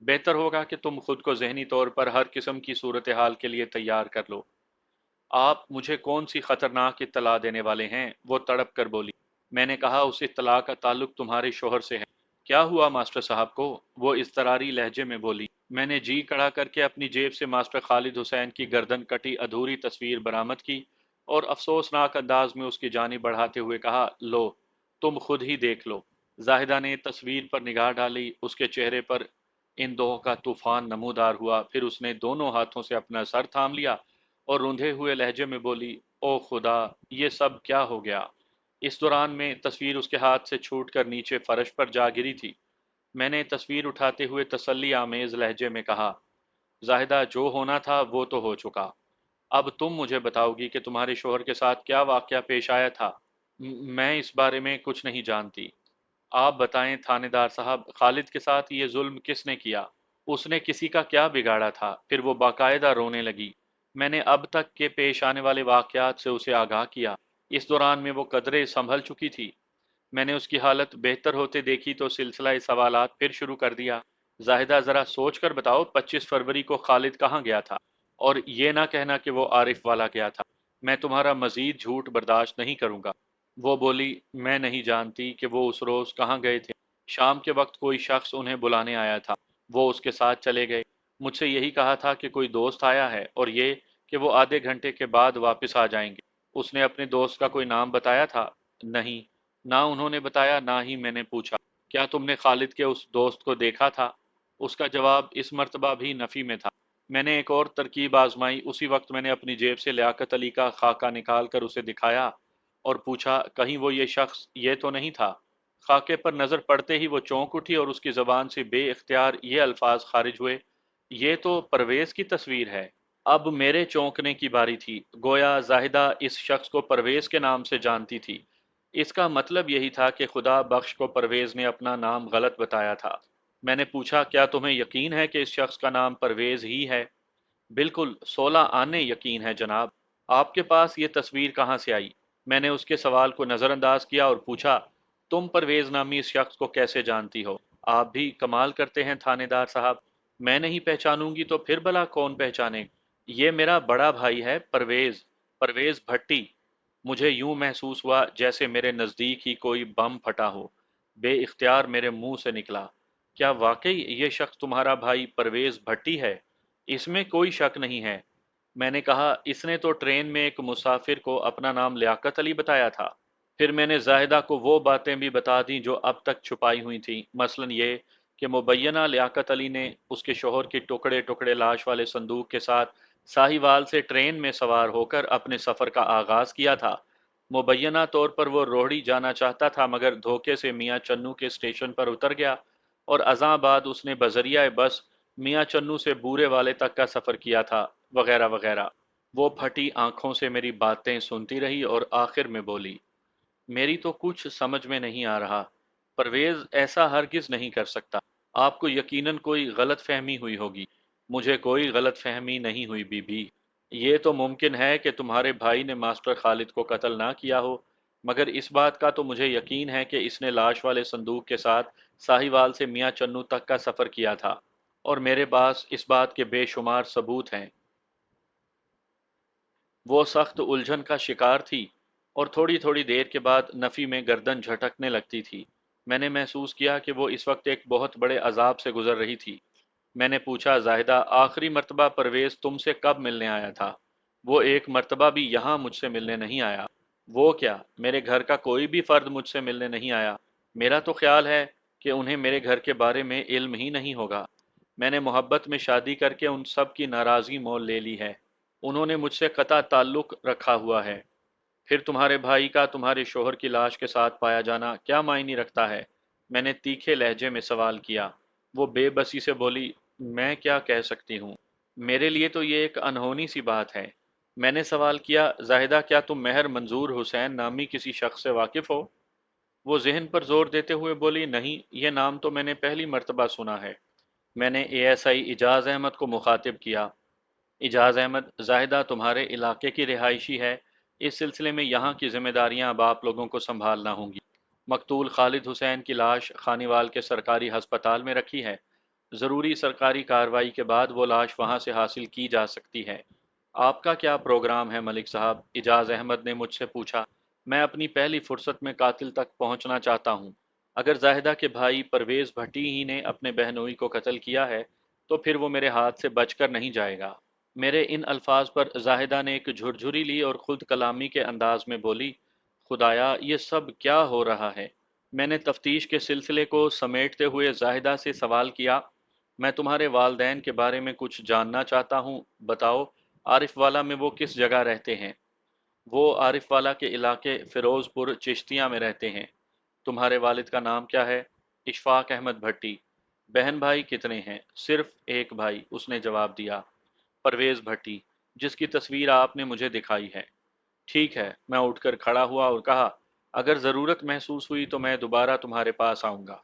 बेहतर होगा कि तुम खुद को जहनी तौर पर हर किस्म की सूरत हाल के लिए तैयार कर लो। आप मुझे कौन सी खतरनाक इत्तला देने वाले हैं? वो तड़प कर बोली। मैंने कहा, उस इत्तला का ताल्लुक तुम्हारे शोहर से है। क्या हुआ मास्टर साहब को? वो इस्तरारी लहजे में बोली। मैंने जी कड़ा करके अपनी जेब से मास्टर खालिद हुसैन की गर्दन कटी अधूरी तस्वीर बरामद की और अफसोसनाक अंदाज में उसकी जानी बढ़ाते हुए कहा, लो, तुम खुद ही देख लो। जाहिदा ने तस्वीर पर निगाह डाली। उसके चेहरे पर इन दो का तूफान नमूदार हुआ। फिर उसने दोनों हाथों से अपना सर थाम लिया और रूंधे हुए लहजे में बोली, ओ खुदा, ये सब क्या हो गया? इस दौरान में तस्वीर उसके हाथ से छूटकर नीचे फर्श पर जा गिरी थी। मैंने तस्वीर उठाते हुए तसल्ली आमेज लहजे में कहा, जाहिदा, जो होना था वो तो हो चुका। अब तुम मुझे बताओगी कि तुम्हारे शोहर के साथ क्या वाकया पेश आया था। मैं इस बारे में कुछ नहीं जानती। आप बताएं थानेदार साहब, खालिद के साथ ये जुल्म किसने किया? उसने किसी का क्या बिगाड़ा था? फिर वो बाकायदा रोने लगी। मैंने अब तक के पेश आने वाले वाकयात से उसे आगाह किया। इस दौरान में वो कदरे संभल चुकी थी। मैंने उसकी हालत बेहतर होते देखी तो सिलसिला सवालात फिर शुरू कर दिया। जाहिदा, ज़रा सोच कर बताओ, 25 फरवरी को खालिद कहाँ गया था? और ये ना कहना कि वो आरिफ वाला गया था। मैं तुम्हारा मजीद झूठ बर्दाश्त नहीं करूँगा। वो बोली, मैं नहीं जानती कि वो उस रोज़ कहाँ गए थे। शाम के वक्त कोई शख्स उन्हें बुलाने आया था। वो उसके साथ चले गए। मुझसे यही कहा था कि कोई दोस्त आया है और ये कि वो आधे घंटे के बाद वापस आ जाएंगे। उसने अपने दोस्त का कोई नाम बताया था? नहीं, ना उन्होंने बताया, ना ही मैंने पूछा। क्या तुमने खालिद के उस दोस्त को देखा था? उसका जवाब इस मर्तबा भी नफ़ी में था। मैंने एक और तरकीब आजमाई। उसी वक्त मैंने अपनी जेब से लियाकत अली का खाका निकाल कर उसे दिखाया और पूछा, कहीं वो ये शख्स ये तो नहीं था? खाके पर नज़र पड़ते ही वो चौंक उठी और उसकी ज़बान से बे इख्तियार ये अल्फाज खारिज हुए, ये तो परवेज़ की तस्वीर है। अब मेरे चौंकने की बारी थी। गोया जाहिदा इस शख्स को परवेज़ के नाम से जानती थी। इसका मतलब यही था कि खुदा बख्श को परवेज़ ने अपना नाम गलत बताया था। मैंने पूछा, क्या तुम्हें यकीन है कि इस शख्स का नाम परवेज़ ही है? बिल्कुल 16 आने यकीन है जनाब। आपके पास ये तस्वीर कहाँ से आई? मैंने उसके सवाल को नज़रअंदाज किया और पूछा, तुम परवेज़ नामी इस शख्स को कैसे जानती हो? आप भी कमाल करते हैं थानेदार साहब। मैं नहीं पहचानूंगी तो फिर भला कौन पहचाने? ये मेरा बड़ा भाई है, परवेज़, परवेज़ भट्टी। मुझे यूं महसूस हुआ जैसे मेरे नज़दीक ही कोई बम फटा हो। बे इख्तियार मेरे मुंह से निकला, क्या वाकई ये शख्स तुम्हारा भाई परवेज़ भट्टी है? इसमें कोई शक नहीं है। मैंने कहा, इसने तो ट्रेन में एक मुसाफिर को अपना नाम लियाकत अली बताया था। फिर मैंने जाहिदा को वो बातें भी बता दी जो अब तक छुपाई हुई थीं, मसलन ये کہ मुबैना लियाकत अली ने उसके शोहर की टुकड़े टुकड़े लाश वाले संदूक के साथ साहिवाल से ट्रेन में सवार होकर अपने सफ़र का आगाज़ किया था। मुबैना तौर पर वो रोहड़ी जाना चाहता था, मगर धोखे से मियाँ चन्नू के स्टेशन पर उतर गया और अज़ां बाद उसने बजरिया बस मियाँ चन्नू से बूरे वाले तक का सफ़र किया था, वगैरह वगैरह। वो फटी आंखों से मेरी बातें सुनती रही और आखिर में बोली, मेरी तो कुछ समझ में नहीं आ रहा। परवेज ऐसा हरगिज नहीं कर सकता। आपको यकीनन कोई गलत फहमी हुई होगी। मुझे कोई गलत फहमी नहीं हुई बीबी। ये तो मुमकिन है कि तुम्हारे भाई ने मास्टर खालिद को कत्ल ना किया हो, मगर इस बात का तो मुझे यकीन है कि इसने लाश वाले संदूक के साथ साहिवाल से मियाँ चन्नू तक का सफ़र किया था, और मेरे पास इस बात के बेशुमार सबूत हैं। वो सख्त उलझन का शिकार थी और थोड़ी थोड़ी देर के बाद नफ़ी में गर्दन झटकने लगती थी। मैंने महसूस किया कि वो इस वक्त एक बहुत बड़े अजाब से गुजर रही थी। मैंने पूछा, जाहिदा, आखिरी मर्तबा परवेज़ तुमसे कब मिलने आया था? वो एक मर्तबा भी यहाँ मुझसे मिलने नहीं आया। वो क्या, मेरे घर का कोई भी फ़र्द मुझसे मिलने नहीं आया। मेरा तो ख्याल है कि उन्हें मेरे घर के बारे में इल्म ही नहीं होगा। मैंने मोहब्बत में शादी करके उन सब की नाराज़गी मोल ले ली है। उन्होंने मुझसे कता ताल्लुक़ रखा हुआ है। फिर तुम्हारे भाई का तुम्हारे शोहर की लाश के साथ पाया जाना क्या मायने रखता है? मैंने तीखे लहजे में सवाल किया। वो बेबसी से बोली, मैं क्या कह सकती हूँ? मेरे लिए तो ये एक अनहोनी सी बात है। मैंने सवाल किया, जाहिदा, क्या तुम मेहर मंजूर हुसैन नामी किसी शख्स से वाकिफ हो? वो जहन पर जोर देते हुए बोली, नहीं, ये नाम तो मैंने पहली मर्तबा सुना है। मैंने एएसआई इजाज़ अहमद को मुखातिब किया। इजाज़ अहमद, जाहिदा तुम्हारे इलाके की रिहायशी है। इस सिलसिले में यहाँ की जिम्मेदारियाँ अब आप लोगों को संभालना होंगी। मकतूल खालिद हुसैन की लाश खानीवाल के सरकारी हस्पताल में रखी है। ज़रूरी सरकारी कार्रवाई के बाद वो लाश वहाँ से हासिल की जा सकती है। आपका क्या प्रोग्राम है मलिक साहब? इजाज़ अहमद ने मुझसे पूछा। मैं अपनी पहली फुर्सत में कातिल तक पहुँचना चाहता हूँ। अगर जाहिदा के भाई परवेज़ भट्टी ही ने अपने बहनोई को कत्ल किया है, तो फिर वो मेरे हाथ से बचकर नहीं जाएगा। मेरे इन अल्फाज पर जाहिदा ने एक झुरझुरी ली और खुद कलामी के अंदाज में बोली, खुदाया, ये सब क्या हो रहा है? मैंने तफ्तीश के सिलसिले को समेटते हुए जाहिदा से सवाल किया, मैं तुम्हारे वालदैन के बारे में कुछ जानना चाहता हूँ। बताओ, आरिफ वाला में वो किस जगह रहते हैं? वो आरिफ वाला के इलाके फिरोजपुर चिश्तिया में रहते हैं। तुम्हारे वालिद का नाम क्या है? इशफाक अहमद भट्टी। बहन भाई कितने हैं? सिर्फ एक भाई, उसने जवाब दिया, परवेज भट्टी, जिसकी तस्वीर आपने मुझे दिखाई है। ठीक है। मैं उठकर खड़ा हुआ और कहा, अगर ज़रूरत महसूस हुई तो मैं दोबारा तुम्हारे पास आऊँगा।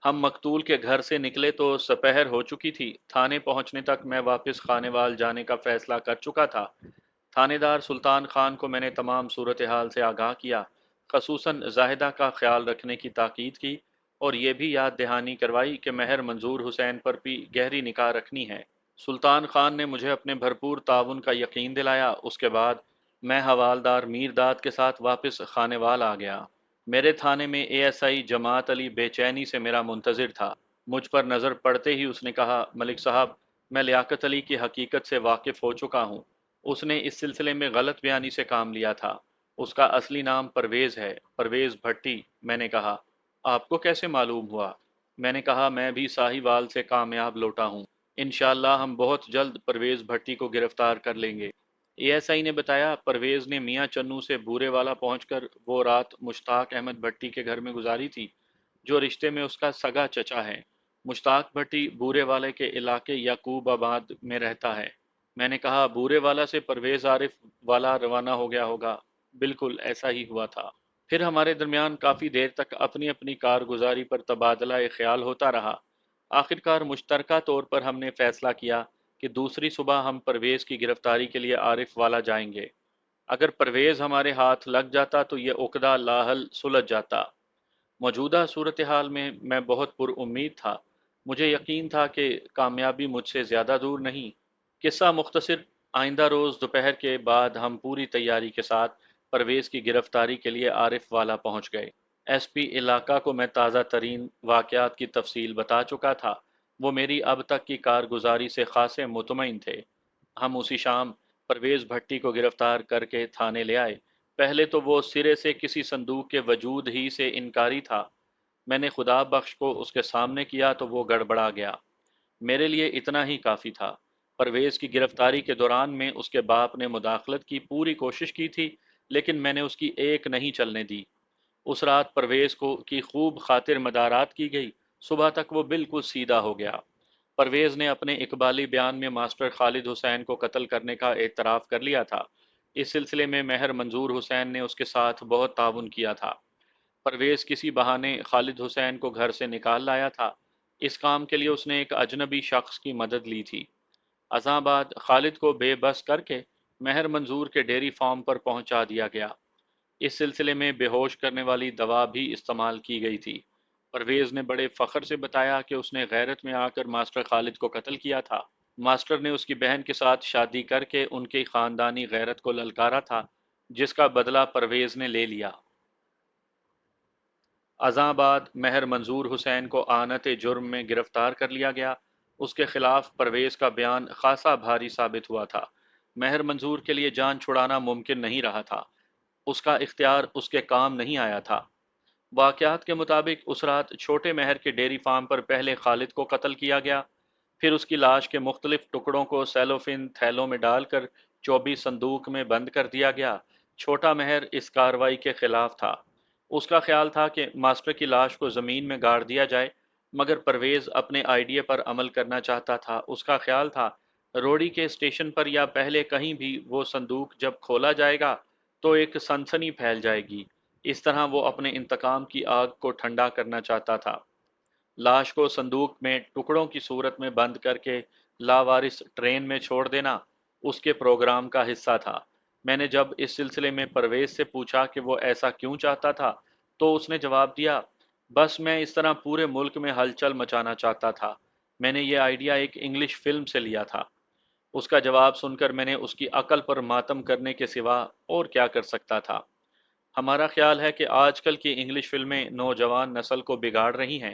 हम मकतूल के घर से निकले तो सपहर हो चुकी थी। थाने पहुंचने तक मैं वापस खानेवाल जाने का फैसला कर चुका था। थानेदार सुल्तान खान को मैंने तमाम सूरत हाल से आगाह किया, खसूसन जाहिदा का ख्याल रखने की ताकीद की, और ये भी याद दहानी करवाई कि महर मंजूर हुसैन पर भी गहरी निगाह रखनी है। सुल्तान खान ने मुझे अपने भरपूर ताउन का यकीन दिलाया। उसके बाद मैं हवालदार मीरदाद के साथ वापस खानेवाल आ गया। मेरे थाने में एएसआई जमात अली बेचैनी से मेरा मुंतजिर था। मुझ पर नज़र पड़ते ही उसने कहा, मलिक साहब, मैं लियाकत अली की हकीकत से वाकिफ़ हो चुका हूँ। उसने इस सिलसिले में गलत बयानी से काम लिया था। उसका असली नाम परवेज़ है, परवेज़ भट्टी। मैंने कहा, आपको कैसे मालूम हुआ? मैंने कहा, मैं भी साहिवाल से कामयाब लौटा हूँ। इंशाअल्लाह हम बहुत जल्द परवेज़ भट्टी को गिरफ्तार कर लेंगे। एएसआई ने बताया, परवेज़ ने मियाँ चन्नू से बूरे वाला पहुंचकर वो रात मुश्ताक अहमद भट्टी के घर में गुजारी थी, जो रिश्ते में उसका सगा चचा है। मुश्ताक भट्टी बूरे वाले के इलाके याकूब आबाद में रहता है। मैंने कहा, बूरे वाला से परवेज़ आरिफ वाला रवाना हो गया होगा। बिल्कुल ऐसा ही हुआ था। फिर हमारे दरमियान काफ़ी देर तक अपनी अपनी कारगुजारी पर तबादला ख्याल होता रहा। आखिरकार मुश्तरका तौर पर हमने फैसला किया कि दूसरी सुबह हम परवेज़ की गिरफ्तारी के लिए आरिफ वाला जाएंगे। अगर परवेज़ हमारे हाथ लग जाता तो ये उकदा लाहल सुलझ जाता। मौजूदा सूरत हाल में मैं बहुत पुरउम्मीद था। मुझे यकीन था कि कामयाबी मुझसे ज़्यादा दूर नहीं। किस्सा मुख्तसर, आइंदा रोज़ दोपहर के बाद हम पूरी तैयारी के साथ परवेज़ की गिरफ्तारी के लिए आरिफ वाला पहुंच गए। एसपी इलाका को मैं ताज़ा तरीन वाक़यात की तफसील बता चुका था। वो मेरी अब तक की कारगुजारी से खासे मुतमईन थे। हम उसी शाम परवेज़ भट्टी को गिरफ्तार करके थाने ले आए। पहले तो वो सिरे से किसी संदूक के वजूद ही से इनकारी था। میں نے خدا بخش کو اس کے سامنے کیا تو وہ گڑبڑا گیا۔ میرے لیے اتنا ہی کافی تھا۔ پرویز کی گرفتاری کے دوران میں اس کے باپ نے مداخلت کی پوری کوشش کی تھی، لیکن میں نے اس کی ایک نہیں چلنے دی۔ اس رات پرویز کو کی خوب خاطر مدارات کی گئی۔ صبح تک وہ بالکل سیدھا ہو گیا۔ پرویز نے اپنے اقبالی بیان میں ماسٹر خالد حسین کو قتل کرنے کا اعتراف کر لیا تھا۔ اس سلسلے میں مہر منظور حسین نے اس کے ساتھ بہت تعاون کیا تھا۔ پرویز کسی بہانے خالد حسین کو گھر سے نکال لایا تھا۔ اس کام کے لیے اس نے ایک اجنبی شخص کی مدد لی تھی۔ ازاں بعد خالد کو بے بس کر کے مہر منظور کے ڈیری فارم پر پہنچا دیا گیا۔ اس سلسلے میں بے ہوش کرنے والی دوا بھی استعمال کی گئی تھی۔ پرویز نے بڑے فخر سے بتایا کہ اس نے غیرت میں آ کر ماسٹر خالد کو قتل کیا تھا۔ ماسٹر نے اس کی بہن کے ساتھ شادی کر کے ان کی خاندانی غیرت کو للکارا تھا، جس کا بدلہ پرویز نے لے لیا۔ ازاں بعد مہر منظور حسین کو آنت جرم میں گرفتار کر لیا گیا۔ اس کے خلاف پرویز کا بیان خاصا بھاری ثابت ہوا تھا۔ مہر منظور کے لیے جان چھڑانا ممکن نہیں رہا تھا۔ اس کا اختیار اس کے کام نہیں آیا تھا۔ واقعات کے مطابق اس رات چھوٹے مہر کے ڈیری فارم پر پہلے خالد کو قتل کیا گیا، پھر اس کی لاش کے مختلف ٹکڑوں کو سیلوفین تھیلوں میں ڈال کر چوبی صندوق میں بند کر دیا گیا۔ چھوٹا مہر اس کارروائی کے خلاف تھا۔ اس کا خیال تھا کہ ماسٹر کی لاش کو زمین میں گاڑ دیا جائے، مگر پرویز اپنے آئیڈیا پر عمل کرنا چاہتا تھا۔ اس کا خیال تھا روڑی کے اسٹیشن پر یا پہلے کہیں بھی وہ صندوق جب کھولا جائے گا تو ایک سنسنی پھیل جائے گی۔ اس طرح وہ اپنے انتقام کی آگ کو ٹھنڈا کرنا چاہتا تھا۔ لاش کو صندوق میں ٹکڑوں کی صورت میں بند کر کے لاوارث ٹرین میں چھوڑ دینا اس کے پروگرام کا حصہ تھا۔ میں نے جب اس سلسلے میں پرویز سے پوچھا کہ وہ ایسا کیوں چاہتا تھا تو اس نے جواب دیا، بس میں اس طرح پورے ملک میں ہلچل مچانا چاہتا تھا۔ میں نے یہ آئیڈیا ایک انگلش فلم سے لیا تھا۔ اس کا جواب سن کر میں نے اس کی عقل پر ماتم کرنے کے سوا اور کیا کر سکتا تھا۔ ہمارا خیال ہے کہ آج کل کی انگلش فلمیں نوجوان نسل کو بگاڑ رہی ہیں،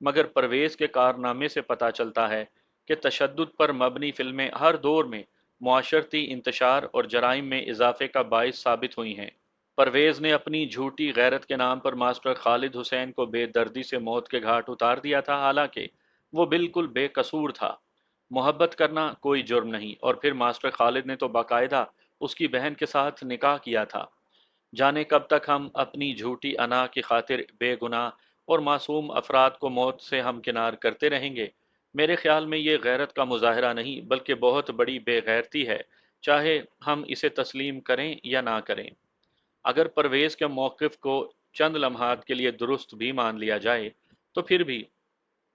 مگر پرویز کے کارنامے سے پتہ چلتا ہے کہ تشدد پر مبنی فلمیں ہر دور میں معاشرتی انتشار اور جرائم میں اضافے کا باعث ثابت ہوئی ہیں۔ پرویز نے اپنی جھوٹی غیرت کے نام پر ماسٹر خالد حسین کو بے دردی سے موت کے گھاٹ اتار دیا تھا، حالانکہ وہ بالکل بے قصور تھا۔ محبت کرنا کوئی جرم نہیں، اور پھر ماسٹر خالد نے تو باقاعدہ اس کی بہن کے ساتھ نکاح کیا تھا۔ جانے کب تک ہم اپنی جھوٹی انا کی خاطر بے گناہ اور معصوم افراد کو موت سے ہمکنار کرتے رہیں گے؟ میرے خیال میں یہ غیرت کا مظاہرہ نہیں بلکہ بہت بڑی بے غیرتی ہے، چاہے ہم اسے تسلیم کریں یا نہ کریں۔ اگر پرویز کے موقف کو چند لمحات کے لیے درست بھی مان لیا جائے تو پھر بھی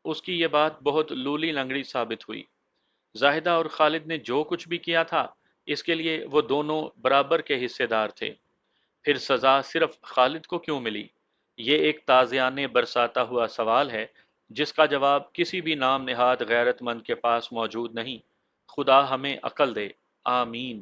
اس کی یہ بات بہت لولی لنگڑی ثابت ہوئی۔ زاہدہ اور خالد نے جو کچھ بھی کیا تھا اس کے لیے وہ دونوں برابر کے حصے دار تھے۔ پھر سزا صرف خالد کو کیوں ملی؟ یہ ایک تازیانے برساتا ہوا سوال ہے جس کا جواب کسی بھی نام نہاد غیرت مند کے پاس موجود نہیں۔ خدا ہمیں عقل دے، آمین۔